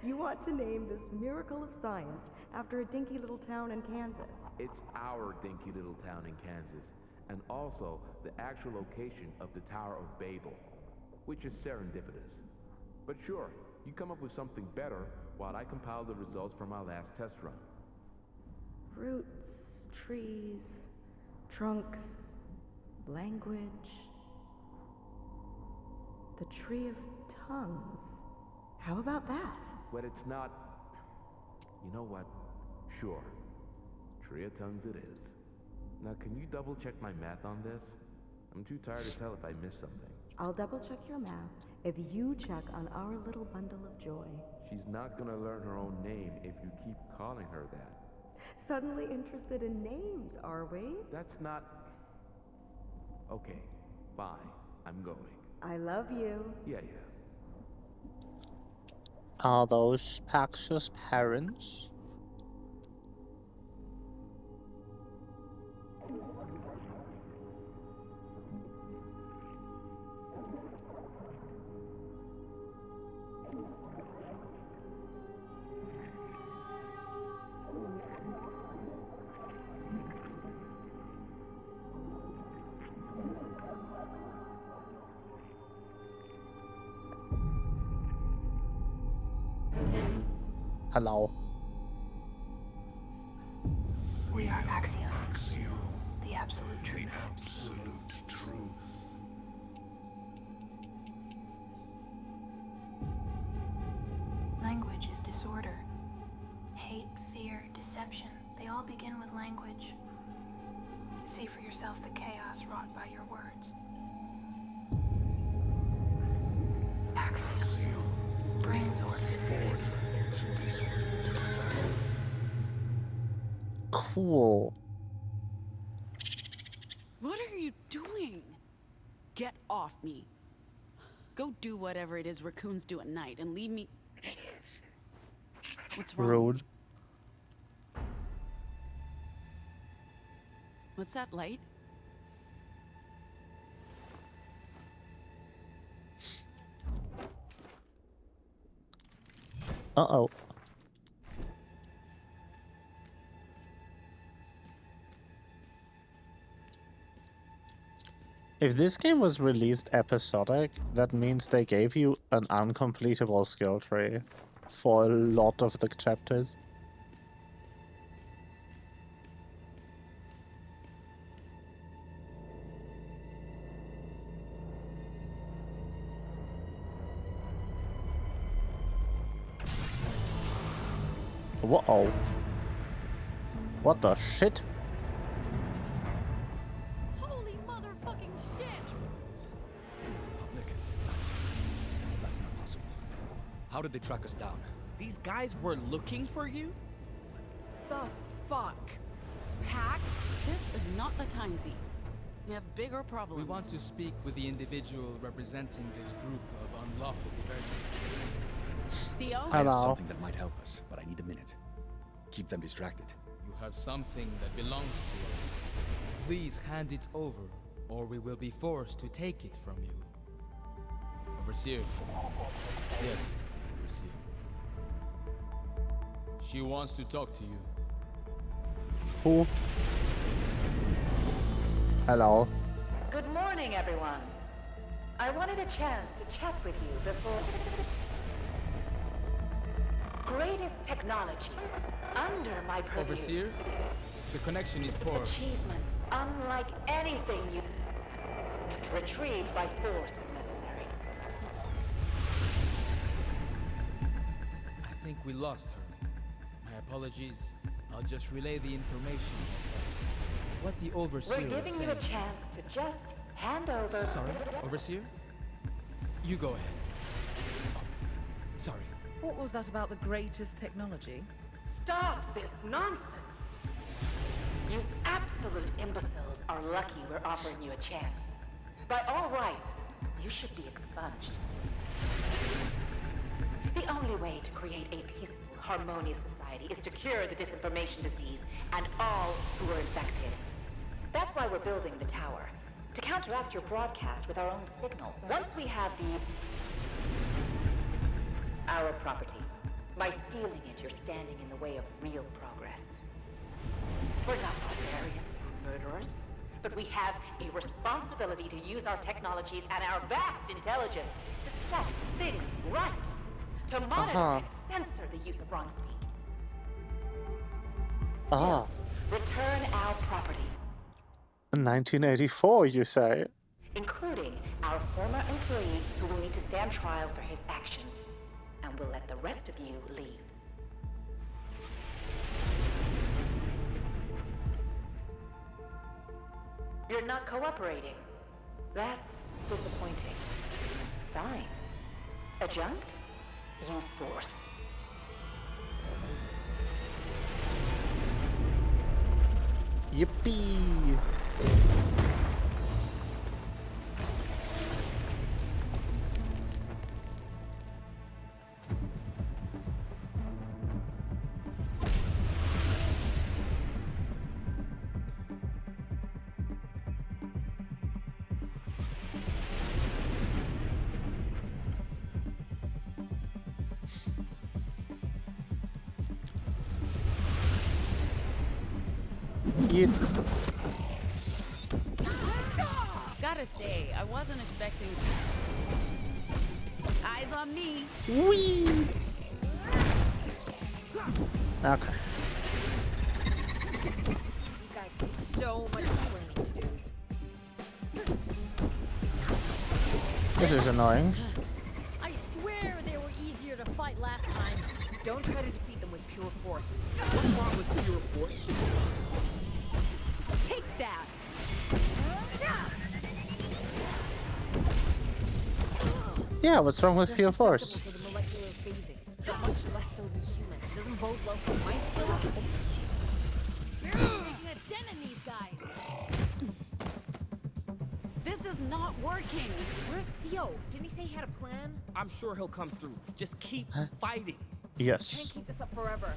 You want to name this miracle of science after a dinky little town in Kansas. It's our dinky little town in Kansas, and also the actual location of the Tower of Babel, which is serendipitous. But sure, you come up with something better while I compile the results from our last test run. Roots, trees, trunks, language. The tree of tongues. How about that? But it's not... You know what? Sure. Tree of tongues it is. Now, can you double check my math on this? I'm too tired to tell if I missed something. I'll double check your math if you check on our little bundle of joy. She's not gonna learn her own name if you keep calling her that. Suddenly interested in names, are we? That's not... Okay, fine. I'm going. I love you. Yeah. Are those Pax's parents? Hello. We are Axiom. The absolute truth. The absolute truth. Language is disorder. Hate, fear, deception, they all begin with language. See for yourself the chaos wrought by your words. Axiom brings order. Order to disorder. Cool. What are you doing? Get off me. Go do whatever it is raccoons do at night and leave me. What's wrong? Rude. What's that light? Uh-oh. If this game was released episodic, that means they gave you an uncompletable skill tree for a lot of the chapters. Whoa. What the shit? Holy motherfucking shit! Public? That's not possible. How did they track us down? These guys were looking for you? The fuck? Pax? This is not the time, Z. We have bigger problems. We want to speak with the individual representing this group of unlawful divergents. Theo? I have something that might help us, but I need a minute. Keep them distracted. You have something that belongs to us. Please hand it over, or we will be forced to take it from you. Overseer. Yes, Overseer. She wants to talk to you. Who? Hello. Good morning, everyone. I wanted a chance to chat with you before... Greatest technology under my purview. Overseer, the connection is poor. Achievements unlike anything you... Retrieved by force if necessary. I think we lost her. My apologies. I'll just relay the information myself. What the Overseer We're was giving you a saying. chance to just hand over... Sorry, Overseer? You go ahead. Oh, sorry. What was that about the greatest technology? Stop this nonsense! You absolute imbeciles are lucky we're offering you a chance. By all rights, you should be expunged. The only way to create a peaceful, harmonious society is to cure the disinformation disease and all who are infected. That's why we're building the tower, to counteract your broadcast with our own signal. Once we have our property. By stealing it, you're standing in the way of real progress. We're not barbarians or murderers, but we have a responsibility to use our technologies and our vast intelligence to set things right, to monitor and censor the use of wrong speak. Still, return our property, 1984, you say? including our former employee who will need to stand trial for his actions. And we'll let the rest of you leave. You're not cooperating. That's disappointing. Fine. Adjunct? Use force. Yippee! Gotta say, I wasn't expecting to... Eyes on me. Whee! Okay. You guys have so much explaining to do. This is annoying. I swear they were easier to fight last time. Don't try to defeat them with pure force. What's wrong with pure force? Take that! Yeah, what's wrong with pure force? To the molecular phasing, but much less so than humans. It doesn't bode well for my skills. working. Where's Theo? Didn't he say he had a plan? I'm sure he'll come through. Just keep fighting. Yes. Can't keep this up forever.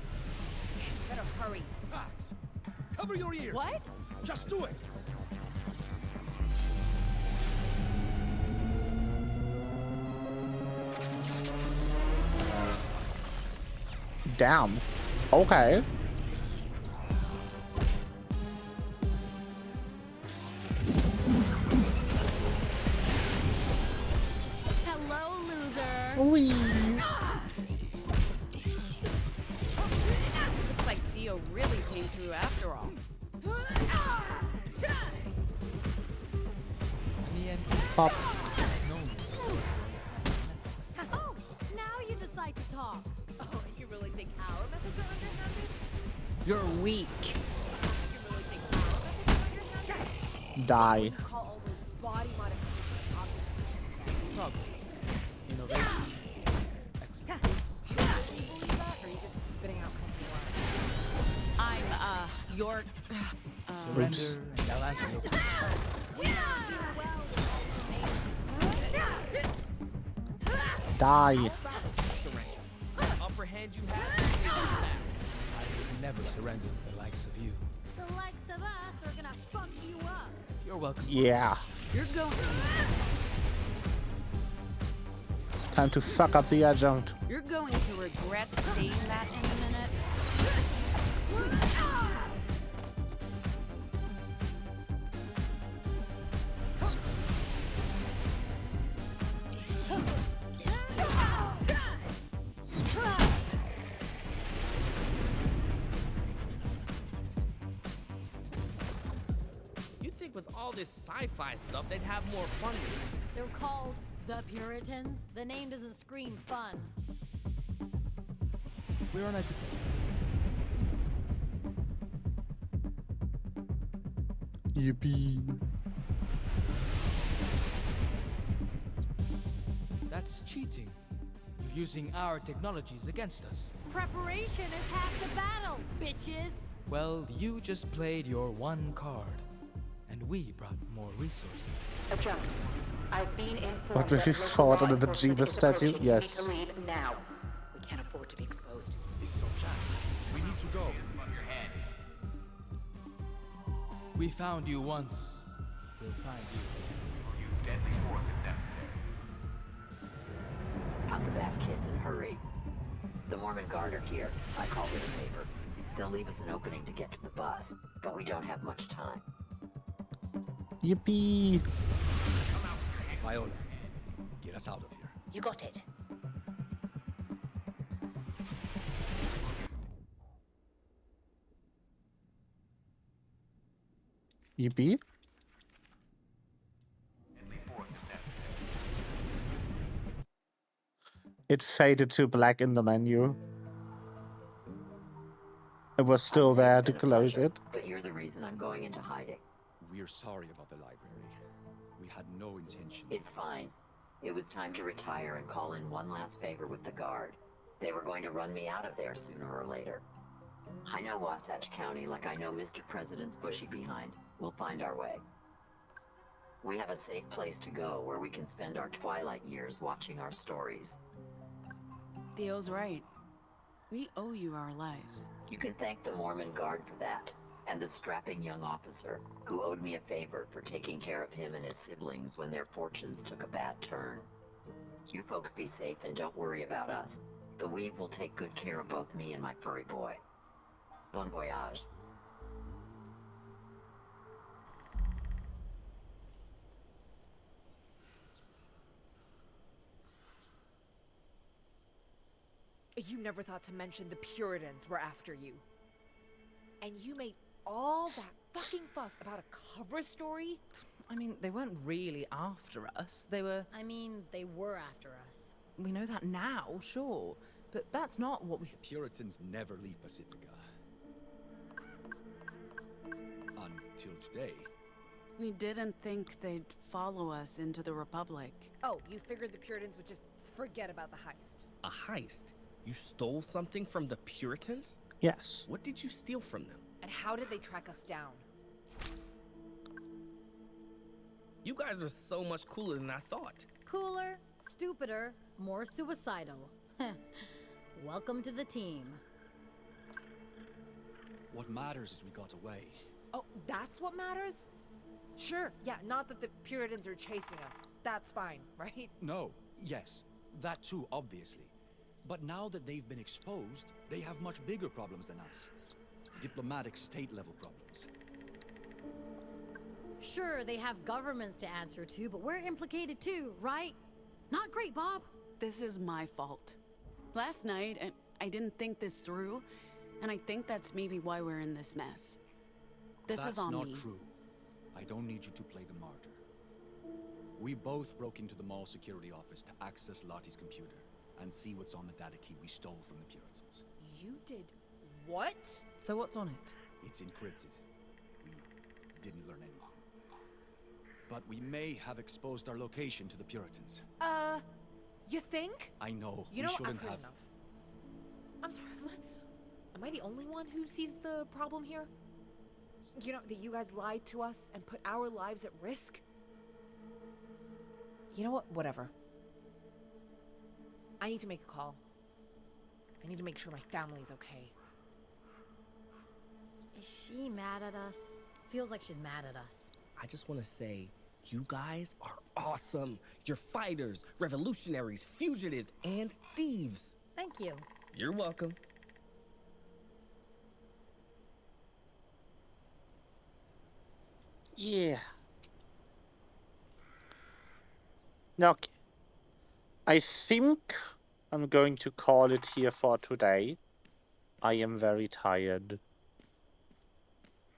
Better hurry. Max, cover your ears. What? Just do it. Damn. Okay. Hello, loser. Wee. Looks like Theo really came through after all. In the end, Pop. Oh, now you decide to talk. Oh, you really think our methods are underhanded? You're weak. You really think our methods are underhanded? Die. You call all those body modifications observations? probably. Innovation. Excellent. Do you actually believe that, or are you just spitting out company lines? I'm, your... Surrender, and I'll answer your question. Die. Surrender. Upper hand you have, take it fast. I would never surrender to the likes of you. The likes of us are gonna fuck you up. You're welcome. Yeah. You're going... Time to fuck up the adjunct. You're going to regret saying that in a minute. You think with all this sci-fi stuff, they'd have more fun with it. They're called the Puritans. The name doesn't scream fun. We're on a... Yippee. That's cheating. You're using our technologies against us. Preparation is half the battle, bitches. Well, you just played your one card. And we brought more resources. Adjunct. I've been informed What, will that we local forward law under the enforcement Jeebus is statue? approaching. Yes. We need to leave now. We can't afford to be exposed. This is our chance. We need to go. We found you once. We'll find you again. Use deadly force if necessary. Out the back, kids, and hurry. The Mormon Guard are here. I called it a favor. They'll leave us an opening to get to the bus, but we don't have much time. Yippee. Viola, get us out of here. You got it. Yippee. Deadly force if necessary. It faded to black in the menu. It was still there to close it. But you're the reason I'm going into hiding. We're sorry about the library. We had no intention. It's fine. It was time to retire and call in one last favor with the Guard. They were going to run me out of there sooner or later. I know Wasatch County like I know Mr. President's bushy behind. We'll find our way. We have a safe place to go where we can spend our twilight years watching our stories. Theo's right. We owe you our lives. You can thank the Mormon Guard for that, and the strapping young officer who owed me a favor for taking care of him and his siblings when their fortunes took a bad turn. You folks be safe and don't worry about us. The Weave will take good care of both me and my furry boy. Bon voyage. You never thought to mention the Puritans were after you. And you made all that fucking fuss about a cover story? I mean, they weren't really after us. They were... I mean, they were after us. We know that now, sure. But that's not what we... Puritans never leave Pacifica. Until today. We didn't think they'd follow us into the Republic. Oh, you figured the Puritans would just forget about the heist. A heist? You stole something from the Puritans? Yes. What did you steal from them? And how did they track us down? You guys are so much cooler than I thought. Cooler, stupider, more suicidal. Welcome to the team. What matters is we got away. Oh, that's what matters? Sure, yeah, not that the Puritans are chasing us. That's fine, right? No, yes, that too, obviously. But now that they've been exposed, they have much bigger problems than us. Diplomatic state-level problems. Sure, they have governments to answer to, but we're implicated too, right? Not great, Bob. This is my fault. Last night, I didn't think this through, and I think that's maybe why we're in this mess. This is on me. That's not true. I don't need you to play the martyr. We both broke into the mall security office to access Lottie's computer and see what's on the data key we stole from the Puritans. You did what? So what's on it? It's encrypted. We didn't learn anything. But we may have exposed our location to the Puritans. You think? I know. You know, we I've shouldn't heard have. enough. I'm sorry, am I the only one who sees the problem here? You know, that you guys lied to us and put our lives at risk? You know what? Whatever. I need to make a call. I need to make sure my family's okay. Is she mad at us? Feels like she's mad at us. I just want to say, you guys are awesome. You're fighters, revolutionaries, fugitives, and thieves. Thank you. You're welcome. Yeah. Okay. I think I'm going to call it here for today. I am very tired.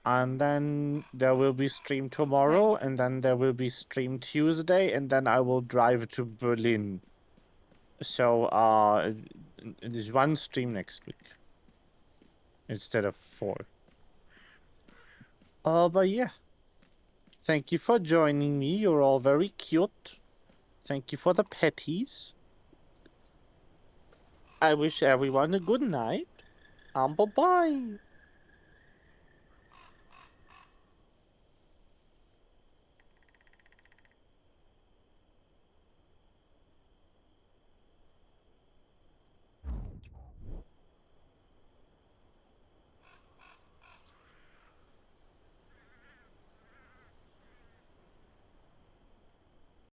And then there will be stream tomorrow, and then there will be stream Tuesday, and then I will drive to Berlin. So, there's one stream next week. Instead of 4. But yeah. Thank you for joining me. You're all very cute. Thank you for the petties. I wish everyone a good night. Bye-bye.